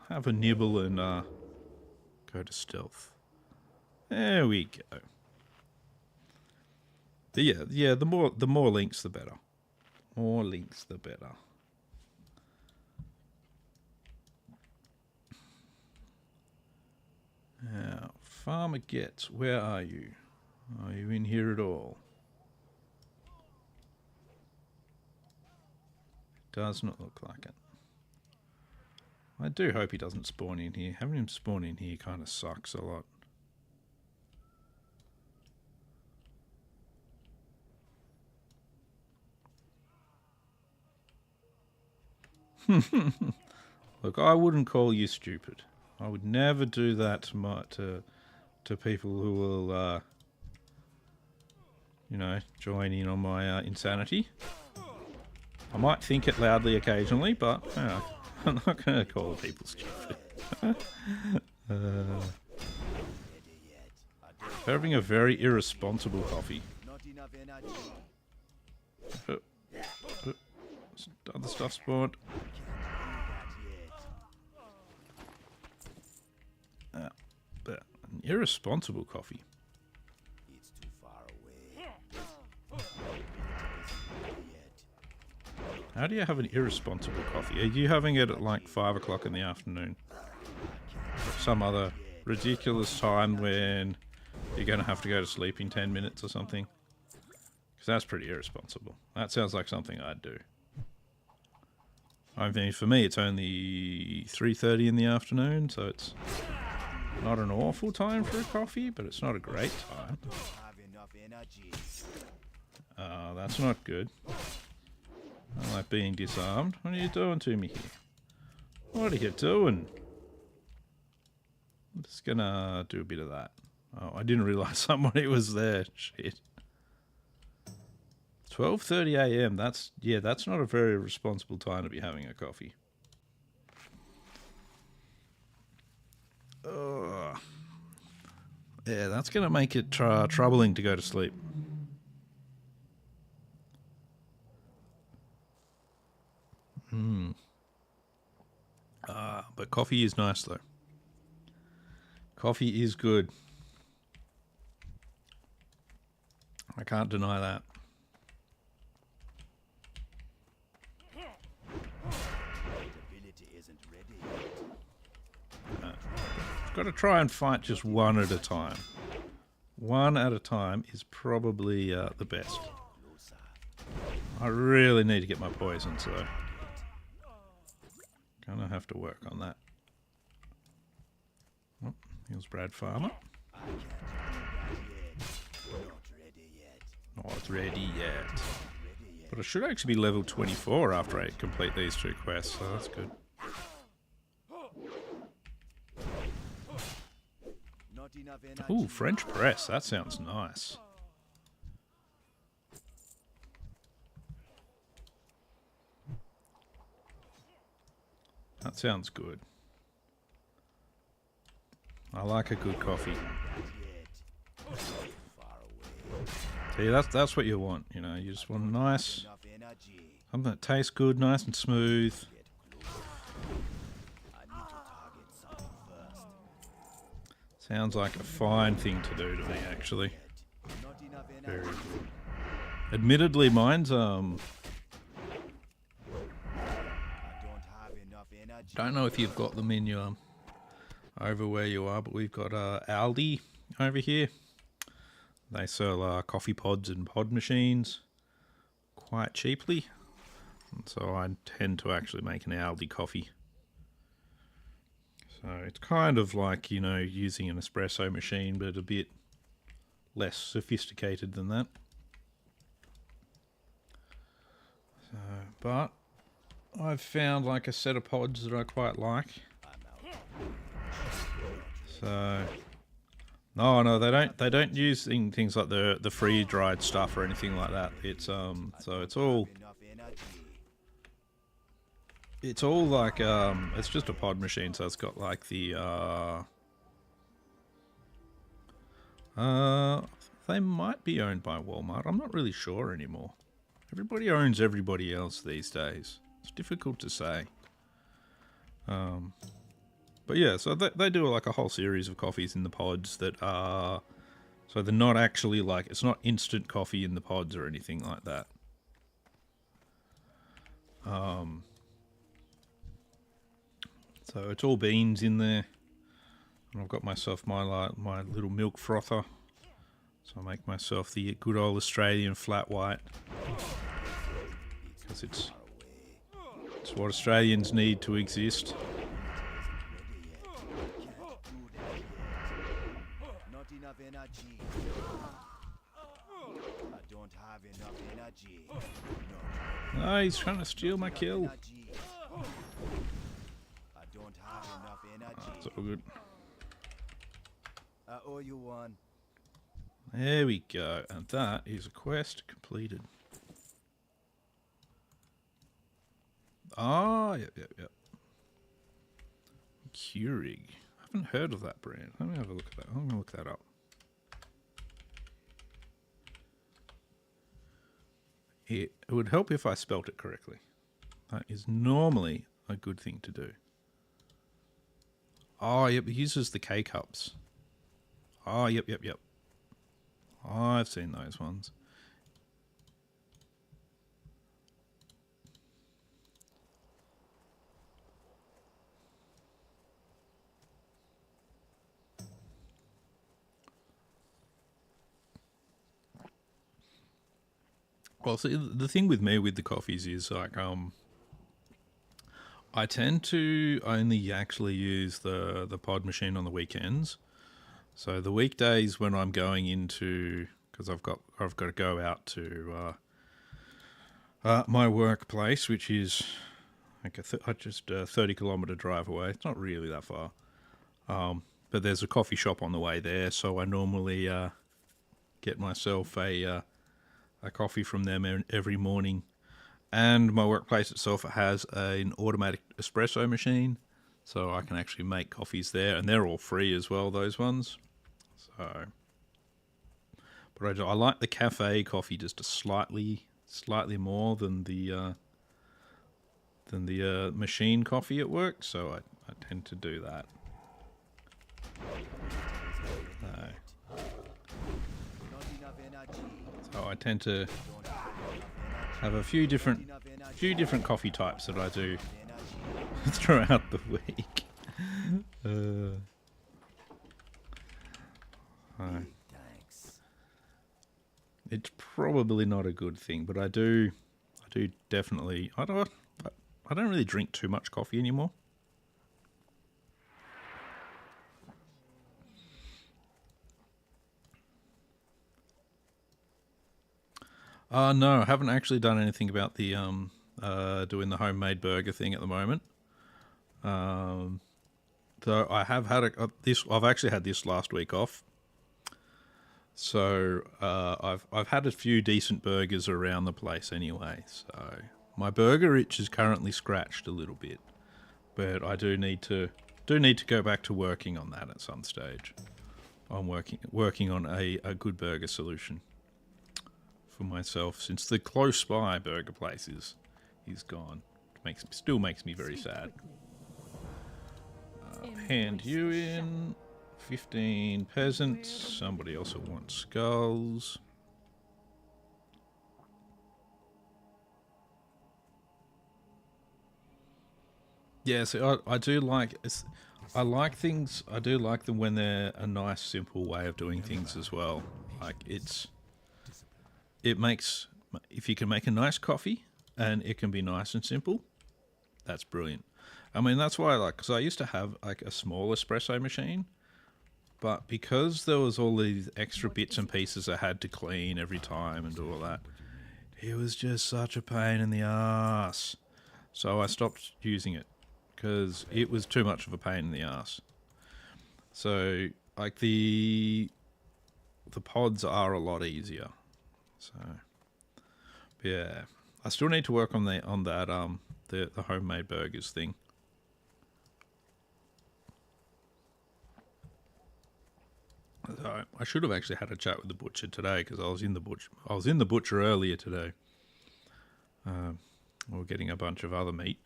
Have a nibble and go to stealth. There we go. But yeah, the more links the better. More links the better. Now, Farmer Gets, where are you? Are you in here at all? Does not look like it. I do hope he doesn't spawn in here. Having him spawn in here kind of sucks a lot. Look, I wouldn't call you stupid. I would never do that to people who will, you know, join in on my insanity. I might think it loudly occasionally, but you know, I'm not going to call people stupid. Having a very irresponsible coffee. Other stuff spawned. But an irresponsible coffee. It's too far away. How do you have an irresponsible coffee? Are you having it at like 5 o'clock in the afternoon? Or some other ridiculous time when you're going to have to go to sleep in 10 minutes or something? Because that's pretty irresponsible. That sounds like something I'd do. I mean, for me, it's only 3:30 in the afternoon, so it's not an awful time for a coffee, but it's not a great time. That's not good. I like being disarmed. What are you doing to me here? What are you doing? I'm just gonna do a bit of that. Oh, I didn't realise somebody was there. Shit. 12:30 a.m. That's not a very responsible time to be having a coffee. Ugh. Yeah, that's gonna make it troubling to go to sleep. But coffee is nice though. Coffee is good. I can't deny that. Got to try and fight just one at a time. One at a time is probably the best. I really need to get my poisons though. Gonna have to work on that. Oh, here's Brad Farmer. I can't do that yet. Not ready yet. Not ready yet. Ready yet. But I should actually be level 24 after I complete these 2 quests, so that's good. Not enough energy. Ooh, French press. That sounds nice. That sounds good. I like a good coffee. See, that's what you want, you know. You just want a nice, Enough energy. something that tastes good, nice and smooth. Get closer. I need to target something first. Sounds like a fine thing to do to me, actually. Not enough Very energy. good. Admittedly, mine's I don't have enough energy. don't know if you've got them in your over where you are, but we've got Aldi over here. They sell coffee pods and pod machines quite cheaply, and so I tend to actually make an Aldi coffee. So it's kind of like, you know, using an espresso machine, but a bit less sophisticated than that. So, but I've found like a set of pods that I quite like. So, no, they don't use things like the free dried stuff or anything like that. It's so it's all Enough energy. it's all like it's just a pod machine, so it's got like the they might be owned by Walmart. I'm not really sure anymore. Everybody owns everybody else these days. It's difficult to say. But yeah, so they do like a whole series of coffees in the pods that are, so they're not actually like, it's not instant coffee in the pods or anything like that. So it's all beans in there, and I've got myself my little milk frother. So I make myself the good old Australian flat white, because it's what Australians need to exist. Not enough energy. I don't have enough energy. Oh, he's trying to steal my kill. Energy. I don't have enough energy. It's all good. I owe you one. There we go, and that is a quest completed. Ah, yep. Keurig. I haven't heard of that brand. Let me have a look at that. I'm going to look that up. It would help if I spelt it correctly. That is normally a good thing to do. Oh, yep, it uses the K-cups. Oh, yep. I've seen those ones. Well, see, the thing with me with the coffees is like, I tend to only actually use the pod machine on the weekends. So the weekdays when I'm going into, because I've got to go out to my workplace, which is like just a 30-kilometer drive away. It's not really that far, but there's a coffee shop on the way there, so I normally get myself a coffee from them every morning. And my workplace itself has an automatic espresso machine, so I can actually make coffees there, and they're all free as well, those ones. So, but I like the cafe coffee just a slightly more than the machine coffee at work, so I tend to do that. So I tend to have a few different coffee types that I do throughout the week. Thanks. It's probably not a good thing, but I do definitely. I don't really drink too much coffee anymore. No, I haven't actually done anything about the doing the homemade burger thing at the moment. Though I have had this. I've actually had this last week off, so I've had a few decent burgers around the place anyway. So my burger itch is currently scratched a little bit, but I do need to go back to working on that at some stage. I'm working on a good burger solution for myself, since the close by burger place is gone. Still makes me very sad. Hand you in 15 peasants. Somebody else will want skulls. Yeah, so I do like I like things. I do like them when they're a nice, simple way of doing things as well. Like it makes, if you can make a nice coffee and it can be nice and simple, that's brilliant. I mean, that's why because I used to have like a small espresso machine, but because there was all these extra bits and pieces I had to clean every time and do all that, it was just such a pain in the ass. So I stopped using it because it was too much of a pain in the ass. So like the pods are a lot easier. So yeah, I still need to work on the homemade burgers thing. So I should have actually had a chat with the butcher today, because I was in the butcher earlier today. We were getting a bunch of other meat.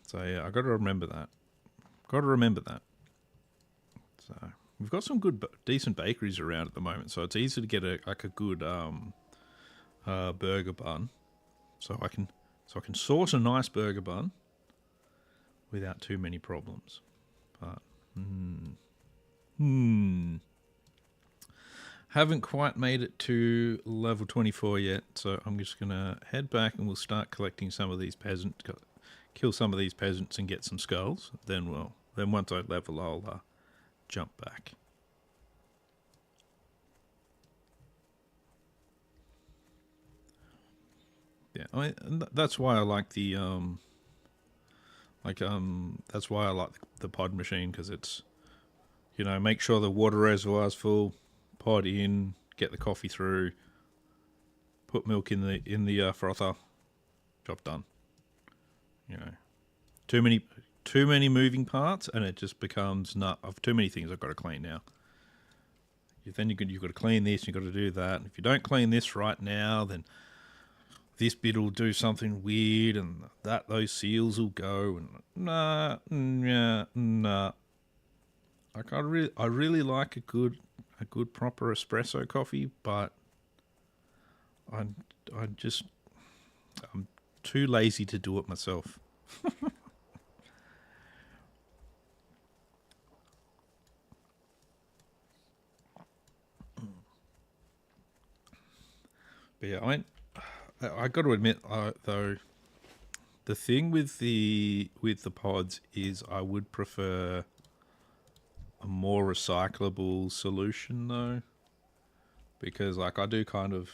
So yeah, I got to remember that. So we've got some decent bakeries around at the moment, so it's easy to get a good burger bun. So I can source a nice burger bun without too many problems. But haven't quite made it to level 24 yet, so I'm just gonna head back and we'll start collecting some of these peasants, kill some of these peasants and get some skulls. Then once I level, I'll jump back. Yeah, that's why I like the that's why I like the pod machine, because it's, make sure the water reservoir's full, pod in, get the coffee through, put milk in the frother, job done. Too many moving parts, and it just becomes of too many things I've got to clean now. Then you've got to clean this, you've got to do that. And if you don't clean this right now, then this bit will do something weird, and those seals will go, and nah. Like I really like a good proper espresso coffee, but I'm too lazy to do it myself. But yeah, I got to admit, though, the thing with the pods is I would prefer a more recyclable solution, though, because like I do kind of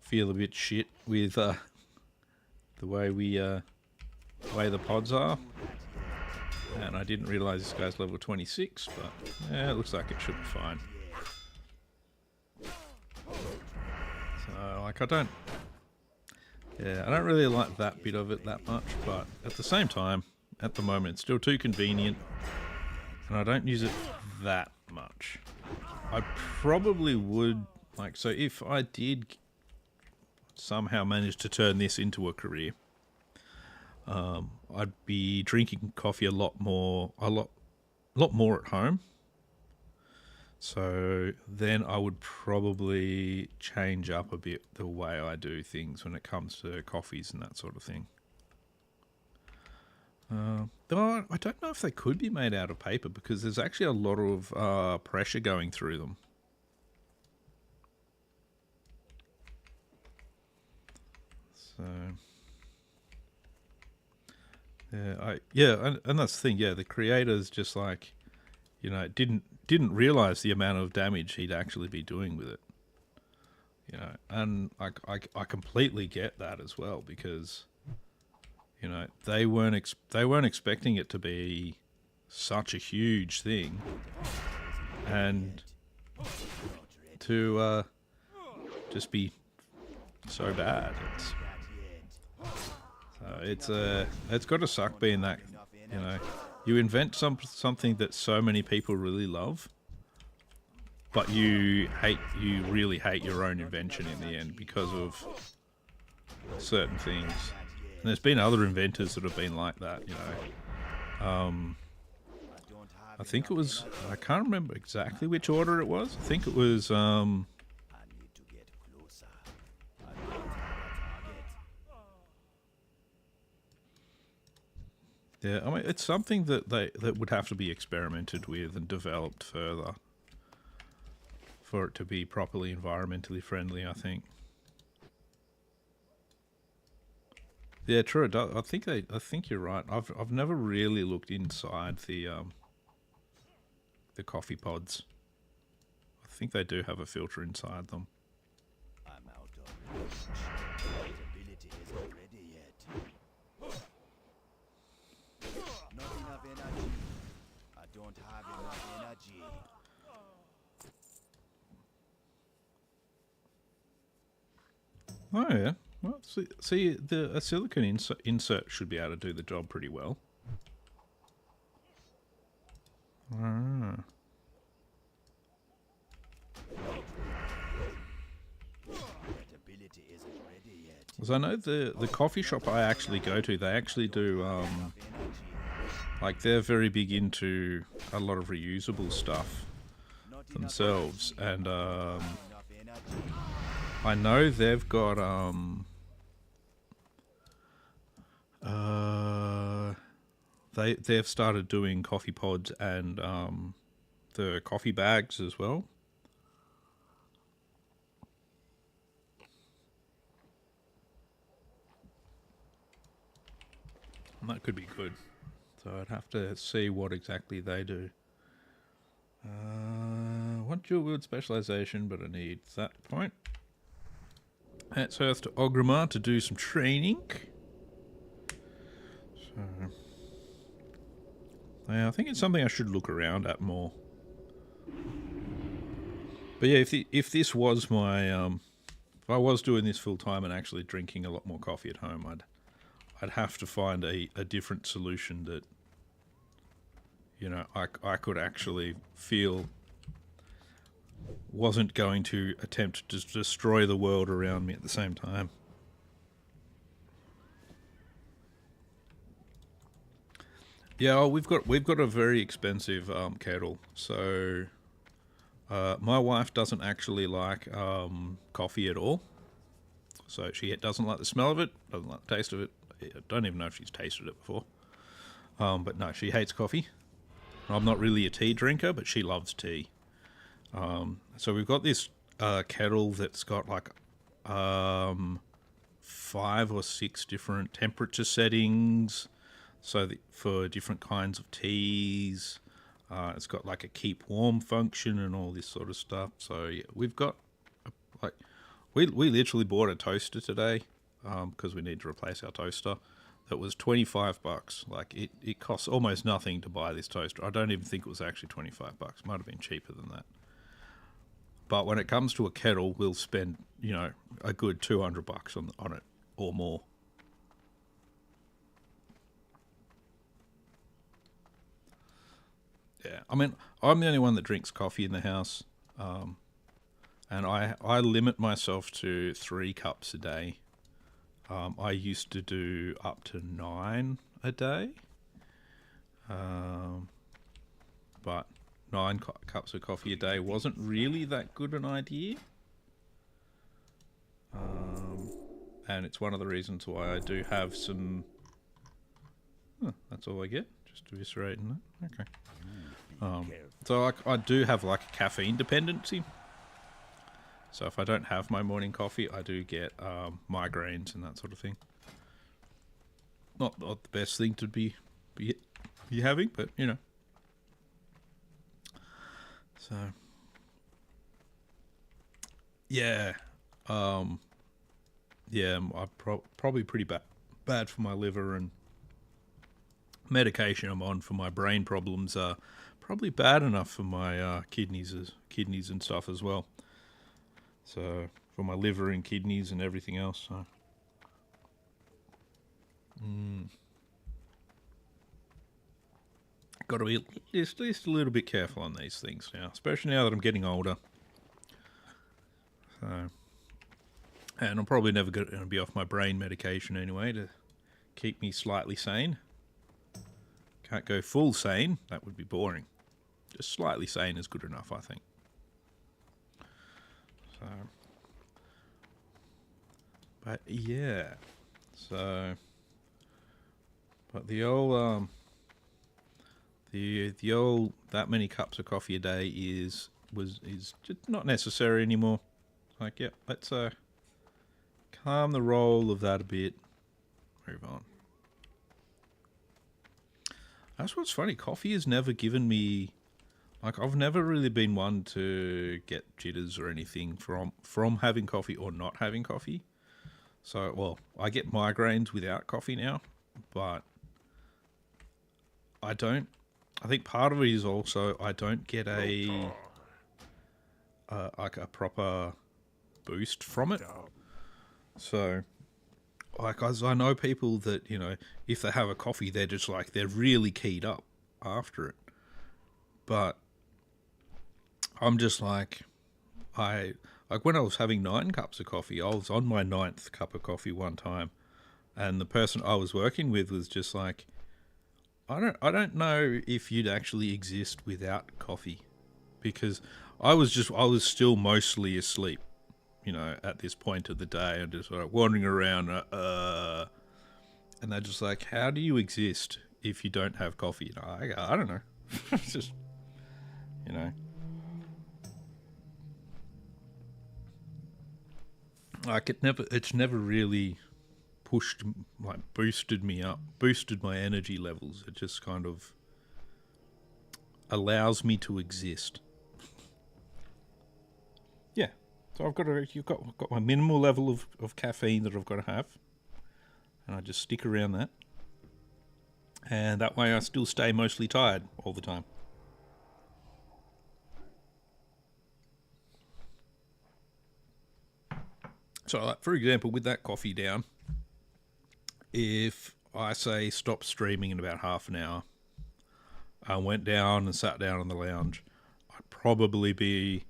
feel a bit shit with the way the pods are, and I didn't realise this guy's level 26, but yeah, it looks like it should be fine. So like I don't really like that bit of it that much, but at the same time, at the moment, it's still too convenient, and I don't use it that much. I probably would, so if I did somehow manage to turn this into a career, I'd be drinking coffee a lot more at home. So then I would probably change up a bit the way I do things when it comes to coffees and that sort of thing. Though I don't know if they could be made out of paper, because there's actually a lot of pressure going through them. So and that's the thing. Yeah, the creators just didn't realize the amount of damage he'd actually be doing with it. You know, and I completely get that as well, because you know they weren't expecting it to be such a huge thing, and to just be so bad. It's got to suck being that, you know, you invent something that so many people really love, but you really hate your own invention in the end because of certain things. And there's been other inventors that have been like that, you know. I think it was, I can't remember exactly which order it was. I think it was, I need to get closer. I don't have a target. yeah, I mean, it's something that would have to be experimented with and developed further for it to be properly environmentally friendly, I think. Yeah, true. It does. I think you're right. I've never really looked inside the coffee pods. I think they do have a filter inside them. I'm out of reach. That ability isn't ready yet. Not enough energy. I don't have enough energy. Oh yeah. Well, see, a silicon insert should be able to do the job pretty well. Ah. That ability isn't ready yet. Because I know the coffee shop I actually go to, they actually do Energy. like they're very big into a lot of reusable stuff Not enough themselves, and enough energy. I know they've got they've started doing coffee pods and the coffee bags as well. And that could be good. So I'd have to see what exactly they do. Want dual wield specialization, but I need that point. That's Earth to Ogrimmar to do some training. So, yeah, I think it's something I should look around at more. But yeah, if this was my if I was doing this full time and actually drinking a lot more coffee at home, I'd have to find a different solution that, you know, I could actually feel wasn't going to attempt to destroy the world around me at the same time. Yeah, oh, we've got a very expensive kettle. So my wife doesn't actually like coffee at all. So she doesn't like the smell of it, doesn't like the taste of it. I don't even know if she's tasted it before. But no, she hates coffee. I'm not really a tea drinker, but she loves tea. So we've got this kettle that's got like 5 or 6 different temperature settings. So for different kinds of teas, it's got like a keep warm function and all this sort of stuff. So yeah, we've got we literally bought a toaster today because we need to replace our toaster. That was $25. Like it costs almost nothing to buy this toaster. I don't even think it was actually $25. Might have been cheaper than that. But when it comes to a kettle, we'll spend, you know, a good $200 on it or more. Yeah, I mean, I'm the only one that drinks coffee in the house, and I limit myself to 3 cups a day. I used to do up to 9 a day, but 9 cups of coffee a day wasn't really that good an idea. And it's one of the reasons why I do have some... Huh, that's all I get, just eviscerating that. Okay. So I do have like a caffeine dependency. So if I don't have my morning coffee, I do get migraines and that sort of thing. Not the best thing to be having, but you know. So yeah, yeah, I'm probably pretty bad for my liver, and medication I'm on for my brain problems are probably bad enough for my kidneys and stuff as well. So for my liver and kidneys and everything else. So. Got to be just a little bit careful on these things now, especially now that I'm getting older. So, and I'm probably never going to be off my brain medication anyway to keep me slightly sane. Can't go full sane, that would be boring. Just slightly sane is good enough, I think. So, but yeah, so, but the old the old that many cups of coffee a day is just not necessary anymore. Like, yeah, let's calm the roll of that a bit. Move on. That's what's funny. Coffee has never given me, like, I've never really been one to get jitters or anything from having coffee or not having coffee. So, well, I get migraines without coffee now, but I don't. I think part of it is also I don't get a proper boost from it. So, like, as I know people that, you know, if they have a coffee, they're just like, they're really keyed up after it. But I'm just like, when I was having 9 cups of coffee, I was on my 9th cup of coffee one time, and the person I was working with was just like, I don't know if you'd actually exist without coffee, because I was still mostly asleep, you know, at this point of the day, and just like wandering around, and they're just like, how do you exist if you don't have coffee? And I don't know. It's just, you know, like it's never really boosted me up, boosted my energy levels. It just kind of allows me to exist. Yeah. So I've got my minimal level of caffeine that I've got to have, and I just stick around that, and that way I still stay mostly tired all the time. So, like, for example, with that coffee down, if I say stop streaming in about half an hour, I went down and sat down on the lounge, I'd probably be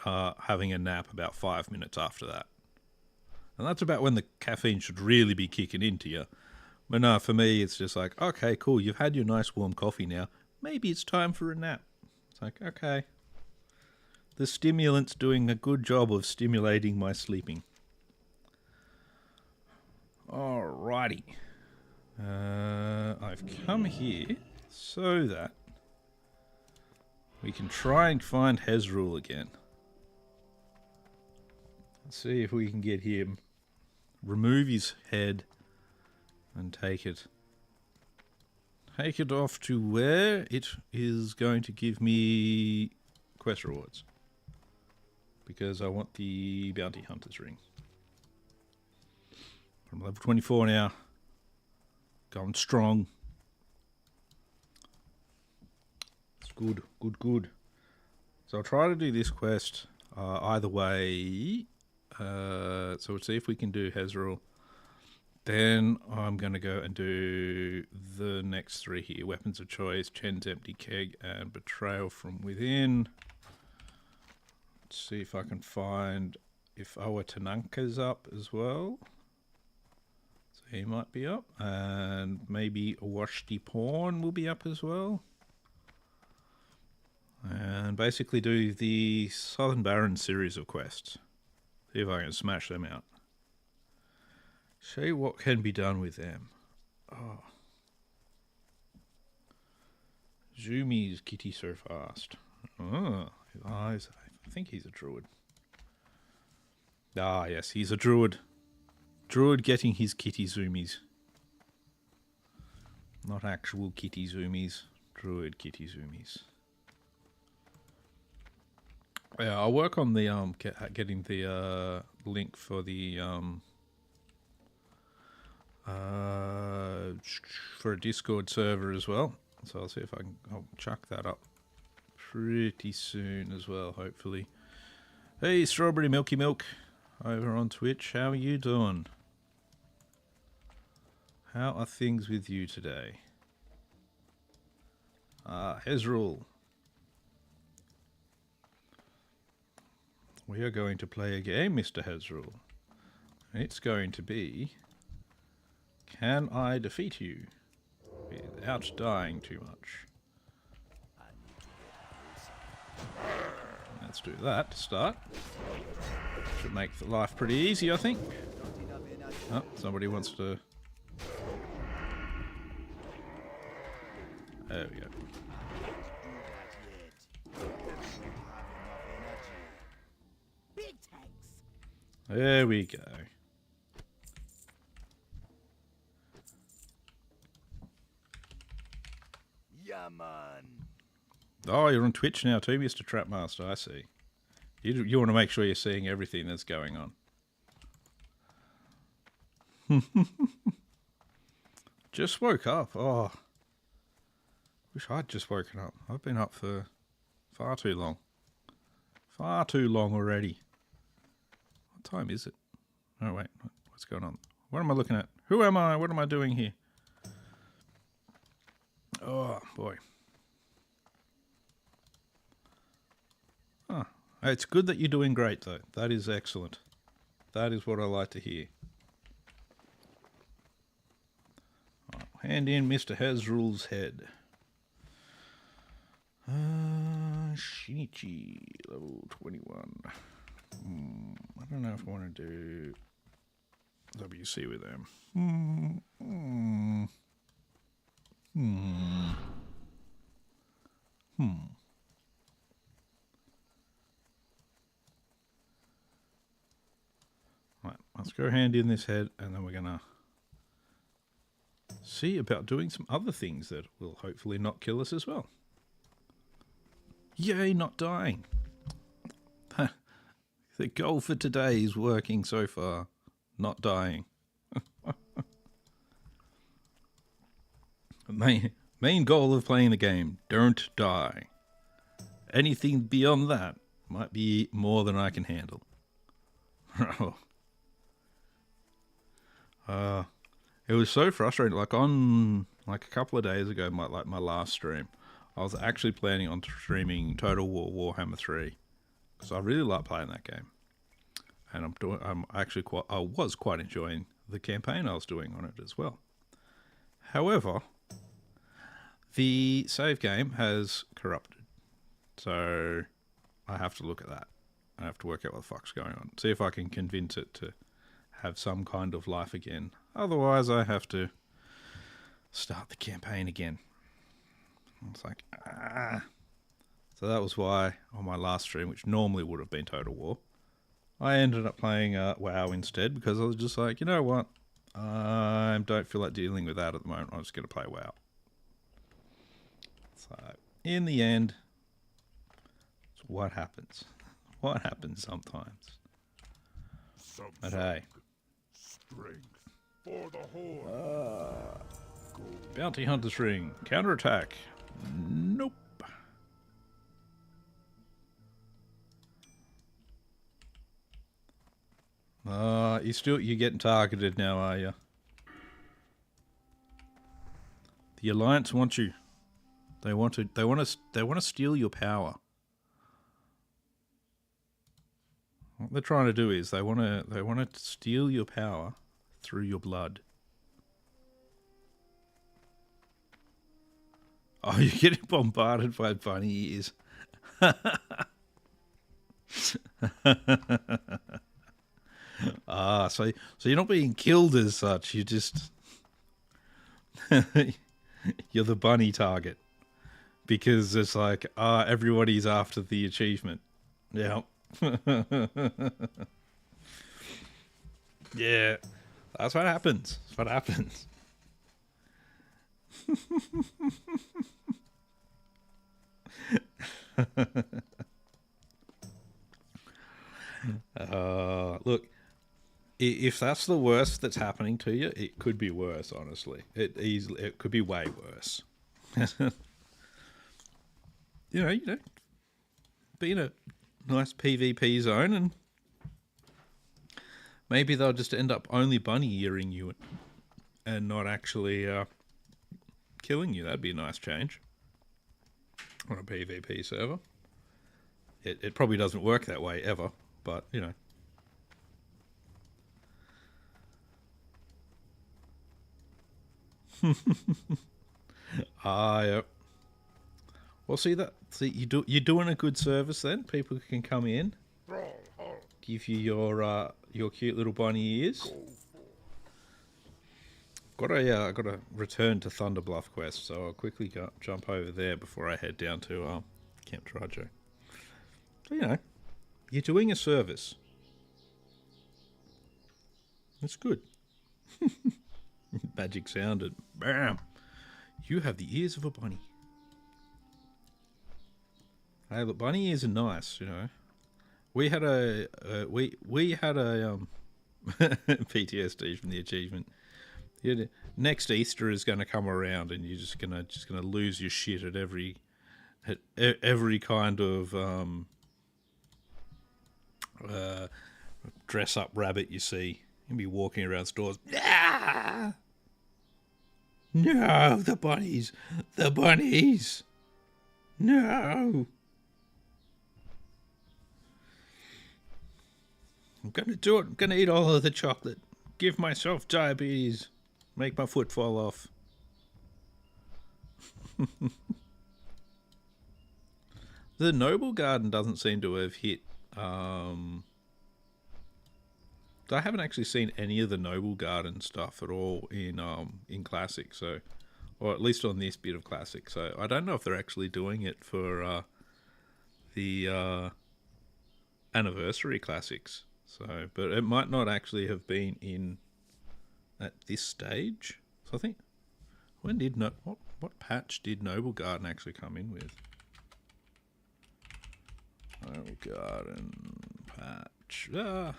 having a nap about 5 minutes after that. And that's about when the caffeine should really be kicking into you. But no, for me, it's just like, okay, cool, you've had your nice warm coffee now. Maybe it's time for a nap. It's like, okay, the stimulant's doing a good job of stimulating my sleeping. Alrighty. I've come here so that we can try and find Hezrul again. Let's see if we can get him, remove his head, and take it off to where it is going to give me quest rewards. Because I want the Bounty Hunter's Ring. I'm level 24 now. Going strong. It's good. So I'll try to do this quest either way. So we'll see if we can do Hezrul. Then I'm going to go and do the next 3 here. Weapons of Choice, Chen's Empty Keg, and Betrayal from Within. Let's see if I can find if Owa Tananka's up as well. He might be up, and maybe Washti Pawn will be up as well. And basically do the Southern Baron series of quests. See if I can smash them out. See what can be done with them. Oh. Zoomies kitty so fast. Oh, his eyes. I think he's a druid. Ah, yes, he's a druid. Druid getting his kitty zoomies. Not actual kitty zoomies. Druid kitty zoomies. Yeah, I'll work on the getting the link for the for a Discord server as well. So I'll see if I'll chuck that up pretty soon as well, hopefully. Hey, Strawberry Milky Milk over on Twitch. How are you doing? How are things with you today? Hezrul. We are going to play a game, Mr. Hezrul. It's going to be... Can I defeat you without dying too much? Let's do that to start. Should make the life pretty easy, I think. Oh, somebody wants to... There we go. Big tanks. There we go. Yeah, man. Oh, you're on Twitch now too, Mr. Trapmaster, I see. You want to make sure you're seeing everything that's going on. Just woke up. Oh. Wish I'd just woken up. I've been up for far too long. Far too long already. What time is it? Oh, wait. What's going on? What am I looking at? Who am I? What am I doing here? Oh, boy. Oh, it's good that you're doing great, though. That is excellent. That is what I like to hear. Hand in Mr. Hezrul's head. Shinichi, level 21. I don't know if I want to do WC with them. Right, let's go hand in this head, and then we're gonna see about doing some other things that will hopefully not kill us as well. Yay, not dying. The goal for today is working so far. Not dying. Main goal of playing the game, don't die. Anything beyond that might be more than I can handle. It was so frustrating. Like a couple of days ago, my last stream, I was actually planning on streaming Total War Warhammer 3 because I really like playing that game, and I was quite enjoying the campaign I was doing on it as well. However, the save game has corrupted, so I have to look at that. I have to work out what the fuck's going on. See if I can convince it to have some kind of life again. Otherwise, I have to start the campaign again. It's like, So that was why on my last stream, which normally would have been Total War, I ended up playing WoW instead, because I was just like, you know what? I don't feel like dealing with that at the moment. I'm just going to play WoW. So, in the end, it's what happens. What happens sometimes. But hey. Strength for the Horde. Bounty Hunter's Ring. Counterattack. Nope. You're getting targeted now, are you? The Alliance want you. They want to steal your power. What they're trying to do is they want to steal your power through your blood. Oh, you're getting bombarded by bunny ears. So you're not being killed as such. You just you're the bunny target because it's like everybody's after the achievement. Yeah. Yeah, that's what happens. That's what happens. Look, If that's the worst that's happening to you, it could be worse. Honestly, it could be way worse. You know, be in a nice PvP zone, and maybe they'll just end up only bunny earing you and not actually killing you. That'd be a nice change on a PvP server. It probably doesn't work that way ever, but you know. Yep. Well, see, you're doing a good service then. People can come in, give you your cute little bunny ears. Got a return to Thunder Bluff quest, so I'll quickly jump over there before I head down to Camp Trajo. So you know, you're doing a service. That's good. Magic sounded. Bam! You have the ears of a bunny. Hey, look, bunny ears are nice, you know. We had a PTSD from the achievement. Next Easter is going to come around, and you're just gonna lose your shit at every kind of dress up rabbit you see. You'll be walking around stores. Ah! No, the bunnies! The bunnies! No! I'm gonna do it. I'm gonna eat all of the chocolate. Give myself diabetes. Make my foot fall off. The Noble Garden doesn't seem to have hit. I haven't actually seen any of the Noble Garden stuff at all in Classic, so, or at least on this bit of Classic. So I don't know if they're actually doing it for the anniversary classics. So, but it might not actually have been in at this stage. So I think what patch did Noble Garden actually come in with? Noble Garden patch. Na.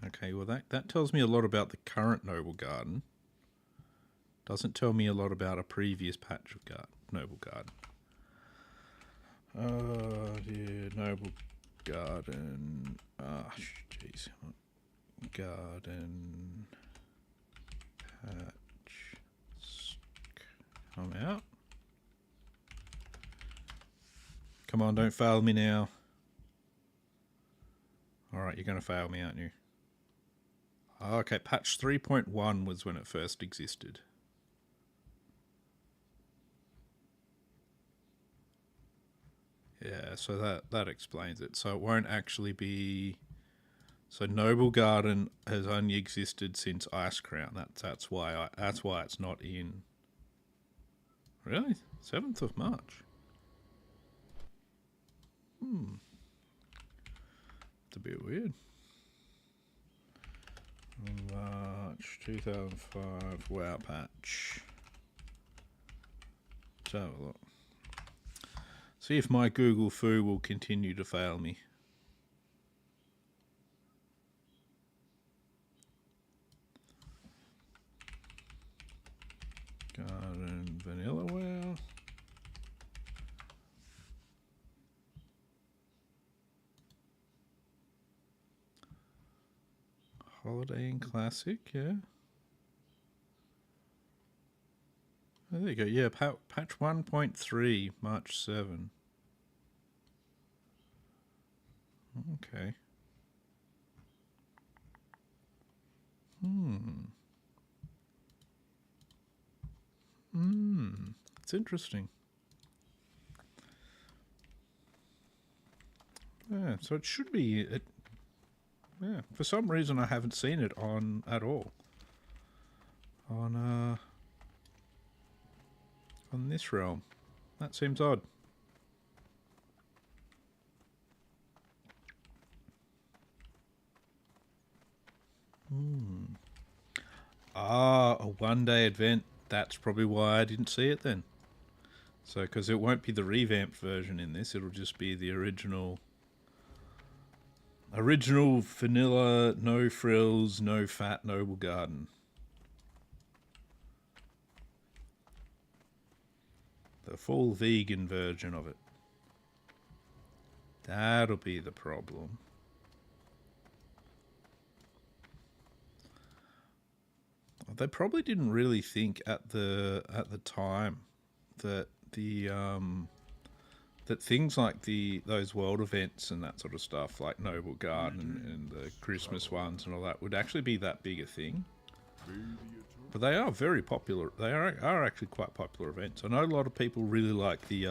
Okay, well that tells me a lot about the current Noble Garden. Doesn't tell me a lot about a previous patch of Noble Garden. Yeah, Noble Garden. Jeez. Garden patch. Come out. Come on, don't fail me now. Alright, you're going to fail me, aren't you? Okay, patch 3.1 was when it first existed. Yeah, so that explains it. So it won't actually be... So Noble Garden has only existed since Icecrown. That's why it's not in... Really? 7th of March? It's a bit weird. March 2005 WoW patch. Let's have a look. See if my Google Foo will continue to fail me. Garden Vanilla WoW. Holiday and Classic, yeah. Oh, there you go. Yeah, patch 1.3, March 7. Okay. It's interesting. Yeah, so it should be... Yeah, for some reason I haven't seen it on at all. On this realm. That seems odd. Ah, a 1-day event. That's probably why I didn't see it then. So, because it won't be the revamped version in this, it'll just be the original vanilla, no frills, no fat, noble garden. The full vegan version of it. That'll be the problem. They probably didn't really think at the time that that things like those world events and that sort of stuff, like Noble Garden and the Christmas ones and all that, would actually be that big a thing. But they are very popular. They are actually quite popular events. I know a lot of people really like the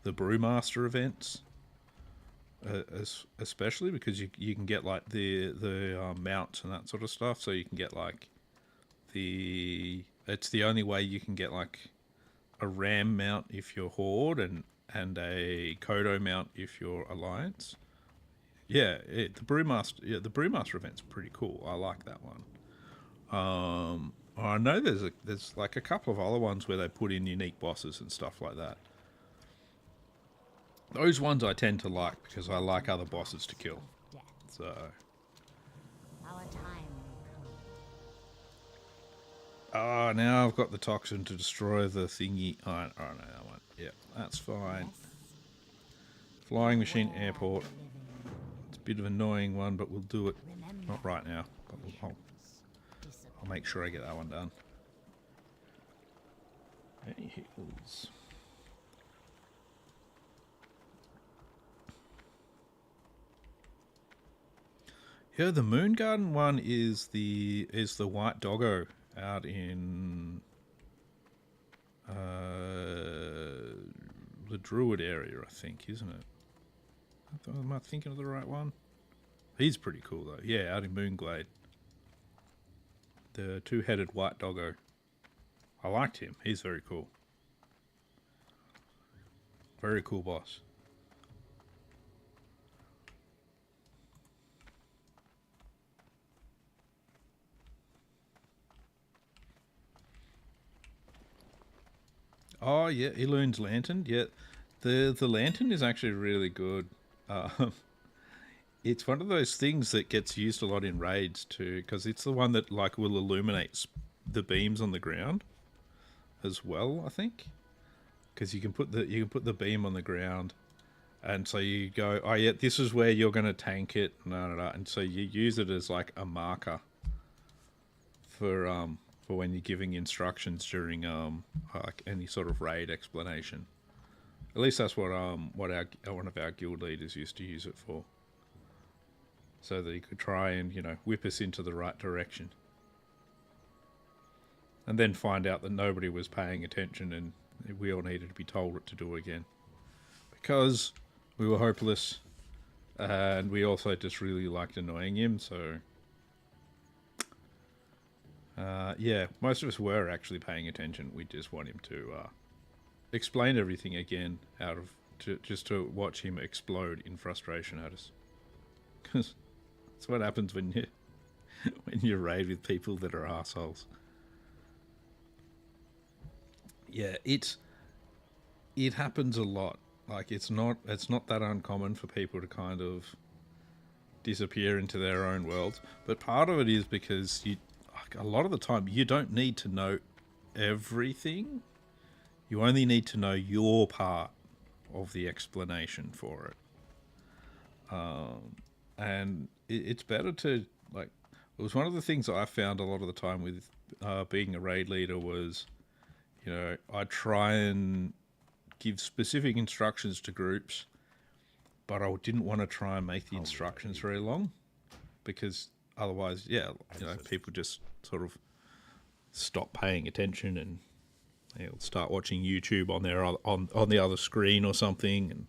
Brewmaster events, especially because you can get like the mounts and that sort of stuff. So you can get like it's the only way you can get like a Ram mount if you're Horde and a Kodo mount if you're Alliance. Yeah, the Brewmaster event's pretty cool. I like that one. I know there's like a couple of other ones where they put in unique bosses and stuff like that. Those ones I tend to like because I like other bosses to kill. So Our time will come. now I've got the toxin to destroy the thingy. I know that one. Yeah, that's fine. Flying machine airport. It's a bit of an annoying one, but we'll do it. Not right now, but I'll make sure I get that one done. Hills. Yeah, the Moon Garden one is the White Doggo out in the Druid area, I think, isn't it? Am I thinking of the right one? He's pretty cool though. Yeah, out in Moonglade. The two-headed White Doggo. I liked him. He's very cool. Very cool boss. Oh yeah, Eloon's Lantern. Yeah, the lantern is actually really good. It's one of those things that gets used a lot in raids too, because it's the one that like will illuminate the beams on the ground as well. I think because you can put the beam on the ground, and so you go, oh yeah, this is where you're going to tank it, and so you use it as like a marker for when you're giving instructions during like any sort of raid explanation. At least that's what one of our guild leaders used to use it for, so that he could try and whip us into the right direction, and then find out that nobody was paying attention and we all needed to be told what to do again because we were hopeless, and we also just really liked annoying him. So yeah, most of us were actually paying attention. We just want him to explain everything again just to watch him explode in frustration at us. Because that's what happens when you raid with people that are assholes. Yeah, it happens a lot. Like it's not that uncommon for people to kind of disappear into their own worlds. But part of it is because a lot of the time you don't need to know everything. You only need to know your part of the explanation for it. And it's better to, like, it was one of the things I found a lot of the time with being a raid leader was, I try and give specific instructions to groups, but I didn't want to try and make the instructions very long, because otherwise, people just sort of stop paying attention and they'll start watching YouTube on their on the other screen or something, and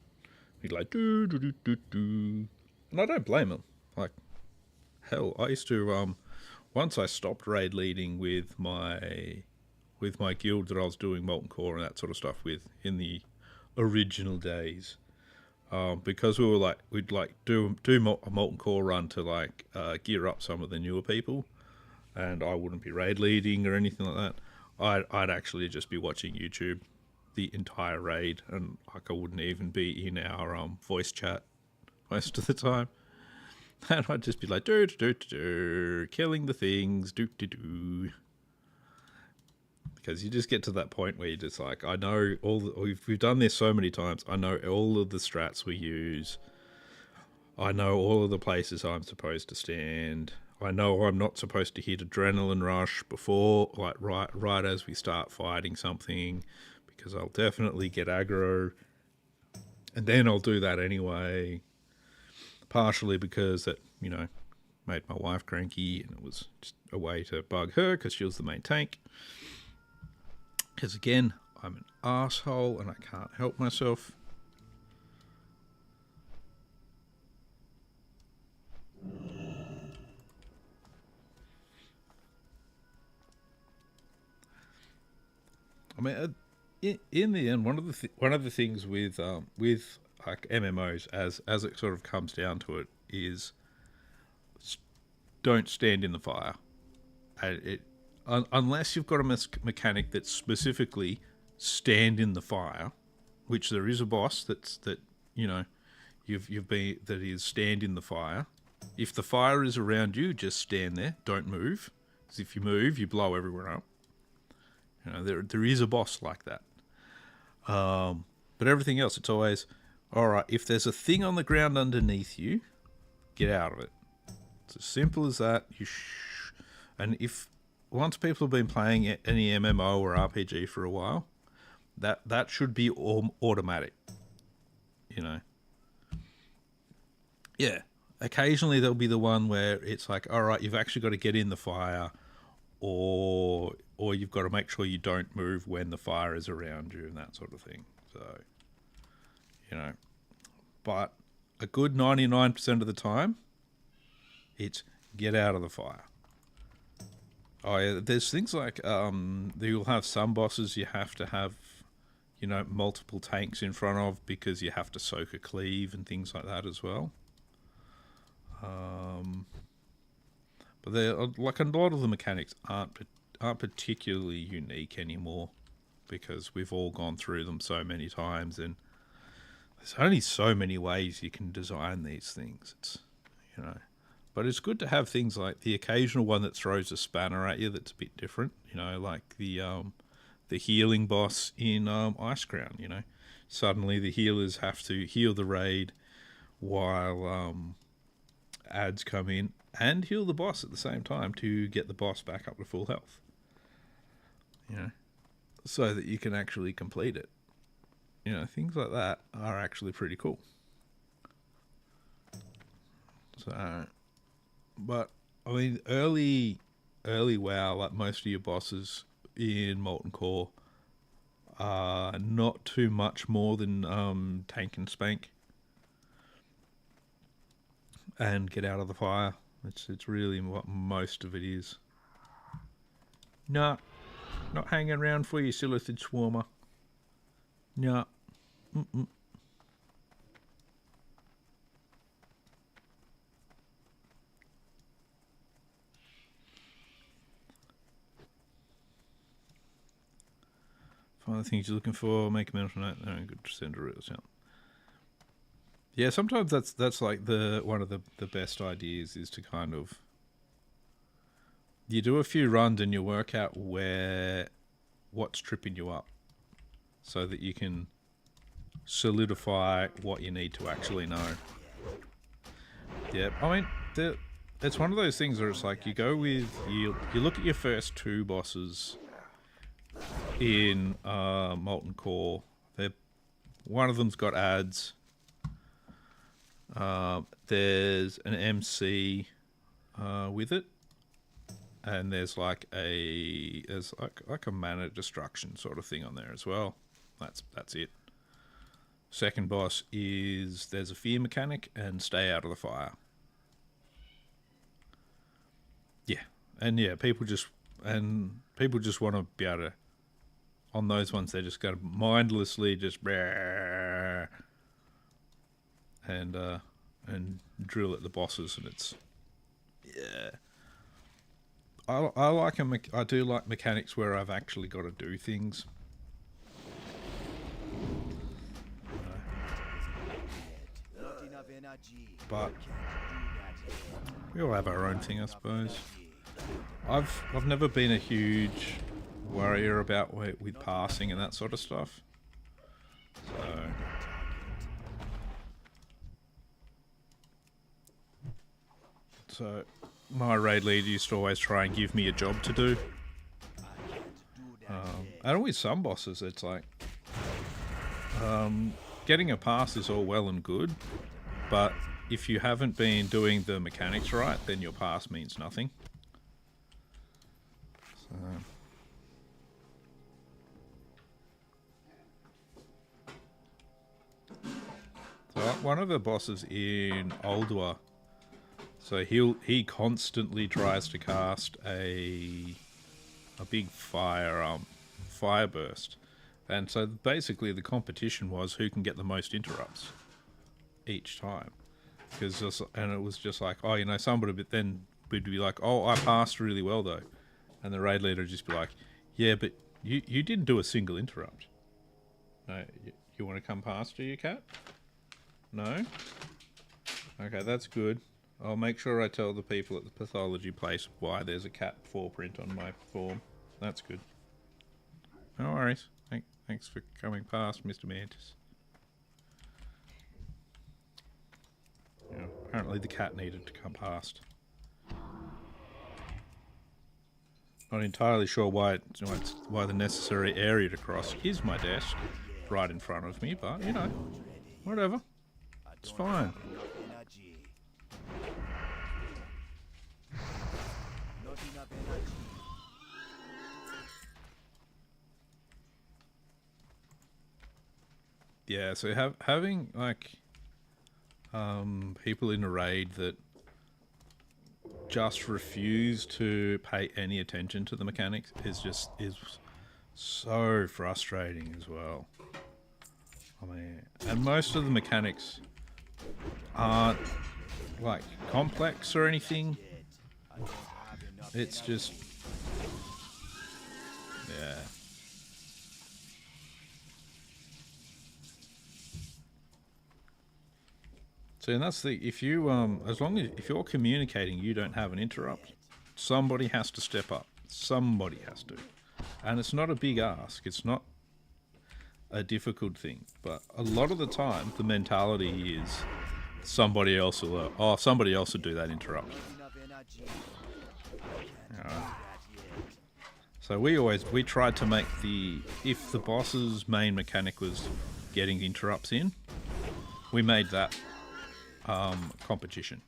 be like do do do do do. And I don't blame them. Like, hell, I used to once I stopped raid leading with my guild that I was doing Molten Core and that sort of stuff with in the original days, because we'd do a Molten Core run to like gear up some of the newer people, and I wouldn't be raid leading or anything like that. I'd actually just be watching YouTube the entire raid, and like I wouldn't even be in our voice chat most of the time. And I'd just be like, killing the things, because you just get to that point where you're just like, I know we've done this so many times. I know all of the strats we use. I know all of the places I'm supposed to stand. I know I'm not supposed to hit adrenaline rush before, like right as we start fighting something, because I'll definitely get aggro, and then I'll do that anyway. Partially because that, made my wife cranky, and it was just a way to bug her because she was the main tank. Because again, I'm an asshole and I can't help myself. I mean, in the end, one of the things with like MMOs, as it sort of comes down to it, is don't stand in the fire. Unless you've got a mechanic that specifically stand in the fire, which there is a boss that you've been, that is stand in the fire. If the fire is around you, just stand there, don't move, because if you move, you blow everyone up. There is a boss like that. But everything else, it's always, all right, if there's a thing on the ground underneath you, get out of it. It's as simple as that. And if once people have been playing any MMO or RPG for a while, that should be automatic. Yeah. Occasionally there'll be the one where it's like, all right, you've actually got to get in the fire, or you've got to make sure you don't move when the fire is around you and that sort of thing. So, but a good 99% of the time, it's get out of the fire. Oh yeah, there's things like you'll have some bosses you have to have, multiple tanks in front of because you have to soak a cleave and things like that as well. But they're like, a lot of the mechanics aren't particularly unique anymore, because we've all gone through them so many times, and there's only so many ways you can design these things. It's but it's good to have things like the occasional one that throws a spanner at you that's a bit different. Like the healing boss in Icecrown. Suddenly the healers have to heal the raid while ads come in and heal the boss at the same time to get the boss back up to full health. So that you can actually complete it. Things like that are actually pretty cool. So, but I mean, early WoW, like most of your bosses in Molten Core, are not too much more than tank and spank and get out of the fire. It's really what most of it is. Nah, not hanging around for you, Silithid Swarmer. Nah. Find the things you're looking for, make a mental note, no good to send a real sound. Yeah, sometimes that's like one of the best ideas is to kind of, you do a few runs and you work out what's tripping you up, so that you can solidify what you need to actually know. Yeah, I mean, it's one of those things where it's like you look at your first two bosses in Molten Core. One of them's got ads. There's an MC with it, and there's like a mana destruction sort of thing on there as well. That's it. Second boss is there's a fear mechanic and stay out of the fire. Yeah, and yeah, people just want to be able to. On those ones, they just go mindlessly just and drill at the bosses, and it's, yeah. I do like mechanics where I've actually got to do things. Not enough energy. But Can't do that yet. we all have our own thing, I suppose. I've never been a huge worrier about with passing and that sort of stuff. So my raid leader used to always try and give me a job to do. And with some bosses, it's like getting a pass is all well and good, but if you haven't been doing the mechanics right, then your pass means nothing. So one of the bosses in Ulduar, so he constantly tries to cast a big fire burst, and so basically the competition was who can get the most interrupts each time. And it was just like, oh, you know, somebody, but then we'd be like, oh, I passed really well though, and the raid leader would just be like, yeah, but you didn't do a single interrupt. No, you want to come past, do you, cat? No? Okay, that's good. I'll make sure I tell the people at the pathology place why there's a cat footprint on my form. That's good. No worries. Thanks for coming past, Mr. Mantis. Yeah, apparently the cat needed to come past. Not entirely sure why the necessary area to cross is my desk, right in front of me, but, you know, whatever. It's fine. Yeah, so having like people in a raid that just refuse to pay any attention to the mechanics is so frustrating as well. I mean, and most of the mechanics aren't like complex or anything. It's just, yeah. So and that's the, if you if you're communicating, you don't have an interrupt, somebody has to step up. Somebody has to. And it's not a big ask. It's not a difficult thing. But a lot of the time, the mentality is somebody else will do that interrupt. So we tried to make if the boss's main mechanic was getting interrupts in, we made that competition.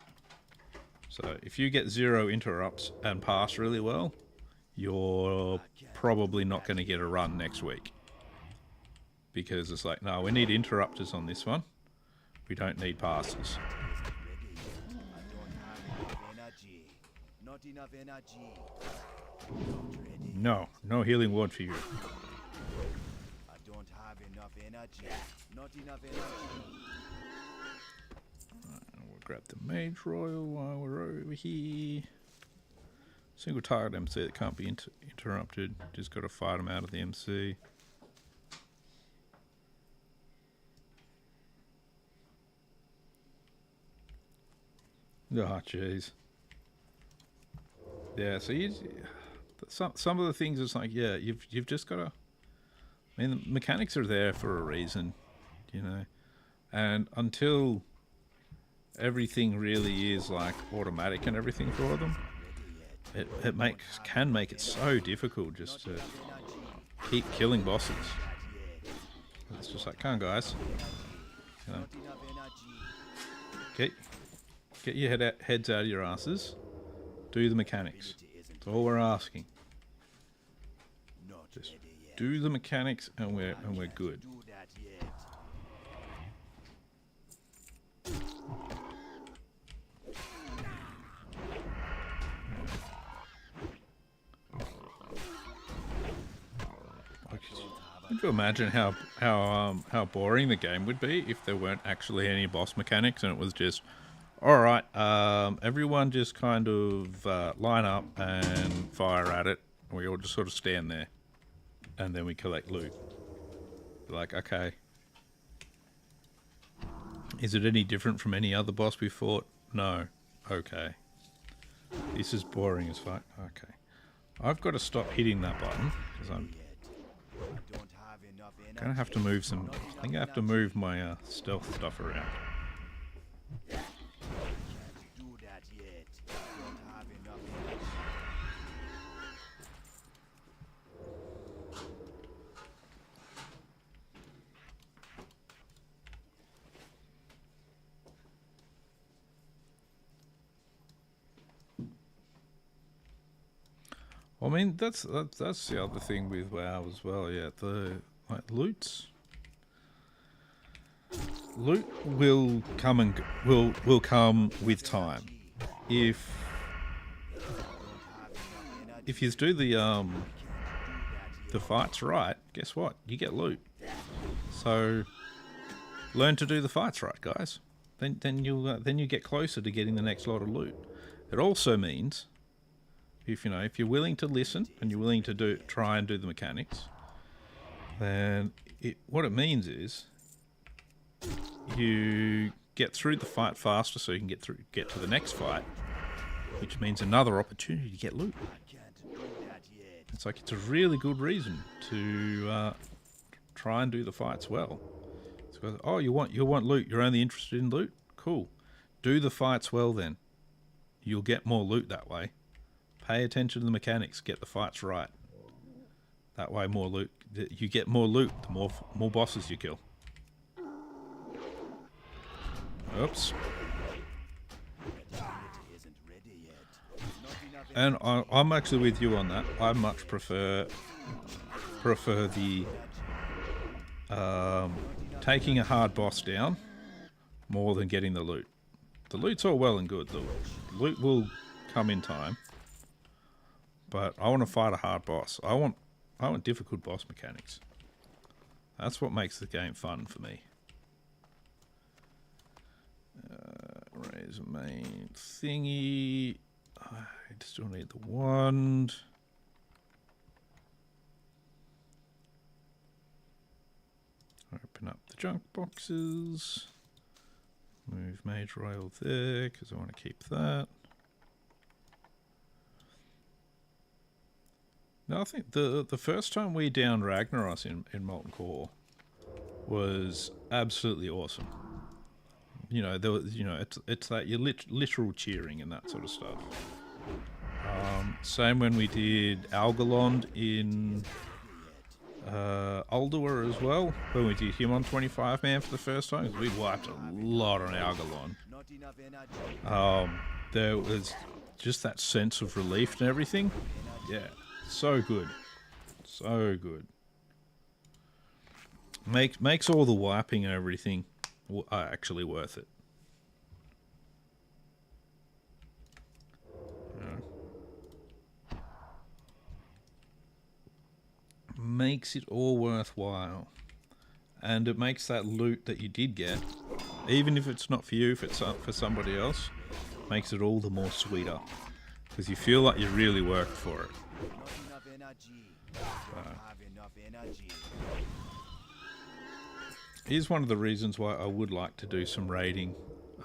So if you get 0 interrupts and pass really well, you're probably not going to get a run next week. Because it's like, no, we need interrupters on this one. We don't need passes. No healing word for you. I don't have enough energy. Not enough energy. We'll grab the Mage Royal while we're over here. Single target MC that can't be interrupted. Just got to fight them out of the MC. Oh, jeez. Yeah, so some of the things it's like, yeah, you've just got to. I mean, the mechanics are there for a reason, you know, and until everything really is like automatic and everything for them, it can make it so difficult just to keep killing bosses. It's just like, come on, guys, you know, get your heads out of your asses, do the mechanics. That's all we're asking. Just do the mechanics and we're good. Could you imagine how boring the game would be if there weren't actually any boss mechanics and it was just, Alright, everyone just kind of line up and fire at it. We all just sort of stand there. And then we collect loot. Like, okay. Is it any different from any other boss we fought? No. Okay. This is boring as fuck. Okay. I've got to stop hitting that button, because I'm gonna have to move some... I think I have to move my stealth stuff around. I mean, that's the other thing with WoW as well. Yeah, the loot will come and will come with time. If you do the fights right, guess what? You get loot. So learn to do the fights right, guys. Then you get closer to getting the next lot of loot. It also means, if you're willing to listen and you're willing to try and do the mechanics, then what it means is you get through the fight faster, so you can get to the next fight, which means another opportunity to get loot. It's a really good reason to try and do the fights well. So, oh, you want loot? You're only interested in loot? Cool. Do the fights well then. You'll get more loot that way. Pay attention to the mechanics. Get the fights right. That way, more loot. You get more loot, the more bosses you kill. Oops. And I'm actually with you on that. I much prefer the taking a hard boss down more than getting the loot. The loot's all well and good. The loot will come in time. But I want to fight a hard boss. I want difficult boss mechanics. That's what makes the game fun for me. Raise a main thingy. I still need the wand. Open up the junk boxes. Move mage rail there because I want to keep that. No, I think the first time we downed Ragnaros in Molten Core was absolutely awesome. There was, it's that your literal cheering and that sort of stuff. Same when we did Algalond in Ulduar as well. When we did him on 25 man for the first time, because we wiped a lot on Algalond. There was just that sense of relief and everything. Yeah. So good. So good. Makes all the wiping and everything actually worth it. Makes it all worthwhile. And it makes that loot that you did get, even if it's not for you, if it's for somebody else, makes it all the more sweeter. Because you feel like you really worked for it. Here's one of the reasons why I would like to do some raiding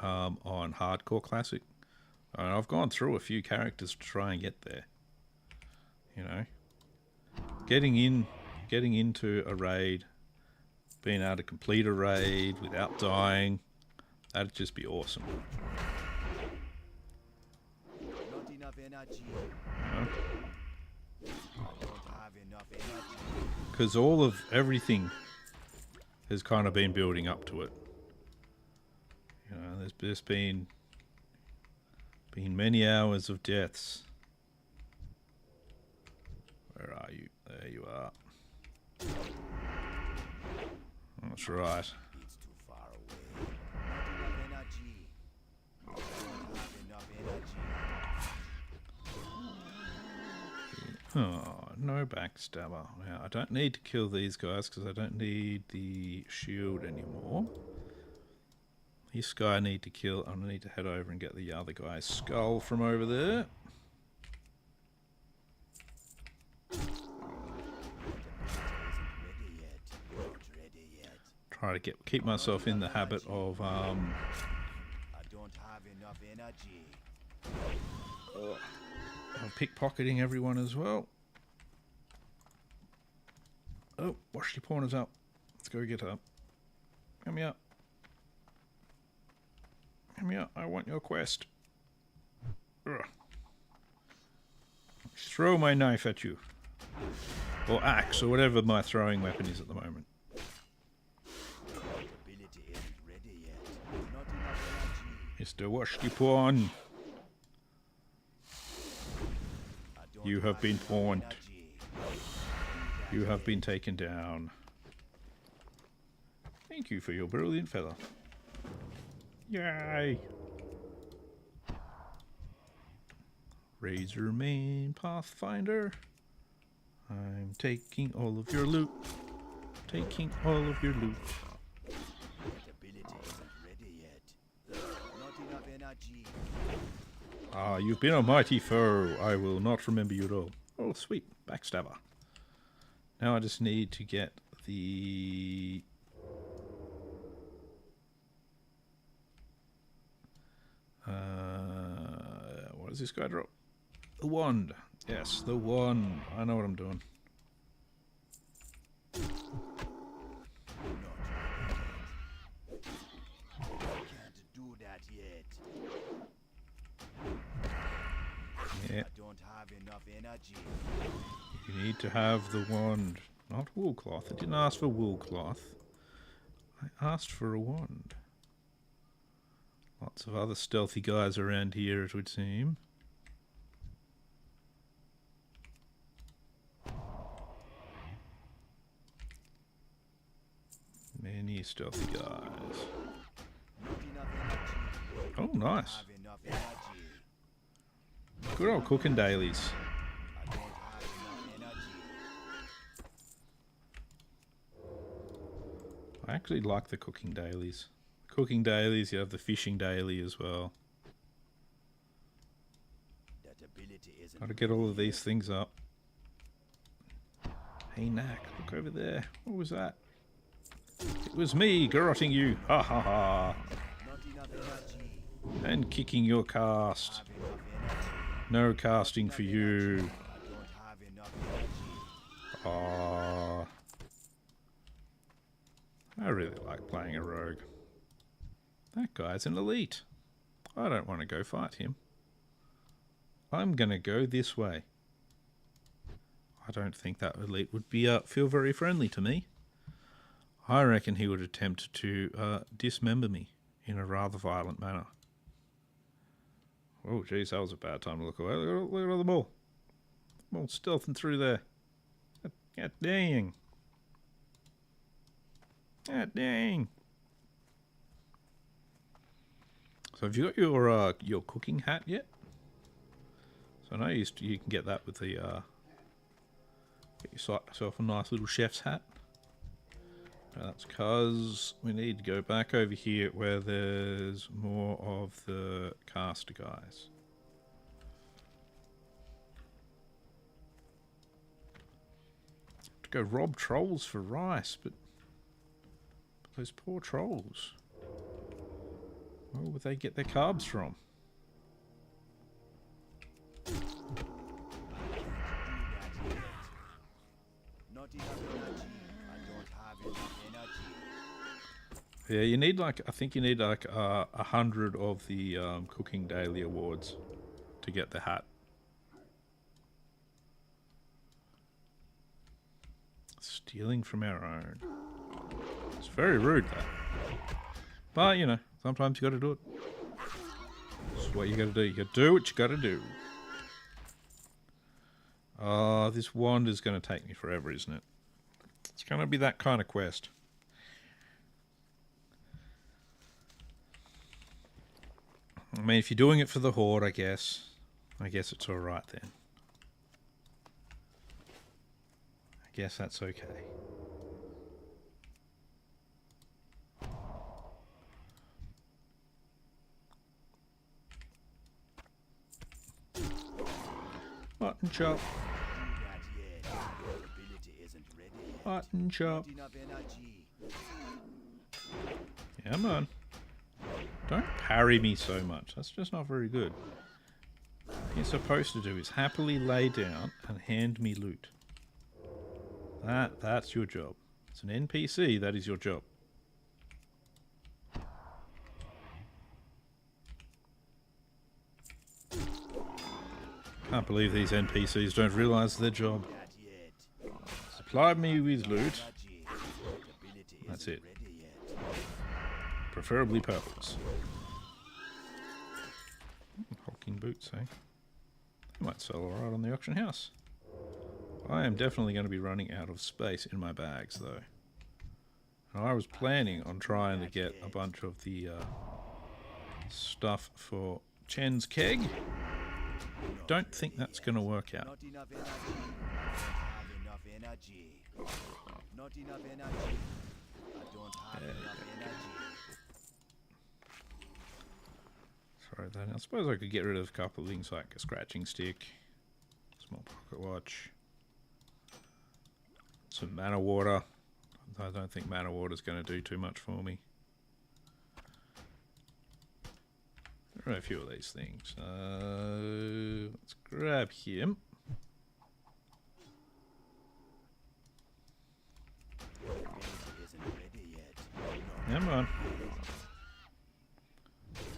on Hardcore Classic. I've gone through a few characters to try and get there. Getting into a raid, being able to complete a raid without dying, that'd just be awesome. Not enough energy. Because everything has kind of been building up to it. There's been many hours of deaths. Where are you? There you are. That's right. It's too far away. Not enough energy. Oh, no backstabber. Now, I don't need to kill these guys because I don't need the shield anymore. This guy I need to kill. I need to head over and get the other guy's skull from over there. Try to keep myself in the habit of I don't have enough energy. of pickpocketing everyone as well. Oh, wash your pawners up. Let's go get her. Come here. Come here. I want your quest. Ugh. Throw my knife at you. Or axe, or whatever my throwing weapon is at the moment. Ability isn't ready yet. Not enough energy. Mr. Wash your pawn. I don't You have been enough pawned. energy. You have been taken down. Thank you for your brilliant feather. Yay! Razor Main Pathfinder. I'm taking all of your loot. Taking all of your loot. That ability isn't ready yet. Not enough energy. Ah, you've been a mighty foe. I will not remember you at all. Oh, sweet. Backstabber. Now I just need to get the... what does this guy drop? The wand. Yes, the wand. I know what I'm doing. Can't do that yet. Yeah, I don't have enough energy. you need to have the wand. Not wool cloth. I didn't ask for wool cloth. I asked for a wand. Lots of other stealthy guys around here, it would seem. Many stealthy guys. Not enough energy. Oh, nice. Have enough energy. Good old cooking dailies. I don't have enough energy. I actually like the cooking dailies. Cooking dailies, you have the fishing daily as well. That ability isn't Gotta get all of these things up. Hey, Knack, look over there. What was that? It was me garrotting you. Ha ha ha. not enough energy. And kicking your cast. Have enough energy. No casting for you. I don't have enough energy. Ah. I really like playing a rogue. That guy's an elite. I don't want to go fight him. I'm going to go this way. I don't think that elite would be feel very friendly to me. I reckon he would attempt to dismember me in a rather violent manner. Oh, geez, that was a bad time to look away. Look at all the ball. Ball stealthing through there. God dang. God dang. So have you got your cooking hat yet? So I know you can get that with the get yourself a nice little chef's hat. That's because we need to go back over here where there's more of the caster guys. To go rob trolls for rice, but those poor trolls. Where would they get their carbs from? Not enough energy. I don't have enough energy. Yeah, you need I think you need like 100 of the cooking daily awards to get the hat. Stealing from our own. It's very rude, that. But, you know, sometimes you gotta do it. That's what you gotta do. You gotta do what you gotta do. Oh, this wand is gonna take me forever, isn't it? It's gonna be that kind of quest. I mean, if you're doing it for the horde, I guess it's alright then. I guess that's okay. Mutton chop. Do that yet. Your ability isn't ready yet. Mutton chop. Not enough energy. Come on. Don't parry me so much. That's just not very good. What you're supposed to do is happily lay down and hand me loot. That's your job. It's an NPC, that is your job. Can't believe these NPCs don't realize their job. That yet. Supply me with loot. Energy. Your ability That's isn't it. ready yet. Preferably purples. Hulking boots, eh? I might sell alright on the auction house. I am definitely going to be running out of space in my bags, though. And I was planning on trying to get a bunch of the stuff for Chen's keg. Don't think that's going to work out. Not enough energy. I don't have enough energy. Not enough energy. I don't have enough energy. Sorry, then I suppose I could get rid of a couple of things like a scratching stick, small pocket watch, some mana water. I don't think mana water is going to do too much for me. There are a few of these things. Let's grab him. Isn't ready yet. Come on.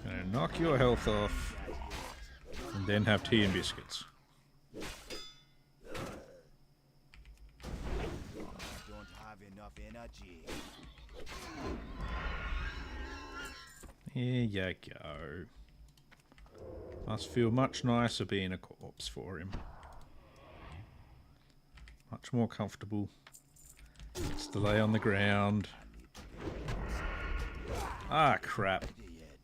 Gonna knock your health off, and then have tea and biscuits. I don't have enough energy. Here you go. Must feel much nicer being a corpse for him. Much more comfortable. Gets to lay on the ground. Ah, crap. Ready yet.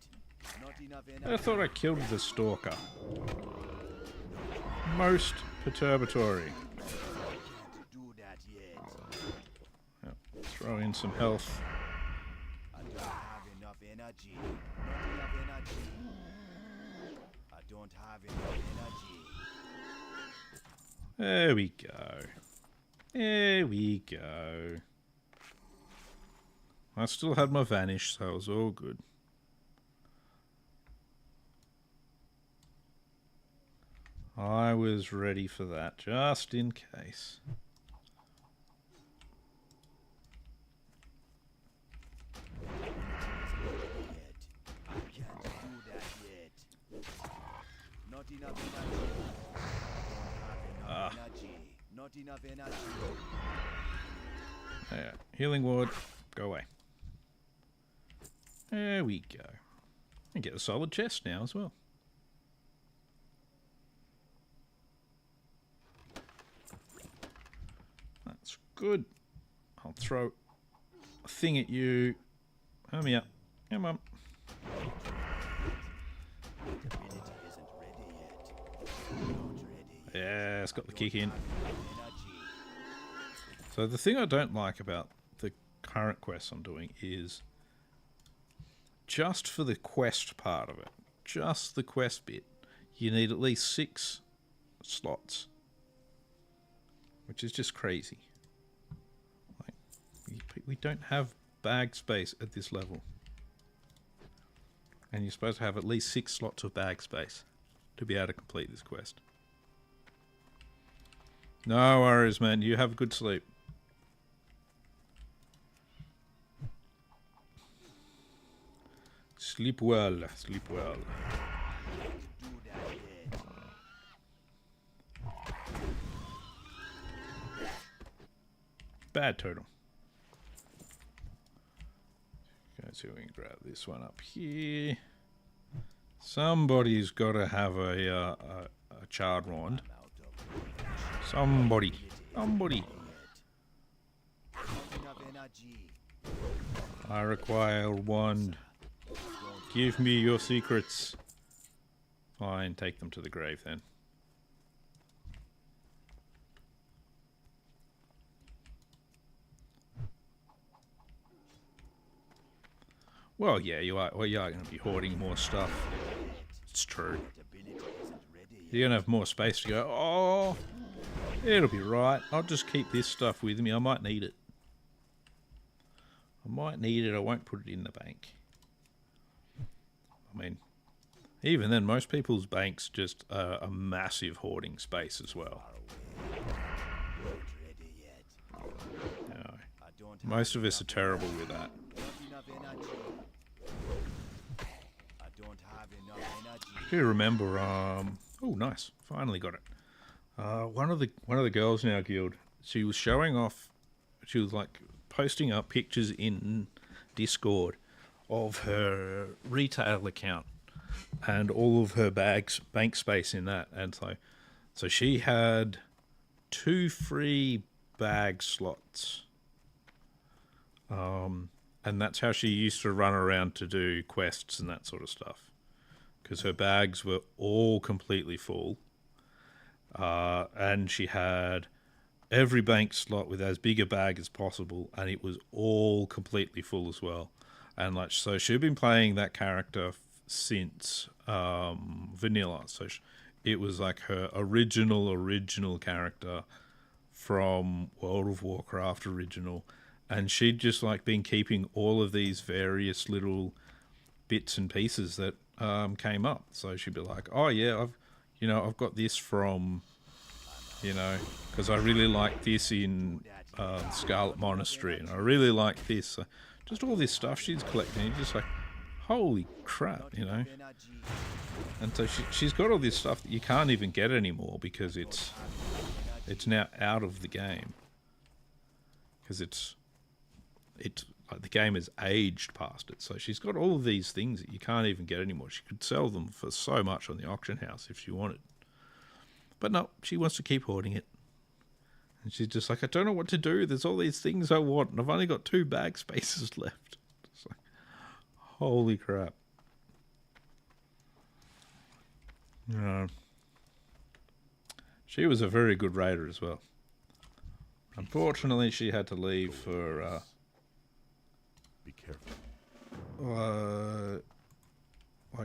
Not enough I energy. thought I killed the stalker. Most perturbatory. Can't do that yet. Yep. Throw in some health. I don't have enough energy. Not enough energy. I don't have enough energy. There we go. There we go. I still had my vanish, so it was all good. I was ready for that, just in case. I can't do that yet. Not enough energy. I don't have enough energy. Not enough energy. Yeah. Healing ward, go away. There we go. And get a solid chest now as well. That's good. I'll throw a thing at you. Come here. Come on. Ability isn't ready yet. Not ready yet. Yeah, it's got the kick in. Enough energy. So the thing I don't like about the current quests I'm doing is just for the quest part of it, just the quest bit, you need at least 6 slots, which is just crazy. Like, we don't have bag space at this level, and you're supposed to have at least 6 slots of bag space to be able to complete this quest. No worries, man. You have a good sleep. Sleep well. Sleep well. Do that yet. Bad totem. Okay, so we can grab this one up here. Somebody's got to have a charred wand. Somebody. Somebody. Not enough energy. I require a wand. Give me your secrets. Fine, take them to the grave then. Well, yeah, you are. Well, you are going to be hoarding more stuff. It's true. Ability isn't ready You're going to have more space to go, oh, it'll be right. I'll just keep this stuff with me. I might need it. I might need it. I won't put it in the bank. I mean, even then, most people's banks just are a massive hoarding space as well. Not ready yet. You know, I don't most have of us are enough terrible with that. Not enough energy. I don't have enough energy. Do you remember? Oh, nice! Finally got it. One of the girls in our guild. She was showing off. She was like posting up pictures in Discord of her retail account and all of her bank space in that, and so she had 2 free bag slots. And that's how she used to run around to do quests and that sort of stuff. Because her bags were all completely full. And she had every bank slot with as big a bag as possible, and it was all completely full as well. And like, so she'd been playing that character since vanilla. So it was like her original character from World of Warcraft original. And she'd just like been keeping all of these various little bits and pieces that came up. So she'd be like, "Oh yeah, I've got this from, because I really like this in Scarlet Monastery, and I really like this." So just all this stuff she's collecting. You're just like, holy crap, And so she's got all this stuff that you can't even get anymore because it's now out of the game. Because it's like the game has aged past it. So she's got all of these things that you can't even get anymore. She could sell them for so much on the auction house if she wanted. But no, she wants to keep hoarding it. And she's just like, I don't know what to do. There's all these things I want, and I've only got 2 bag spaces left. It's like, holy crap. She was a very good raider as well. Unfortunately, she had to leave for Be careful.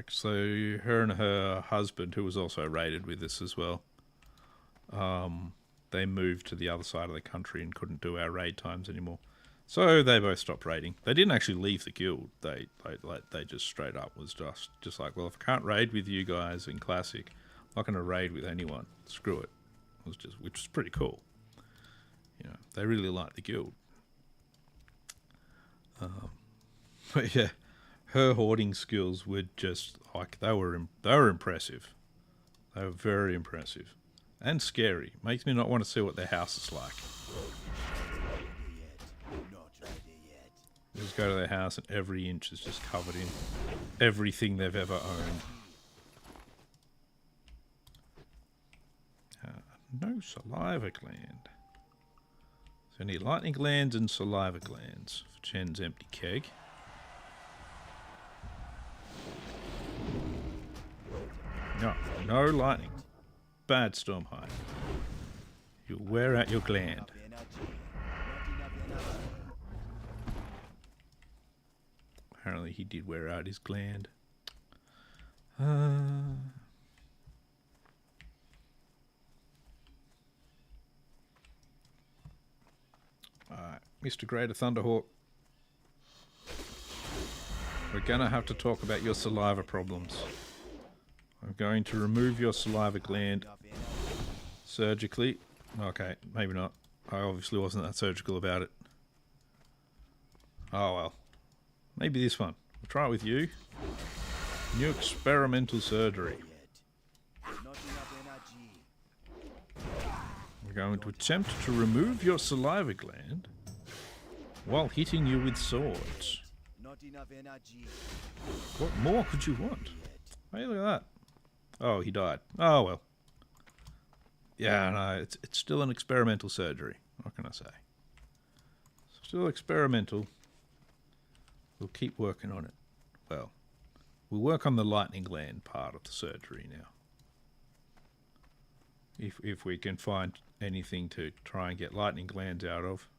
so her and her husband, who was also raided with us as well, they moved to the other side of the country and couldn't do our raid times anymore. So they both stopped raiding. They didn't actually leave the guild. They just straight up was just like, well, if I can't raid with you guys in Classic, I'm not going to raid with anyone. Screw it. Which was pretty cool. They really liked the guild. But yeah, her hoarding skills were just like they were impressive. They were very impressive and scary. Makes me not want to see what their house is like. Not ready yet. Just go to their house and every inch is just covered in everything they've ever owned. No saliva gland. So I need lightning glands and saliva glands for Chen's empty keg. No lightning. Bad Stormhide. You'll wear out your gland. Apparently he did wear out his gland. Alright, Mr. Greater Thunderhawk. We're gonna have to talk about your saliva problems. I'm going to remove your saliva gland surgically. Okay, maybe not. I obviously wasn't that surgical about it. Oh well. Maybe this one. We'll try it with you. New experimental surgery. Not enough energy. We're going to attempt to remove your saliva gland while hitting you with swords. Not enough energy. What more could you want? Hey, look at that. Oh, he died. Oh, well. Yeah, no, it's still an experimental surgery. What can I say? Still experimental. We'll keep working on it. Well, we'll work on the lightning gland part of the surgery now. If we can find anything to try and get lightning glands out of.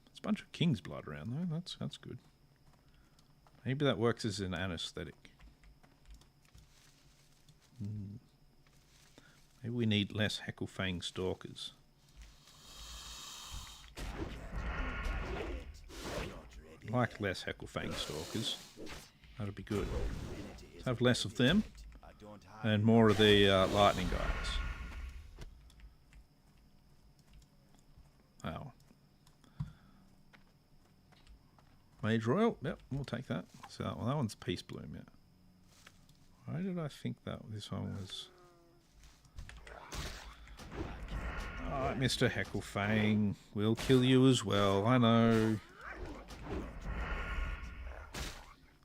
There's a bunch of king's blood around though. That's good. Maybe that works as an anesthetic. Maybe we need less Hecklefang stalkers. I'd like less Hecklefang stalkers. That'd be good. Let's have less of them and more of the lightning guys. Oh. Mage Royal, yep, we'll take that. So well, that one's Peace Bloom, yeah. Why did I think that this one was? Alright, Mr. Hecklefang, we'll kill you as well, I know.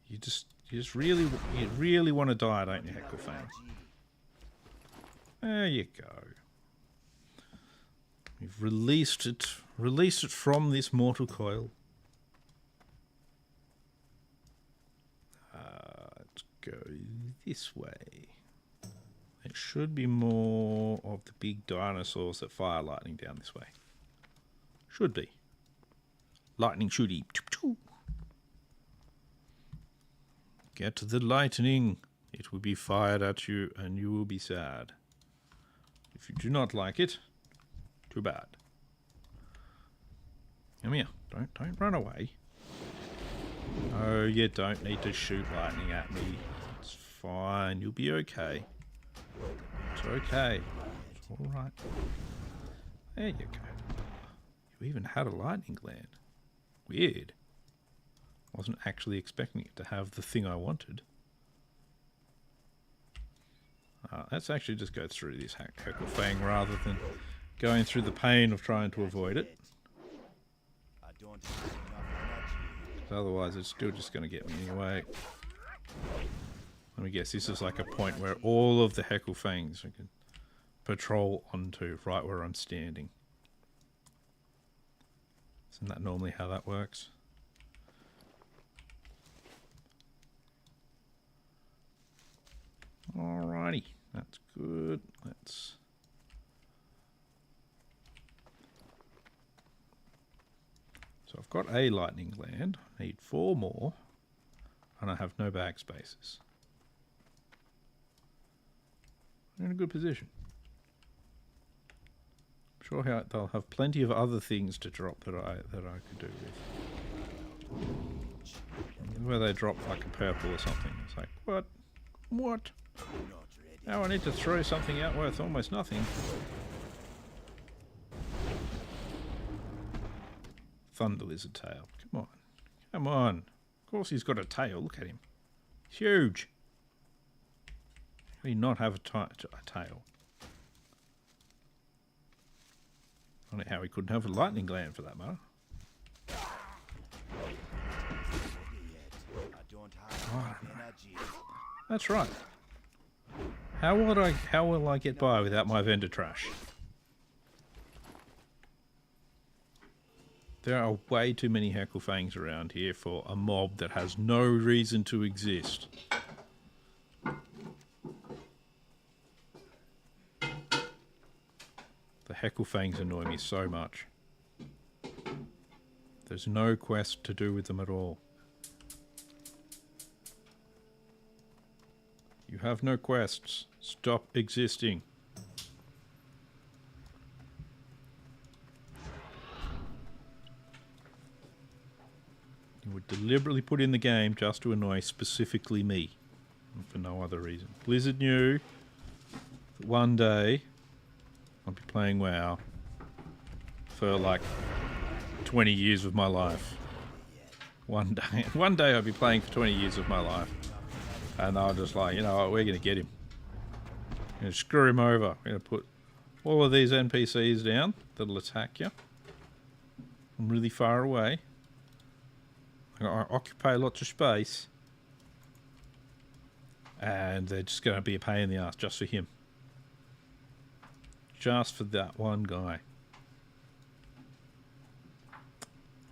You really want to die, don't you, Hecklefang? There you go. We've released it from this mortal coil. Let's go this way. It should be more of the big dinosaurs that fire lightning down this way. Should be. Lightning shooty. Get the lightning. It will be fired at you and you will be sad. If you do not like it, too bad. Come here. Don't run away. Oh, you don't need to shoot lightning at me. It's fine. You'll be okay. It's okay. It's alright. There you go. You even had a lightning gland. Weird. Wasn't actually expecting it to have the thing I wanted. Let's actually just go through this Hecklefang rather than going through the pain of trying to avoid it. Otherwise it's still just going to get me anyway. Let me guess, this is like a point where all of the Hecklefangs I can patrol onto right where I'm standing. Isn't that normally how that works? Alrighty, that's good. Let's... So I've got a lightning gland. I need 4 more. And I have no bag spaces. I'm in a good position. I'm sure they'll have plenty of other things to drop that I could do with. Where they drop like a purple or something. It's like, what? What? Now I need to throw something out worth almost nothing. Thunder lizard tail. Come on. Come on. Of course he's got a tail. Look at him. It's huge. How do you not have a tail? I don't know how he couldn't have a lightning gland for that matter. Oh, that's right. How will I get by without my vendor trash? There are way too many Hecklefangs around here for a mob that has no reason to exist. The Hecklefangs annoy me so much. There's no quest to do with them at all. You have no quests. Stop existing. You would deliberately put in the game just to annoy specifically me. And for no other reason. Blizzard knew that one day I'll be playing WoW for like 20 years of my life. One day I'll be playing for 20 years of my life. And they'll just like, you know what, we're going to get him. We're going to screw him over. We're going to put all of these NPCs down that'll attack you from really far away. They're going to occupy lots of space. And they're just going to be a pain in the ass just for him. Just for that one guy.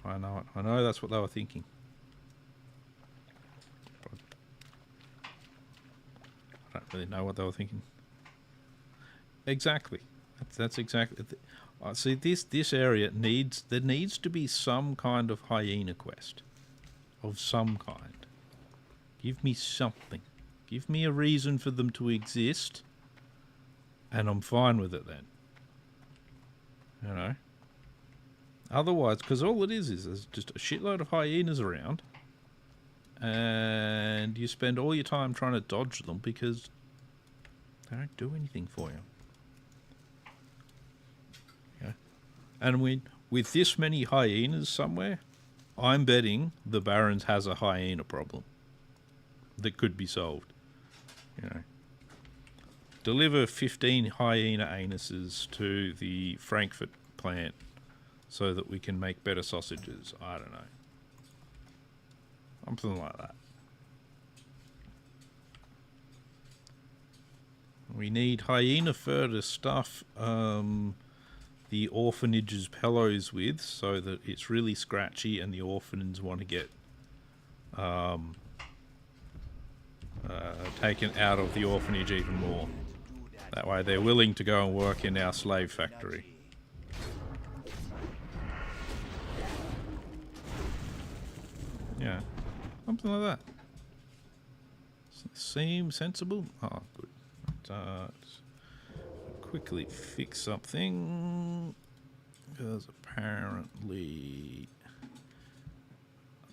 I know it. I know that's what they were thinking. I don't really know what they were thinking. Exactly. That's exactly. See, this area there needs to be some kind of hyena quest, of some kind. Give me something. Give me a reason for them to exist, and I'm fine with it then. You know? Otherwise, because all it is there's just a shitload of hyenas around, and you spend all your time trying to dodge them because they don't do anything for you. Yeah. And with this many hyenas somewhere, I'm betting the Barrens has a hyena problem that could be solved. You know, deliver 15 hyena anuses to the Frankfurt plant so that we can make better sausages. I don't know. Something like that. We need hyena fur to stuff the orphanage's pillows with so that it's really scratchy and the orphans want to get taken out of the orphanage even more. That way they're willing to go and work in our slave factory. Yeah, something like that. Seems sensible. Oh, good. Quickly fix something, because apparently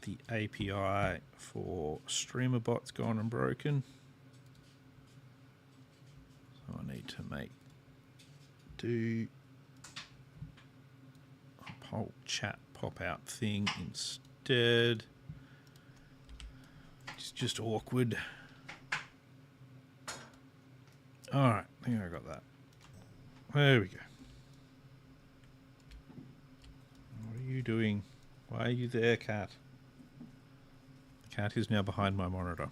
the API for streamer bot's gone and broken. So I need to do a whole chat pop out thing instead. It's just awkward. Alright, I think I got that. There we go. What are you doing? Why are you there, cat? The cat is now behind my monitor.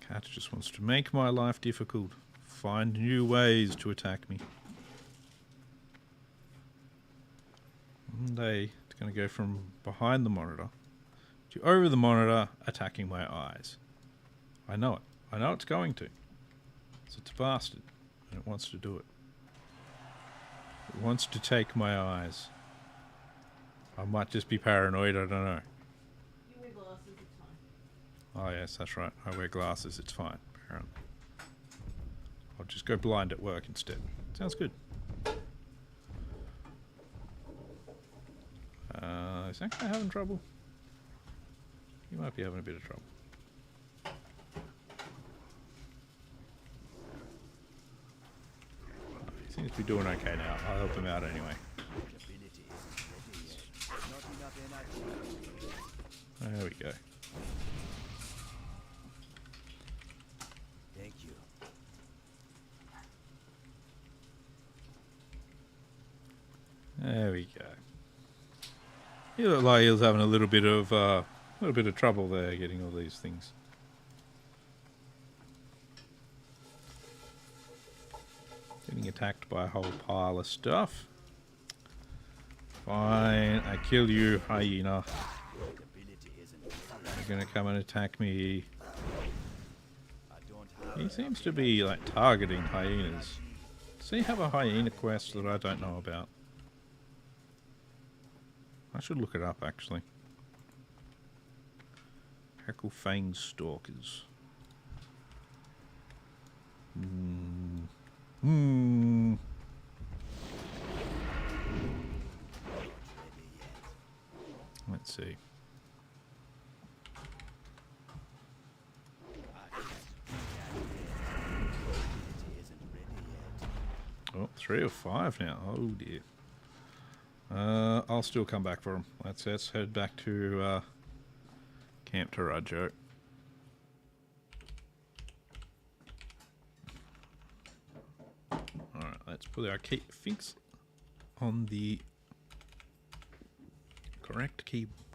Cat just wants to make my life difficult. Find new ways to attack me. One day, it's going to go from behind the monitor to over the monitor, attacking my eyes. I know it. I know it's going to. So it's a bastard, and it wants to do it. It wants to take my eyes. I might just be paranoid, I don't know. You wear glasses, it's fine. Oh yes, that's right. I wear glasses, it's fine, apparently. I'll just go blind at work instead. Sounds good. Is that guy having trouble? He might be having a bit of trouble. He seems to be doing okay now. I'll help him out anyway. There we go. Thank you. There we go. He looked like he was having a little bit of trouble there getting all these things. Getting attacked by a whole pile of stuff. Fine, I kill you, hyena. You're gonna come and attack me. He seems to be like targeting hyenas. Does he have a hyena quest that I don't know about? I should look it up actually. Heckle Fang Stalkers. Let's see. Oh, 3 or 5 now. Oh dear. I'll still come back for him. Let's head back to Camp Tarajo. Alright, let's put our fix on the correct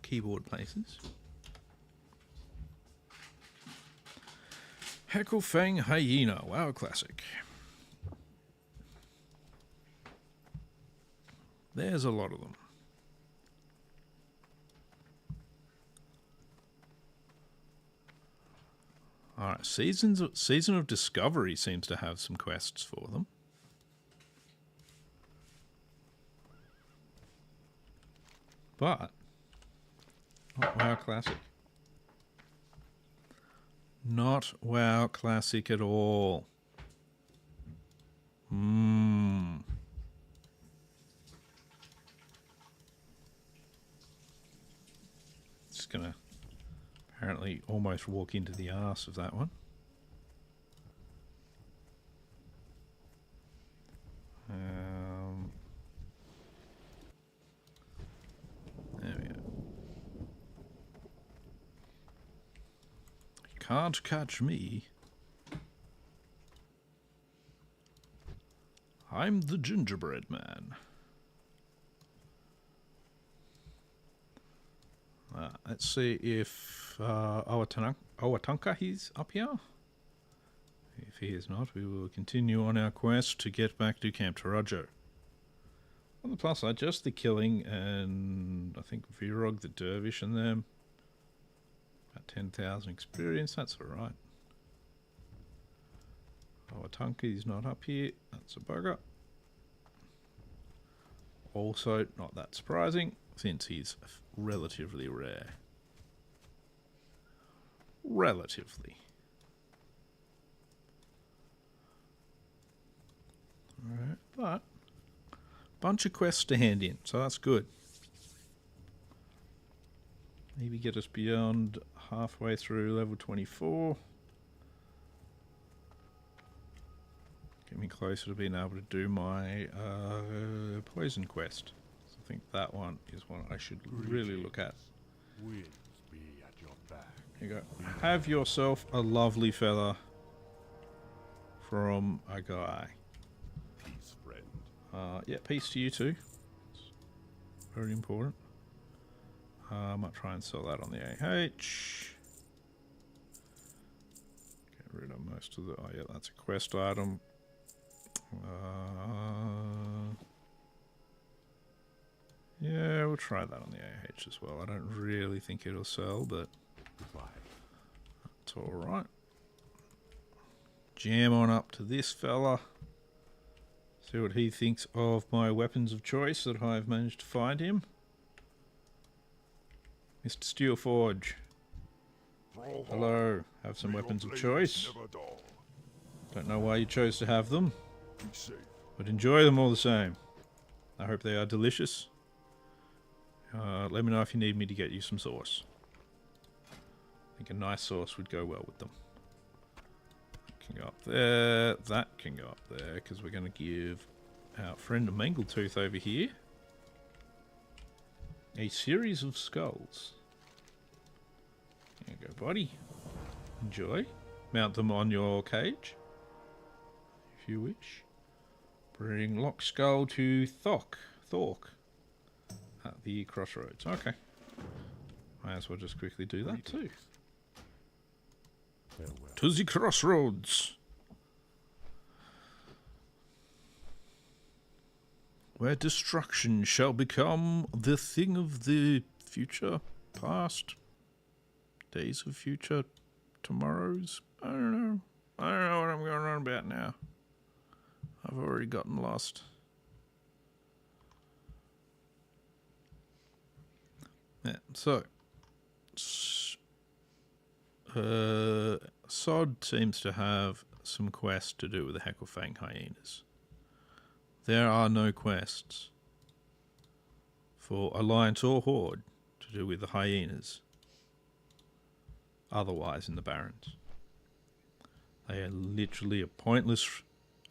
keyboard places. Heckle Fang Hyena, WoW Classic. There's a lot of them. Alright, Season of Discovery seems to have some quests for them. But not WoW Classic. Not WoW Classic at all. Just gonna apparently almost walk into the arse of that one. There we go. Can't catch me. I'm the gingerbread man. Let's see if Owatanka he's up here. If he is not, we will continue on our quest to get back to Camp Tarajo. On the plus side, just the killing and I think Virog the Dervish and them. About 10,000 experience, that's alright. Owatanka is not up here, that's a bugger. Also, not that surprising, since he's relatively rare. Relatively. Alright, but bunch of quests to hand in, so that's good. Maybe get us beyond halfway through level 24. Get me closer to being able to do my poison quest. So I think that one is one I should really look at. Winds be at your back. Here you go. Have yourself a lovely fella from a guy. Peace, friend. Yeah, peace to you too. It's very important. I might try and sell that on the AH. Get rid of most of the... Oh yeah, that's a quest item. Yeah, we'll try that on the AH as well. I don't really think it'll sell, but Goodbye. it's alright. Jam on up to this fella. See what he thinks of my weapons of choice that I've managed to find him. Mr. Steelforge. Hello. Have some weapons of choice. Don't know why you chose to have them, but enjoy them all the same. I hope they are delicious. Let me know if you need me to get you some sauce. I think a nice sauce would go well with them. That can go up there. That can go up there, because we're going to give our friend Mangletooth over here a series of skulls. There you go, buddy. Enjoy. Mount them on your cage, if you wish. Bring Lock Skull to Thork at the crossroads. Okay. Might as well just quickly do that too. Farewell. To the crossroads, where destruction shall become the thing of the future, past, days of future, tomorrows. I don't know. I don't know what I'm going on about now. I've already gotten lost. Yeah, so Sod seems to have some quests to do with the Hecklefang hyenas. There are no quests for Alliance or Horde to do with the hyenas otherwise in the Barrens. They are literally a pointless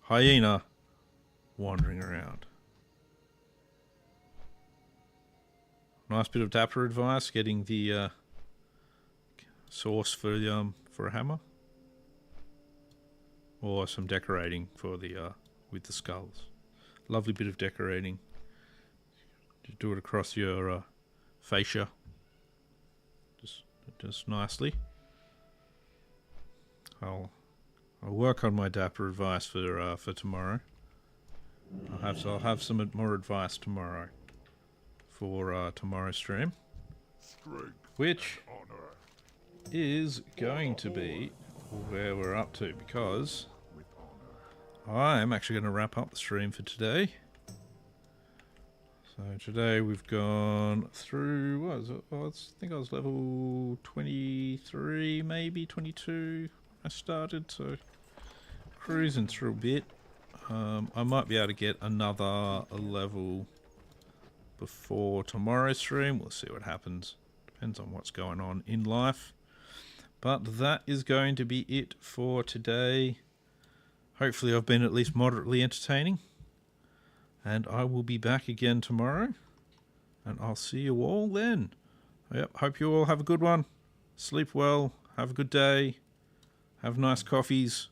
hyena wandering around. Nice bit of dapper advice, getting the sauce for a hammer, or some decorating for the with the skulls. Lovely bit of decorating. Just do it across your fascia, just nicely. I'll work on my dapper advice for tomorrow. I'll have some more advice tomorrow for tomorrow's stream, which is going to be where we're up to, because I am actually going to wrap up the stream for today. So today we've gone through, what was it? Oh, I think I was level 23, maybe 22 I started, so cruising through a bit. I might be able to get another level before tomorrow's stream. We'll see what happens. Depends on what's going on in life. But that is going to be it for today. Hopefully I've been at least moderately entertaining. And I will be back again tomorrow. And I'll see you all then. Yep, hope you all have a good one. Sleep well. Have a good day. Have nice coffees.